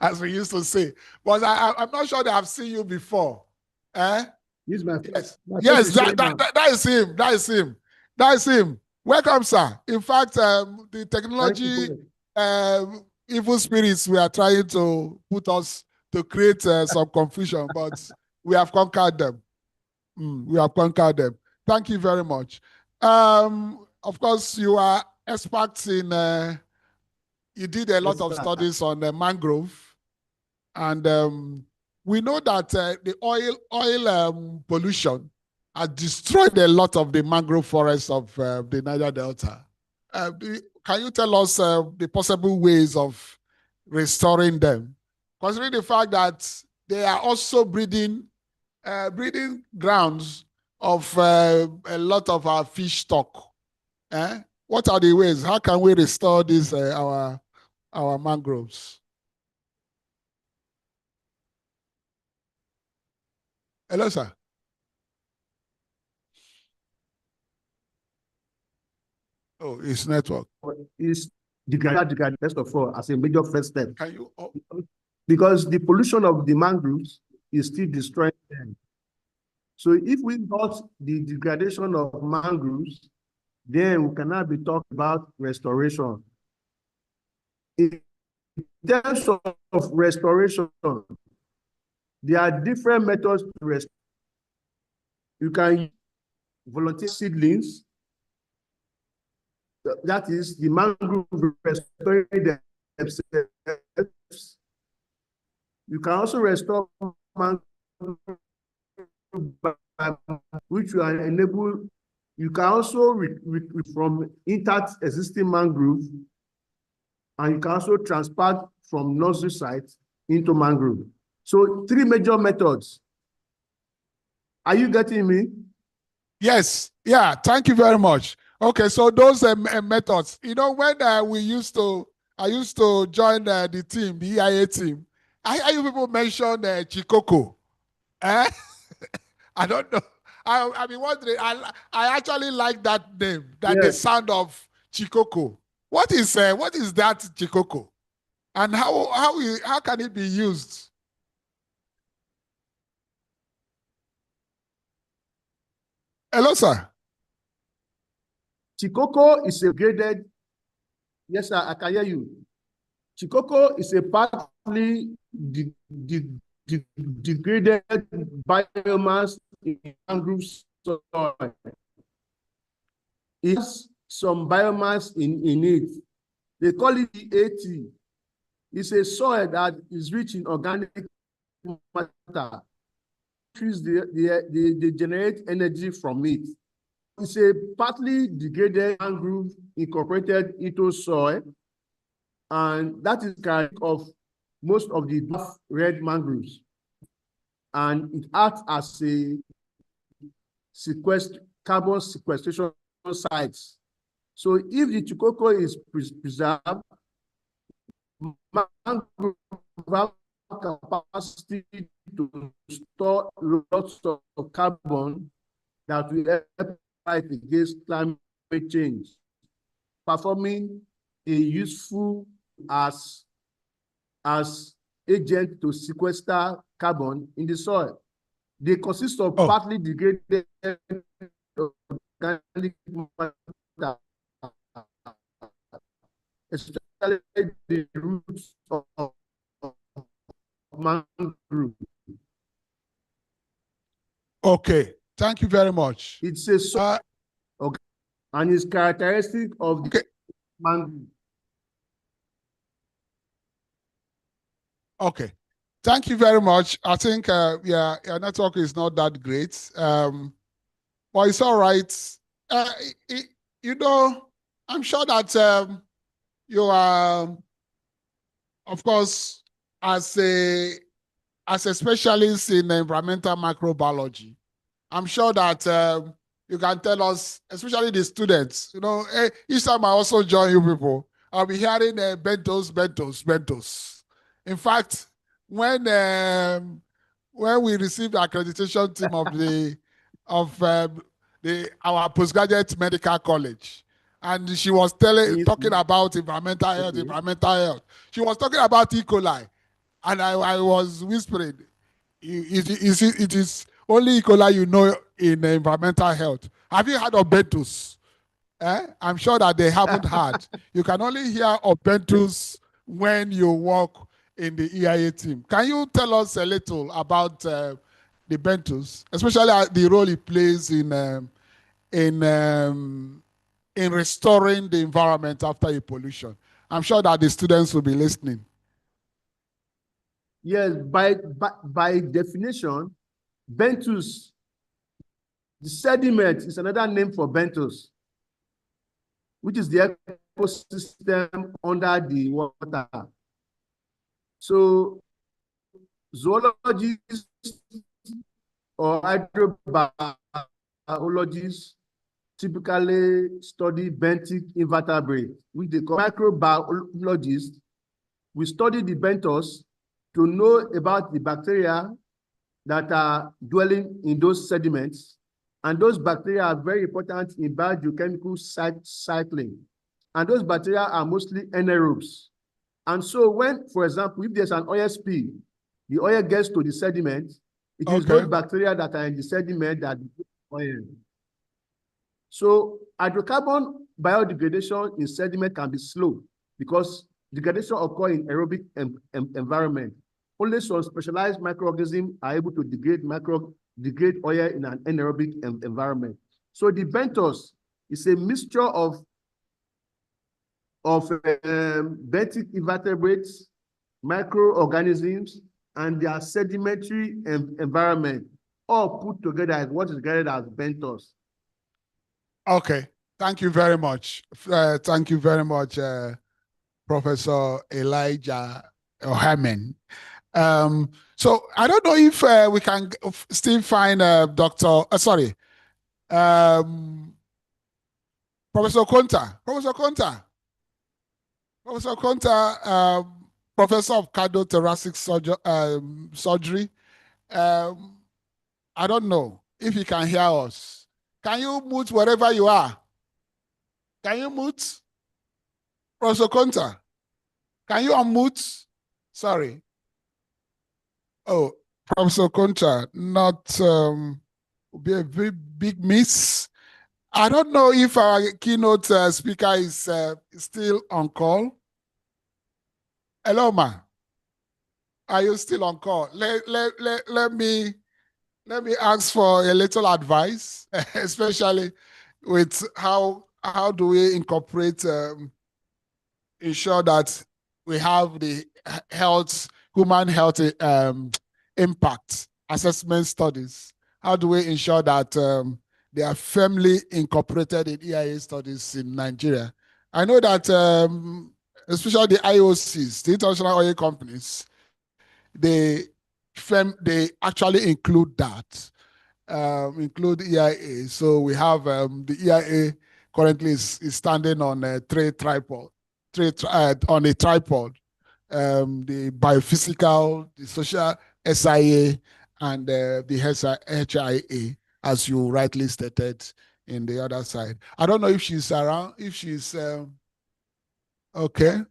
as we used to say. But I'm not sure that I've seen you before. Yes, yes, that is him. That is him. That is him. Welcome, sir. In fact, the technology, evil spirits were trying to put us to create some confusion, but we have conquered them. We have conquered them. Thank you very much. Of course, you are experts in, you did a lot of studies on mangrove. And we know that the oil pollution has destroyed a lot of the mangrove forests of the Niger Delta. Can you tell us the possible ways of restoring them? Considering the fact that they are also breeding grounds of a lot of our fish stock. What are the ways? How can we restore these our mangroves? Hello, sir. Oh, it's network. It's degraded, first of all, as a major first step. Can you? Oh. Because the pollution of the mangroves is still destroying them. So if we got the degradation of mangroves, then we cannot be talking about restoration. In terms of restoration, there are different methods to restore. You can use volunteer seedlings. That is the mangrove restoring themselves. You can also restore mangrove which will enable. You can also from intact existing mangrove, and you can also transport from nursery sites into mangrove. So 3 major methods. Are you getting me? Yes. Yeah. Thank you very much. Okay. So those methods. You know, when I used to join the team, the EIA team. I hear you people mention Chikoko. I don't know. I've been wondering. I actually like that name. That the sound of Chikoko. What is that Chikoko? And how can it be used? Hello, sir. Chikoko is a graded. Yes, sir, I can hear you. Chikoko is a partly degraded biomass in mangrove soil. It has some biomass in it. They call it the AT. It's a soil that is rich in organic matter. They generate energy from it. It's a partly degraded mangrove incorporated into soil, and that is kind of most of the red mangroves. And it acts as a carbon sequestration site. So if the Chikoko is preserved, mangrove have capacity to store lots of carbon that will help fight against climate change, performing a useful as agent to sequester carbon in the soil. They consist of partly degraded organic matter, especially the roots of mangrove. Okay, thank you very much. It's a soil, and it's characteristic of the mangrove. Okay, thank you very much. I think yeah, your network is not that great, but it's all right. You know, I'm sure that you are, of course, as a specialist in environmental microbiology, I'm sure that you can tell us, especially the students. You know, each time I also join you people, I'll be hearing bentos. In fact, when we received the accreditation team of our postgraduate medical college, and she was talking about environmental health, she was talking about E. coli, and I was whispering, it is only E. coli you know in environmental health. Have you heard of bentos? I'm sure that they haven't heard. You can only hear of bentos when you work in the EIA team. Can you tell us a little about the bentos, especially the role it plays in restoring the environment after a pollution? I'm sure that the students will be listening. Yes, by definition, bentos, the sediment is another name for bentos, which is the ecosystem under the water. So zoologists or hydrobiologists typically study benthic invertebrates, which they call microbiologists. We study the bentos to know about the bacteria that are dwelling in those sediments. And those bacteria are very important in biogeochemical cycling. And those bacteria are mostly anaerobes. And so when, for example, if there's an oil spill, the oil gets to the sediment, it is those bacteria that are in the sediment that oil. So hydrocarbon biodegradation in sediment can be slow because degradation occurs in aerobic environment. Only some specialized microorganisms are able to degrade oil in an anaerobic environment. So the bentos is a mixture of benthic invertebrates, microorganisms, and their sedimentary environment, all put together as what is regarded as bentos. Okay, thank you very much. Thank you very much, Professor Elijah Ohamen. So I don't know if we can still find Professor Konta. Professor Konta, Professor of Cardiothoracic Surgery. I don't know if you can hear us. Can you mute wherever you are? Can you mute? Professor Konta, can you unmute? Sorry. Oh, Professor Konta, not will be a very big miss. I don't know if our keynote speaker is still on call. Hello, ma. Are you still on call? Let me ask for a little advice, especially with how do we incorporate, ensure that we have the human health impact assessment studies. How do we ensure that they are firmly incorporated in EIA studies in Nigeria? I know that especially the IOCs, the international oil companies, they actually include that, include EIA. So we have the EIA currently is standing on a tripod, on a tripod. The biophysical, the social SIA, and the HIA, as you rightly stated in the other side. I don't know if she's around, if she's okay.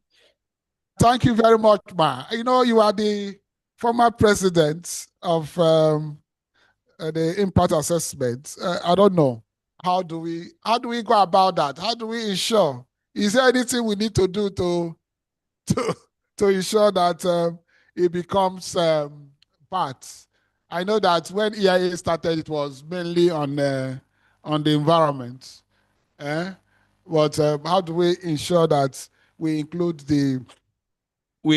Thank you very much, Ma. You know, you are the former president of the impact assessment. I don't know. How do we go about that? How do we ensure? Is there anything we need to do to ensure that it becomes part? I know that when EIA started, it was mainly on the environment. But how do we ensure that we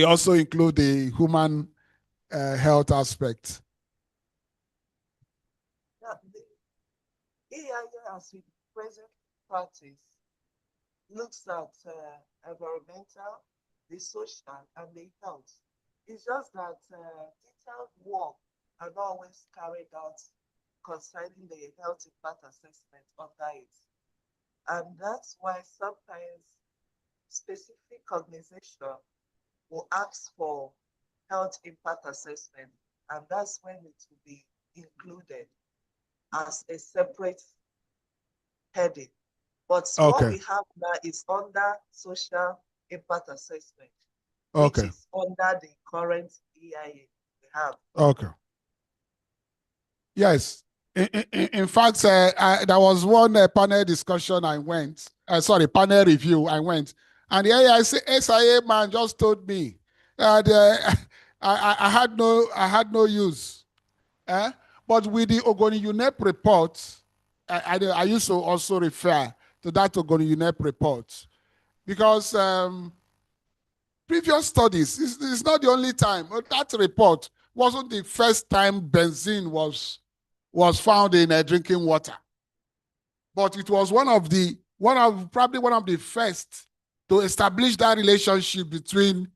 also include the human health aspect? The EIA, as with present practice, looks at environmental, the social, and the health. It's just that detailed work are not always carried out concerning the health impact assessment under it. And that's why sometimes specific organization will ask for health impact assessment, and that's when it will be included as a separate heading. But what we have now is under social impact assessment, which is under the current EIA we have. Okay. Yes. In fact, there was one panel discussion I went, panel review I went, and the SIA man just told me that I had no use. But with the Ogoni UNEP report, I used to also refer to that Ogoni UNEP report, because previous studies, it's not the only time. That report wasn't the first time benzene was found in drinking water, but it was probably one of the first to establish that relationship between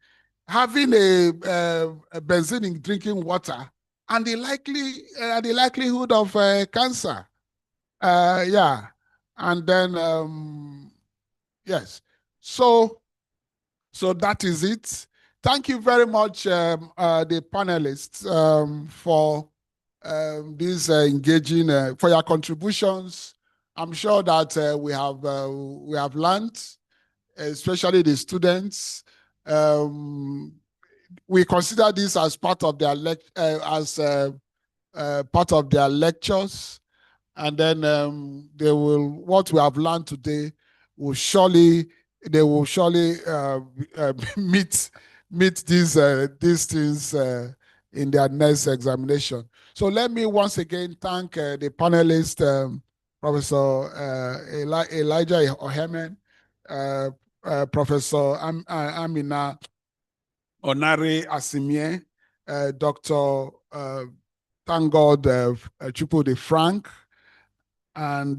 having a benzene in drinking water and the likelihood of cancer. Yeah, and then yes, so that is it. Thank you very much, the panelists, for these engaging, for your contributions. I'm sure that we have learned, especially the students. We consider this as part of their part of their lectures, and then what we have learned today will surely meet these things in their next examination. So let me once again thank the panelists, Professor Elijah Ohemen, Professor Amina Onare Asimie, Dr. Thank God Chupu de Frank, and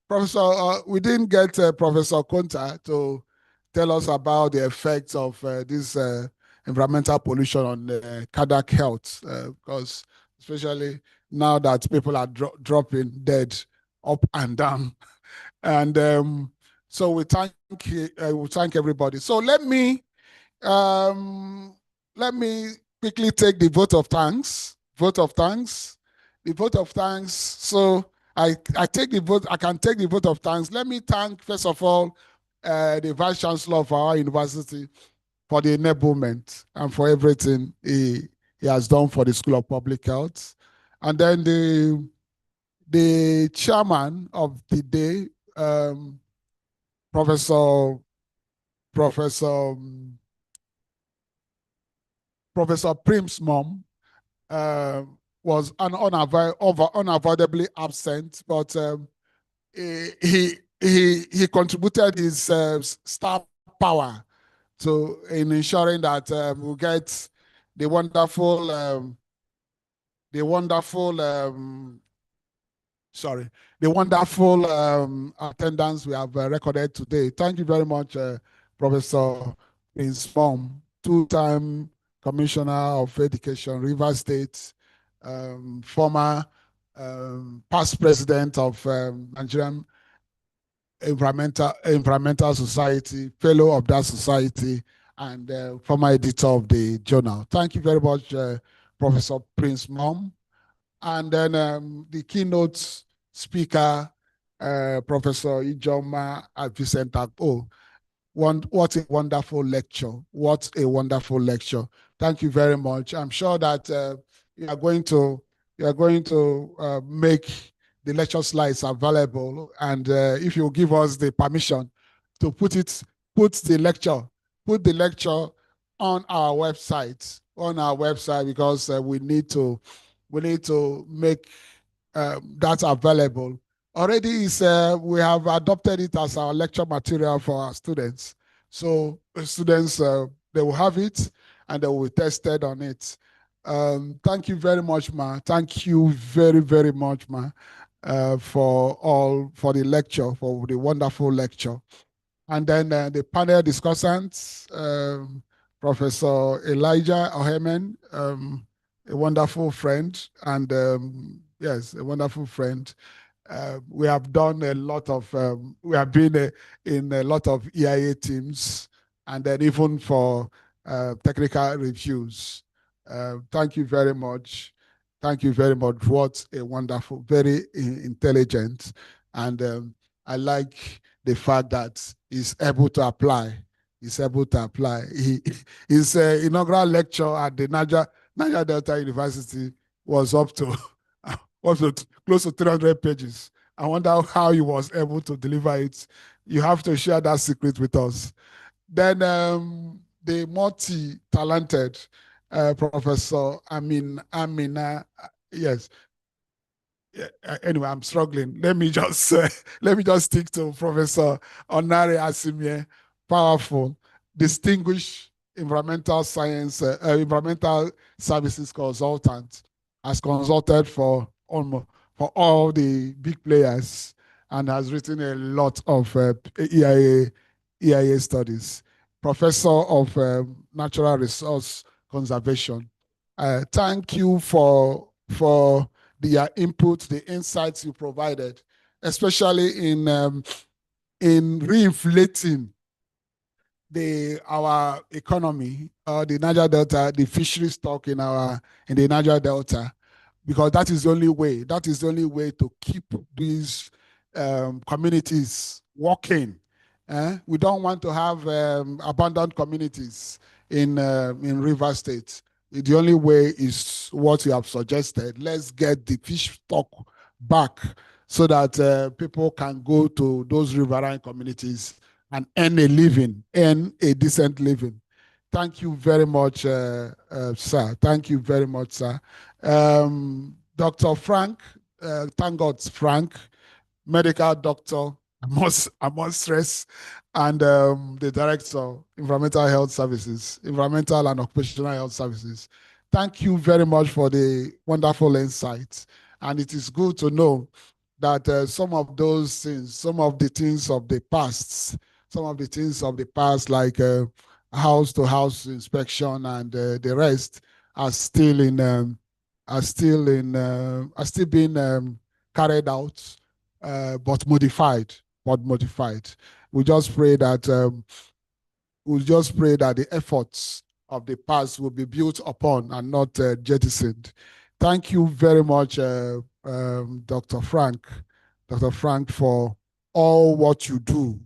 Professor, we didn't get Professor Konta to tell us about the effects of this environmental pollution on cardiac health, because especially now that people are dropping dead up and down. And so we thank everybody. So let me quickly take the vote of thanks. The vote of thanks. So I take the vote. I can take the vote of thanks. Let me thank, first of all, the Vice Chancellor of our university for the enablement and for everything he has done for the School of Public Health. And then the chairman of the day, Professor Professor Prim's mom was unavoidably absent, but he contributed his star power in ensuring that we get the wonderful attendance we have recorded today. Thank you very much, Professor Prince Mom, two-time Commissioner of Education, Rivers State, former past president of Nigerian Environmental Society, fellow of that society, and former editor of the journal. Thank you very much, Professor Prince Mom. And then the keynote speaker, Professor Ijoma Vincent Akpo. What a wonderful lecture. What a wonderful lecture. Thank you very much. I'm sure that you are going to make the lecture slides available. And if you give us the permission to put the lecture on our website, because we need to make that available. Already we have adopted it as our lecture material for our students. So students, they will have it and they will be tested on it. Thank you very much, Ma. Thank you very, very much, Ma, for the lecture, for the wonderful lecture. And then the panel discussants, Professor Elijah Ohemen, a wonderful friend, and yes, a wonderful friend. We have done a lot of, we have been in a lot of EIA teams, and then even for technical reviews. Thank you very much. Thank you very much. What a wonderful, very intelligent, and I like the fact that he's able to apply. He's able to apply. His inaugural lecture at the Niger Delta University was up to close to 300 pages. I wonder how he was able to deliver it. You have to share that secret with us. Then the multi-talented Professor Amina, yes. Anyway, I'm struggling. Let me just stick to Professor Onare Asimie, powerful, distinguished environmental services consultant, has consulted for all the big players and has written a lot of EIA studies. Professor of Natural Resource Conservation. Thank you for the input, the insights you provided, especially in reinflating our economy, the Niger Delta, the fishery stock in the Niger Delta, because that is the only way. That is the only way to keep these communities working. We don't want to have abandoned communities in Rivers State. The only way is what you have suggested. Let's get the fish stock back so that people can go to those riverine communities and earn a living, earn a decent living. Thank you very much, sir. Thank you very much, sir. Dr. Frank, thank God, Frank, medical doctor, I must stress, and the Director, Environmental Health Services, Environmental and Occupational Health Services. Thank you very much for the wonderful insights. And it is good to know that some of those things, some of the things of the past, like house-to-house inspection and the rest are still being carried out, but modified. We just pray that the efforts of the past will be built upon and not jettisoned. Thank you very much, Dr. Frank, for all what you do.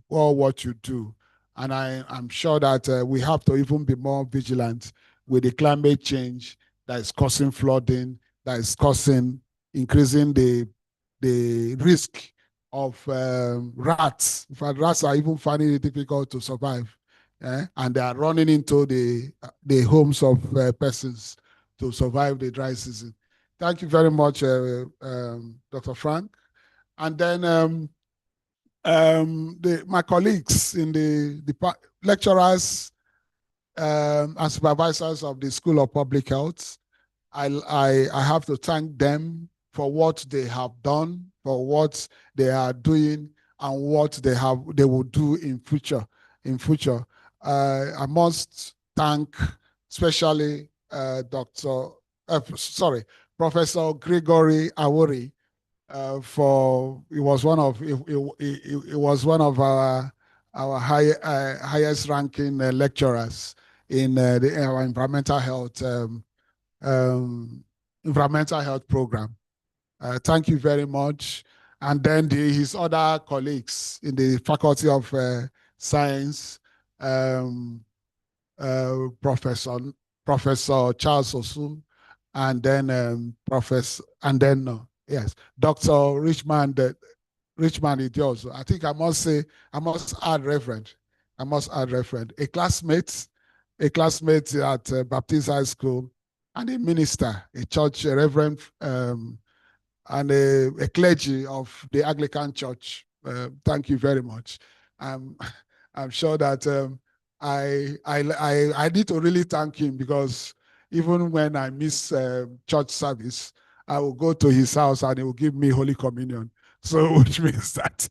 And I'm sure that we have to even be more vigilant with the climate change that is causing flooding, that is increasing the risk of rats. In fact, rats are even finding it difficult to survive. and they are running into the homes of persons to survive the dry season. Thank you very much, Dr. Frank. And then my colleagues in the lecturers and supervisors of the School of Public Health, I have to thank them for what they have done, for what they are doing, and what they will do in future. I must thank especially Professor Gregory Awori, for it was one of our highest ranking lecturers in our environmental health program. Thank you very much. And then his other colleagues in the Faculty of Science, Professor Charles Osu, and then Dr. Richmond Idioso. I think I must add Reverend. A classmate at Baptist High School, and a minister, a church, a reverend, and a clergy of the Anglican Church. Thank you very much. I'm sure that I need to really thank him, because even when I miss church service, I will go to his house and he will give me Holy Communion. So which means that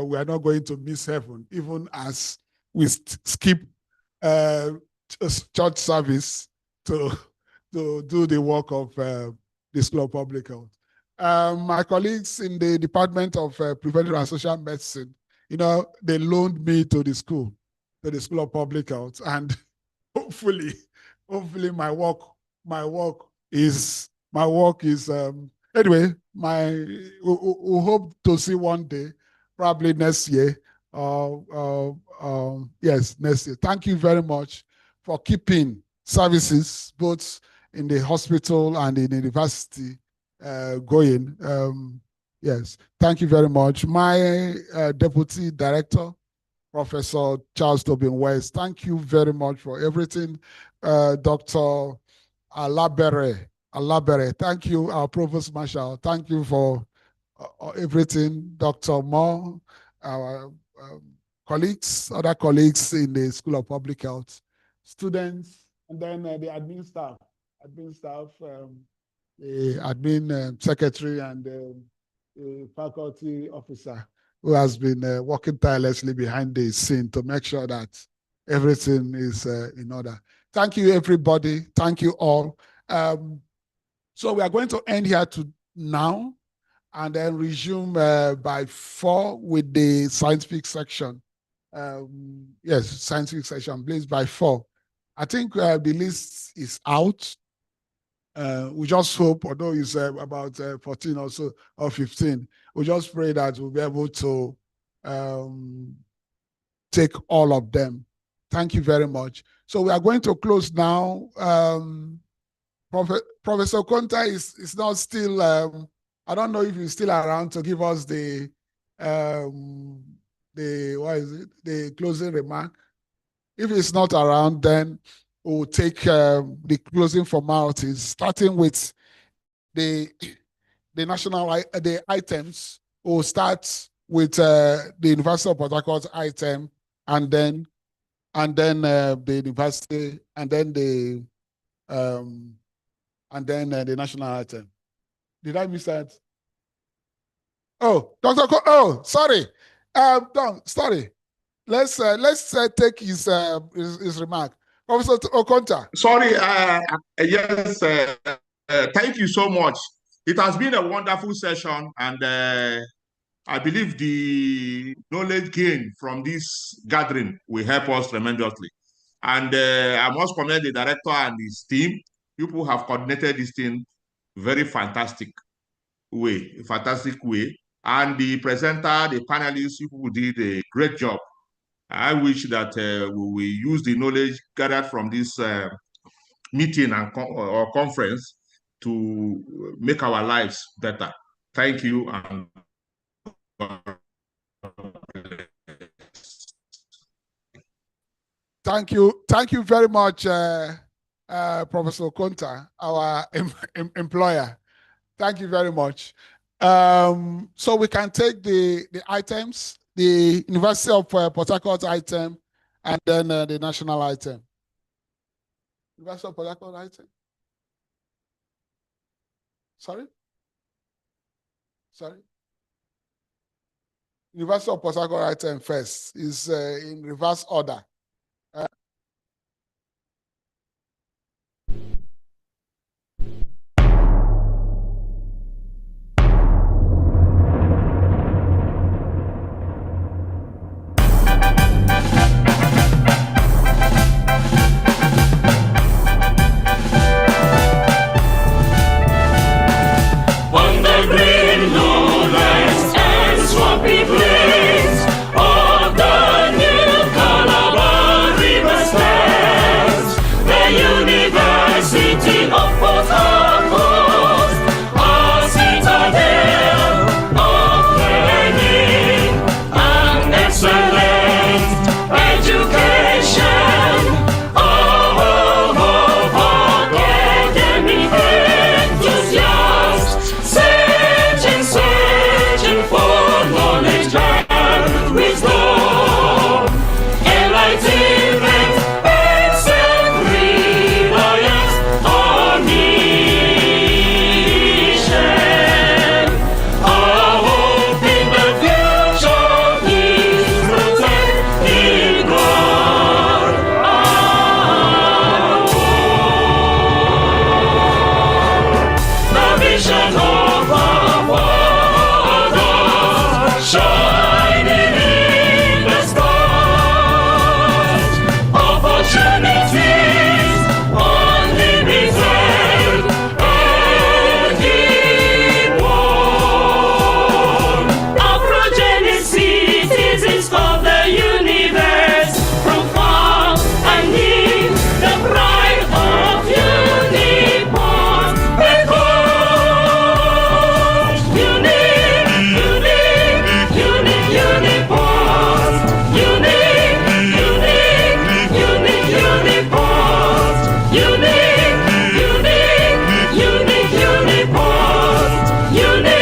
we are not going to miss heaven, even as we skip church service to do the work of the School of Public Health. My colleagues in the Department of Preventive and Social Medicine, they loaned me to the School of Public Health, and hopefully my work is anyway. We hope to see one day, probably next year. Yes, next year. Thank you very much for keeping services both in the hospital and in the university going. Yes, thank you very much. My Deputy Director, Professor Charles Tobin West, thank you very much for everything. Dr. Alabere, thank you. Our Provost Marshal, thank you for everything. Dr. Moore, our other colleagues in the School of Public Health, students, and then the admin staff, the admin secretary, and the faculty officer who has been working tirelessly behind the scene to make sure that everything is in order. Thank you, everybody. Thank you all. So we are going to end here now, and then resume by 4 with the scientific section. Yes, scientific section, please, by 4. I think the list is out. We just hope, although it's about 14 or so, or 15, we just pray that we'll be able to take all of them. Thank you very much. So we are going to close now. Professor Konta is not still, I don't know if he's still around to give us the closing remark. If he's not around, then we'll take the closing formalities, starting with the items. We'll start with the University of Port Harcourt item, and then the university, and then the national item. Did I miss that? Oh, sorry. Sorry. Let's take his remark. Professor Okonta. Sorry, yes, thank you so much. It has been a wonderful session, and I believe the knowledge gained from this gathering will help us tremendously. And I must commend the director and his team. People have coordinated this thing very fantastic way. And the presenter, the panelists, people did a great job. I wish that we use the knowledge gathered from this meeting or conference to make our lives better. Thank you. And Thank you very much, Professor Konta, our employer. Thank you very much. So we can take the items, the University of Port Harcourt item, and then the national item. University of Port Harcourt item. Sorry? University of Port Harcourt item first is in reverse order. On the green lowlands and swampy plains of the New Calabar River stands the University of Port Harcourt, a citadel of learning and excellent education, a home of academic enthusiasts, searching for knowledge and wisdom, enlightenment and self-reliance on mission. Our hope in the future is rooted in God. The vision of our fathers shining in the stars, opportunities unlimited and equal. Our progeny citizens of the universe, profound and near, the pride of Uniport, because unique, Uniport, unique, Uniport, unique, Uniport, unique.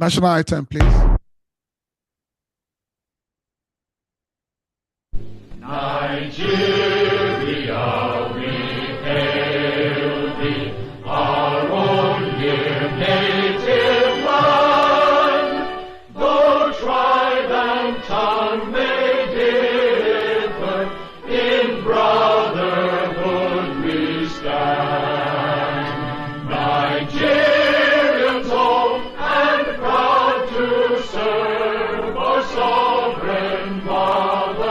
National item, please. Nigeria, we hail thee, our own dear native land. Though tribe and tongue may differ, in brotherhood we stand. Nigerians old and proud to serve our sovereign fatherland.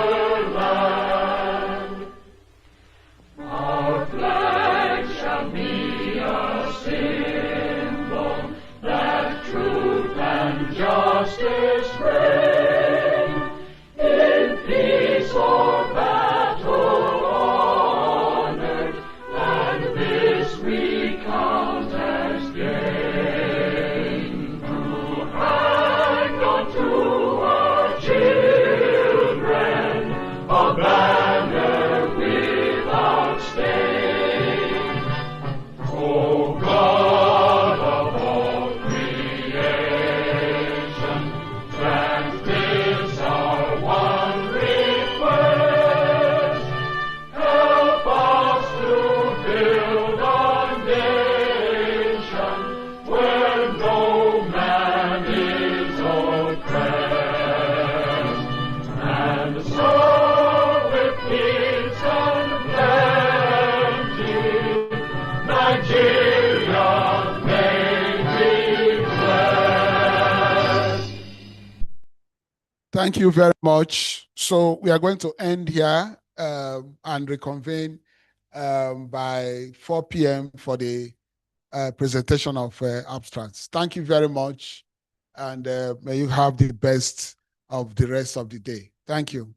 Our flag shall be a symbol that truth and justice reign. In peace or battle honored, and this we count as gain. To hang on to our children a banner without stain. O God of all creation, grant this our one request. Help us to build a nation where no man is oppressed, and so with peace and plenty, Nigeria may be blessed. Thank you very much. So we are going to end here and reconvene by 4 p.m. for the presentation of abstracts. Thank you very much, and may you have the best of the rest of the day. Thank you.